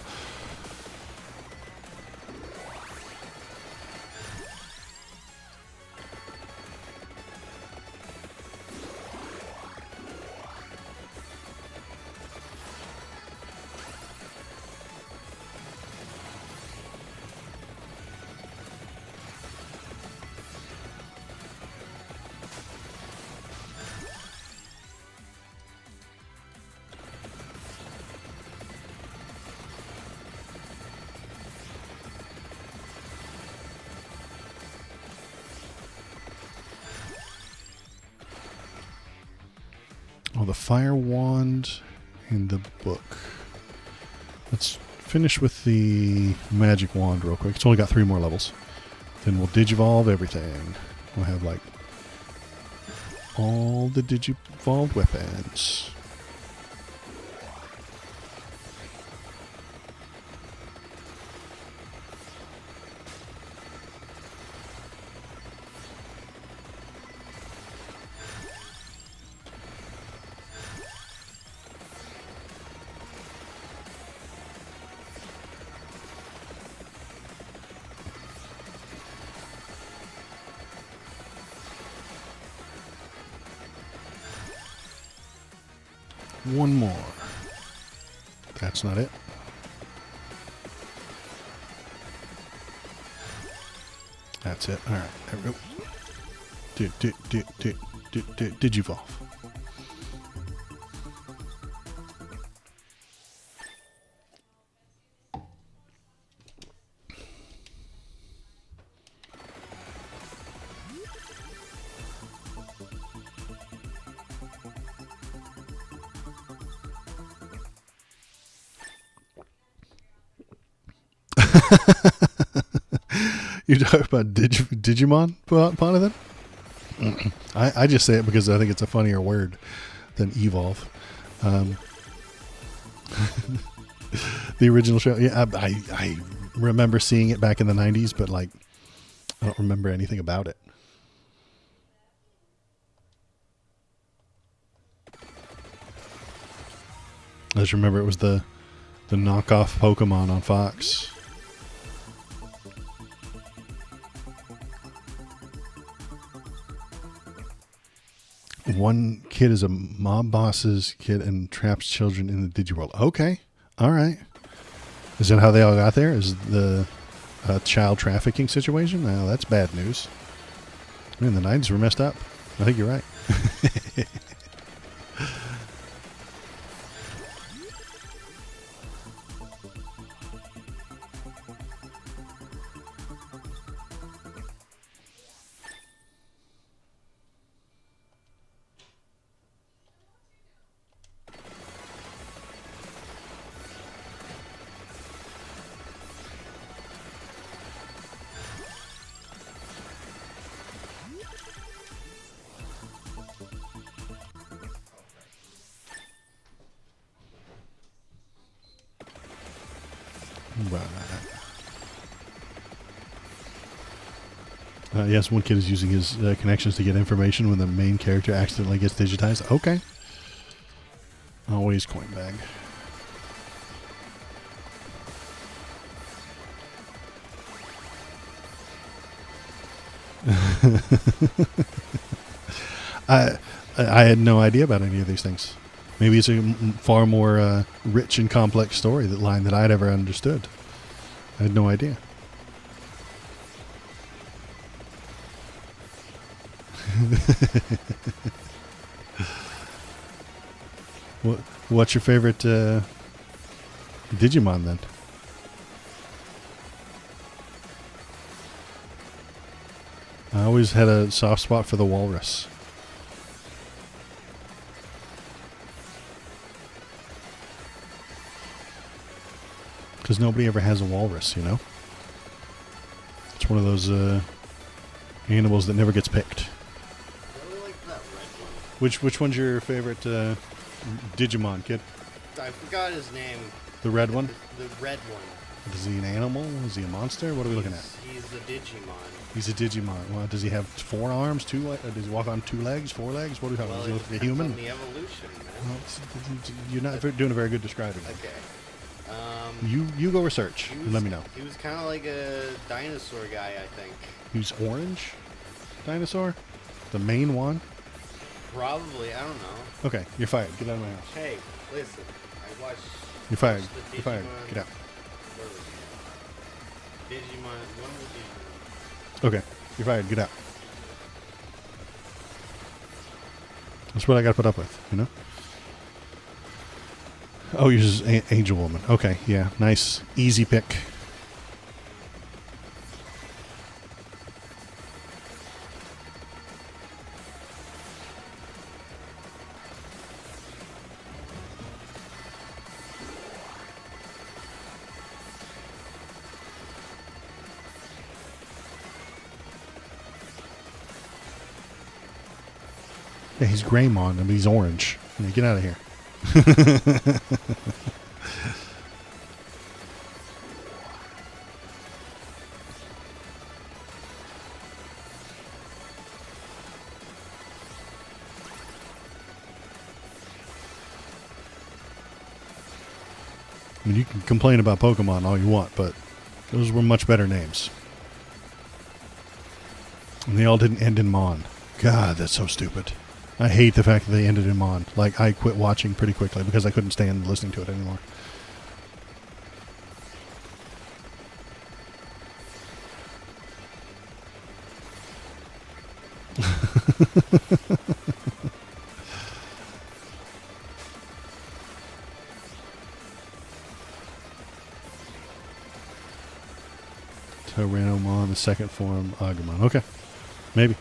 Oh, the fire wand and the book. Let's finish with the magic wand real quick. It's only got 3 more levels. Then we'll digivolve everything. We'll have like all the digivolved weapons. One more. That's not it. That's it. All right. There we go. Digivolve. You talk about Digimon, Ponathan? I just say it because I think it's a funnier word than evolve. The original show, yeah, I remember seeing it back in the 90s, but like, I don't remember anything about it. I just remember it was the knockoff Pokemon on Fox. One kid is a mob boss's kid and traps children in the Digiworld. Okay. All right. Is that how they all got there? Is the child trafficking situation? Now that's bad news. I mean, the 90s were messed up. I think you're right. Yes, one kid is using his connections to get information when the main character accidentally gets digitized. Okay. Always coin bag. I had no idea about any of these things. Maybe it's a far more rich and complex story that I'd ever understood. I had no idea. What's your favorite Digimon then? I always had a soft spot for the walrus. Because nobody ever has a walrus, you know? It's one of those animals that never gets picked. Which one's your favorite Digimon, kid? I forgot his name. The red one? The red one. Is he an animal? Is he a monster? What are we looking at? He's a Digimon. He's a Digimon. Well, does he have 4 arms? Does he walk on 2 legs? 4 legs? What are we talking about? Does he look like a human? On the evolution, man. Well, you're not doing a very good describing it. Okay. You go research and let me know. He was kind of like a dinosaur guy, I think. He was orange dinosaur? The main one? Probably, I don't know. Okay, you're fired. Get out of my house. Hey, listen, I watched. You're fired. watched the You're fired. Digimon- Get out. Where was it? Digimon. One of the Digimon. Okay, you're fired. Get out. That's what I got to put up with, you know? Oh, you're just Angel Woman. Okay, yeah, nice. Easy pick. Yeah, he's Greymon, but he's orange. Yeah, get out of here. I mean, you can complain about Pokemon all you want, but those were much better names. And they all didn't end in Mon. God, that's so stupid. I hate the fact that they ended in Mon. Like, I quit watching pretty quickly because I couldn't stand listening to it anymore. Tyrannomon, the second form, Agumon. Okay, maybe.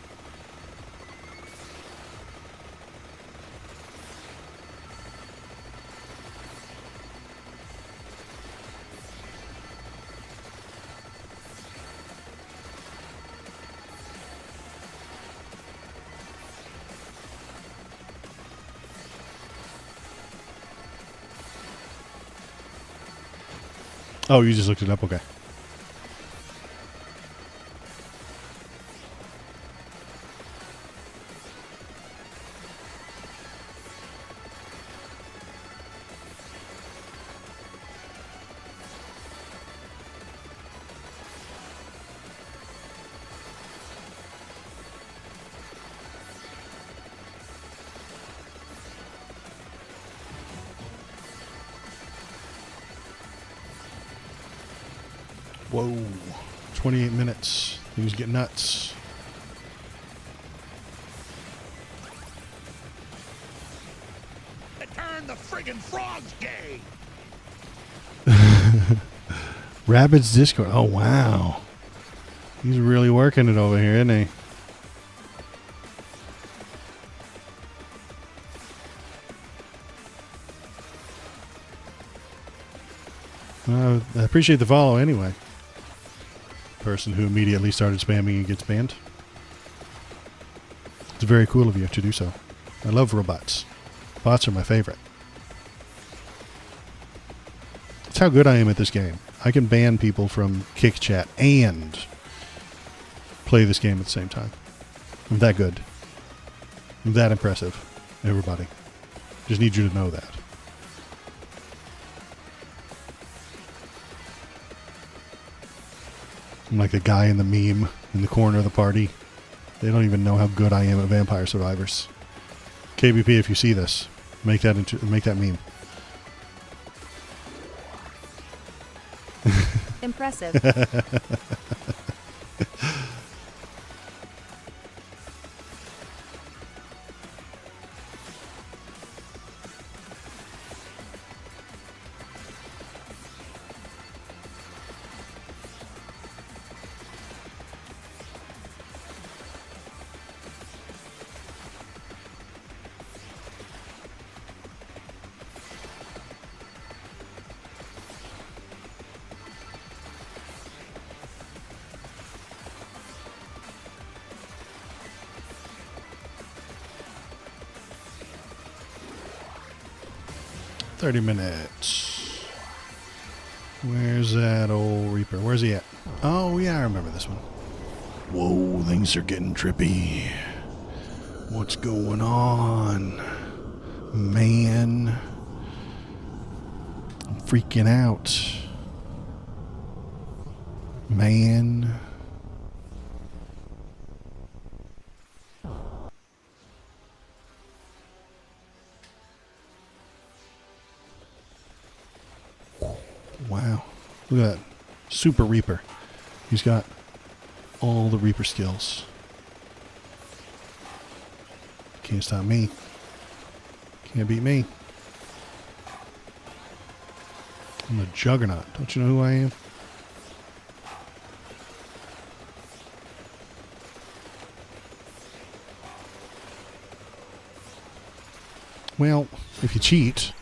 Oh, you just looked it up? Okay. Whoa. 28 minutes. Things get nuts. Turn the friggin' frogs gay! Rabbids Discord. Oh, wow. He's really working it over here, isn't he? I appreciate the follow anyway. Person who immediately started spamming and gets banned. It's very cool of you to do so. I love robots. Bots are my favorite. That's how good I am at this game. I can ban people from Kick Chat and play this game at the same time. I'm that good. I'm that impressive, everybody. Just need you to know that. I'm like the guy in the meme in the corner of the party. They don't even know how good I am at Vampire Survivors. KBP, if you see this, make that meme. Impressive. 30 minutes. Where's that old Reaper? Where's he at? Oh, yeah, I remember this one. Whoa, things are getting trippy. What's going on? Man. I'm freaking out. Man. Wow. Look at that. Super Reaper. He's got all the Reaper skills. Can't stop me. Can't beat me. I'm a juggernaut. Don't you know who I am? Well, if you cheat...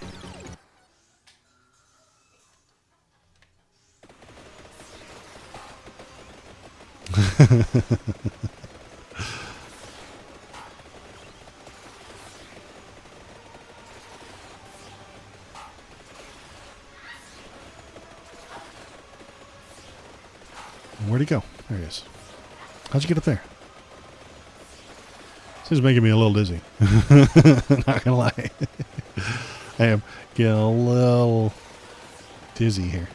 Where'd he go? There he is. How'd you get up there? This is making me a little dizzy. Not gonna lie. I am getting a little dizzy here.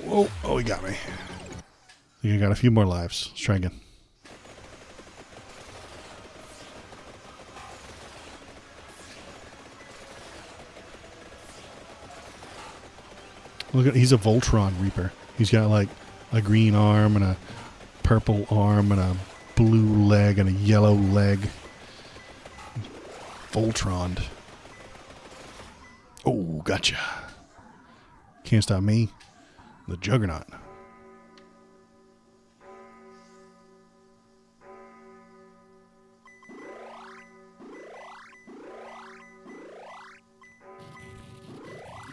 Whoa. Oh, he got me. I think I got a few more lives. Let's try again. Look at, he's a Voltron Reaper. He's got like a green arm and a purple arm and a blue leg and a yellow leg. Voltroned. Oh, gotcha. Can't stop me. The Juggernaut.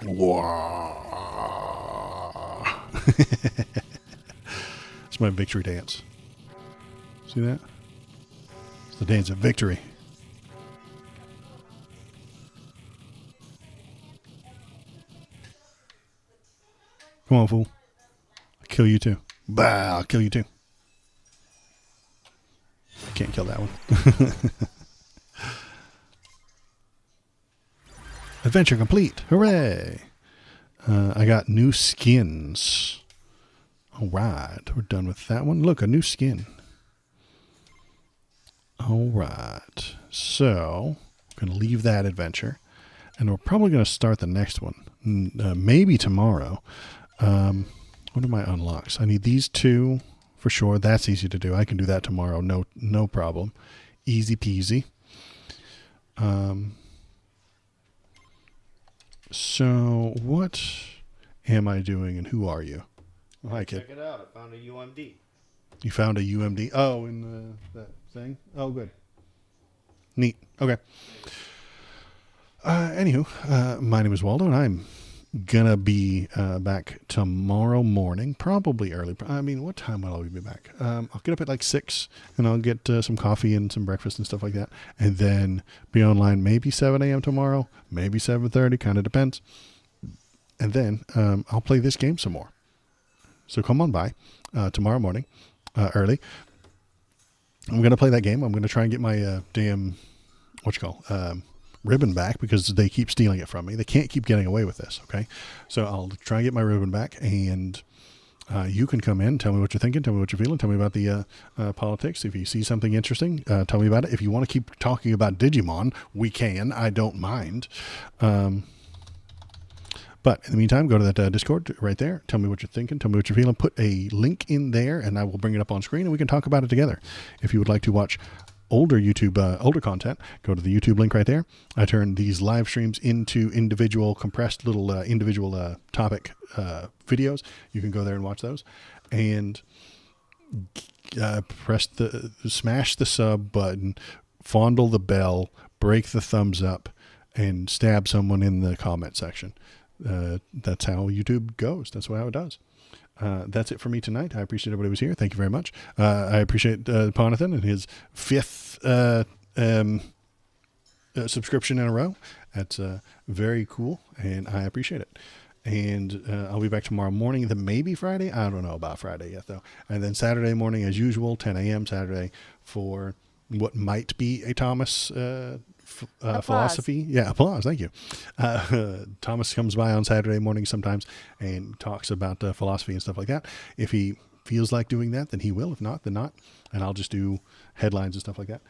Wow. It's my victory dance. See that? It's the dance of victory. Come on, fool. I'll kill you too. Bah, I'll kill you too. Can't kill that one. Adventure complete. Hooray. I got new skins. All right. We're done with that one. Look, a new skin. All right. So, I'm going to leave that adventure. And we're probably going to start the next one. Maybe tomorrow. What are my unlocks? I need these two for sure. That's easy to do. I can do that tomorrow. No problem. Easy peasy. So what am I doing and who are you? Oh, hi, kid. Check it out. I found a UMD. You found a UMD? Oh, in that thing? Oh, good. Neat. Okay. Anywho, my name is Waldo, and I'm gonna be back tomorrow morning, probably early. I mean, what time will I be back? I'll get up at like 6, and I'll get some coffee and some breakfast and stuff like that, and then be online maybe 7 a.m. tomorrow, maybe 7:30, kind of depends. And then I'll play this game some more. So come on by tomorrow morning, early. I'm gonna play that game. I'm gonna try and get my damn ribbon back, because they keep stealing it from me. They can't keep getting away with this. Okay. So I'll try and get my ribbon back, and you can come in, tell me what you're thinking, tell me what you're feeling, tell me about the politics. If you see something interesting, tell me about it. If you want to keep talking about Digimon, we can. I don't mind. But in the meantime, go to that Discord right there. Tell me what you're thinking. Tell me what you're feeling. Put a link in there, and I will bring it up on screen, and we can talk about it together. If you would like to watch older content, go to the YouTube link right there. I turn these live streams into individual compressed little individual topic videos. You can go there and watch those, and smash the sub button, fondle the bell, break the thumbs up, and stab someone in the comment section. That's how YouTube goes. That's how it does. That's it for me tonight. I appreciate everybody who was here. Thank you very much. I appreciate Ponathan and his 5th subscription in a row. That's very cool, and I appreciate it. And I'll be back tomorrow morning, then maybe Friday. I don't know about Friday yet, though. And then Saturday morning, as usual, 10 a.m. Saturday, for what might be a Thomas philosophy. Yeah, applause. Thank you. Thomas comes by on Saturday morning sometimes and talks about philosophy and stuff like that. If he feels like doing that, then he will. If not, then not. And I'll just do headlines and stuff like that.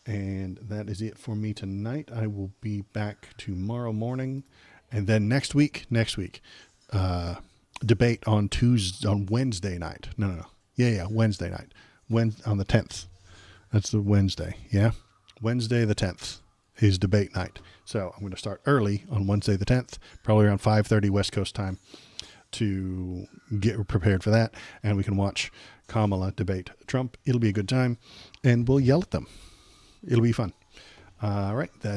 And that is it for me tonight. I will be back tomorrow morning. And then next week, debate on Wednesday night. No. Yeah, Wednesday night. On the 10th. That's the Wednesday. Yeah. Wednesday the 10th is debate night. So I'm going to start early on Wednesday the 10th, probably around 5:30 West Coast time, to get prepared for that. And we can watch Kamala debate Trump. It'll be a good time, and we'll yell at them. It'll be fun. All right.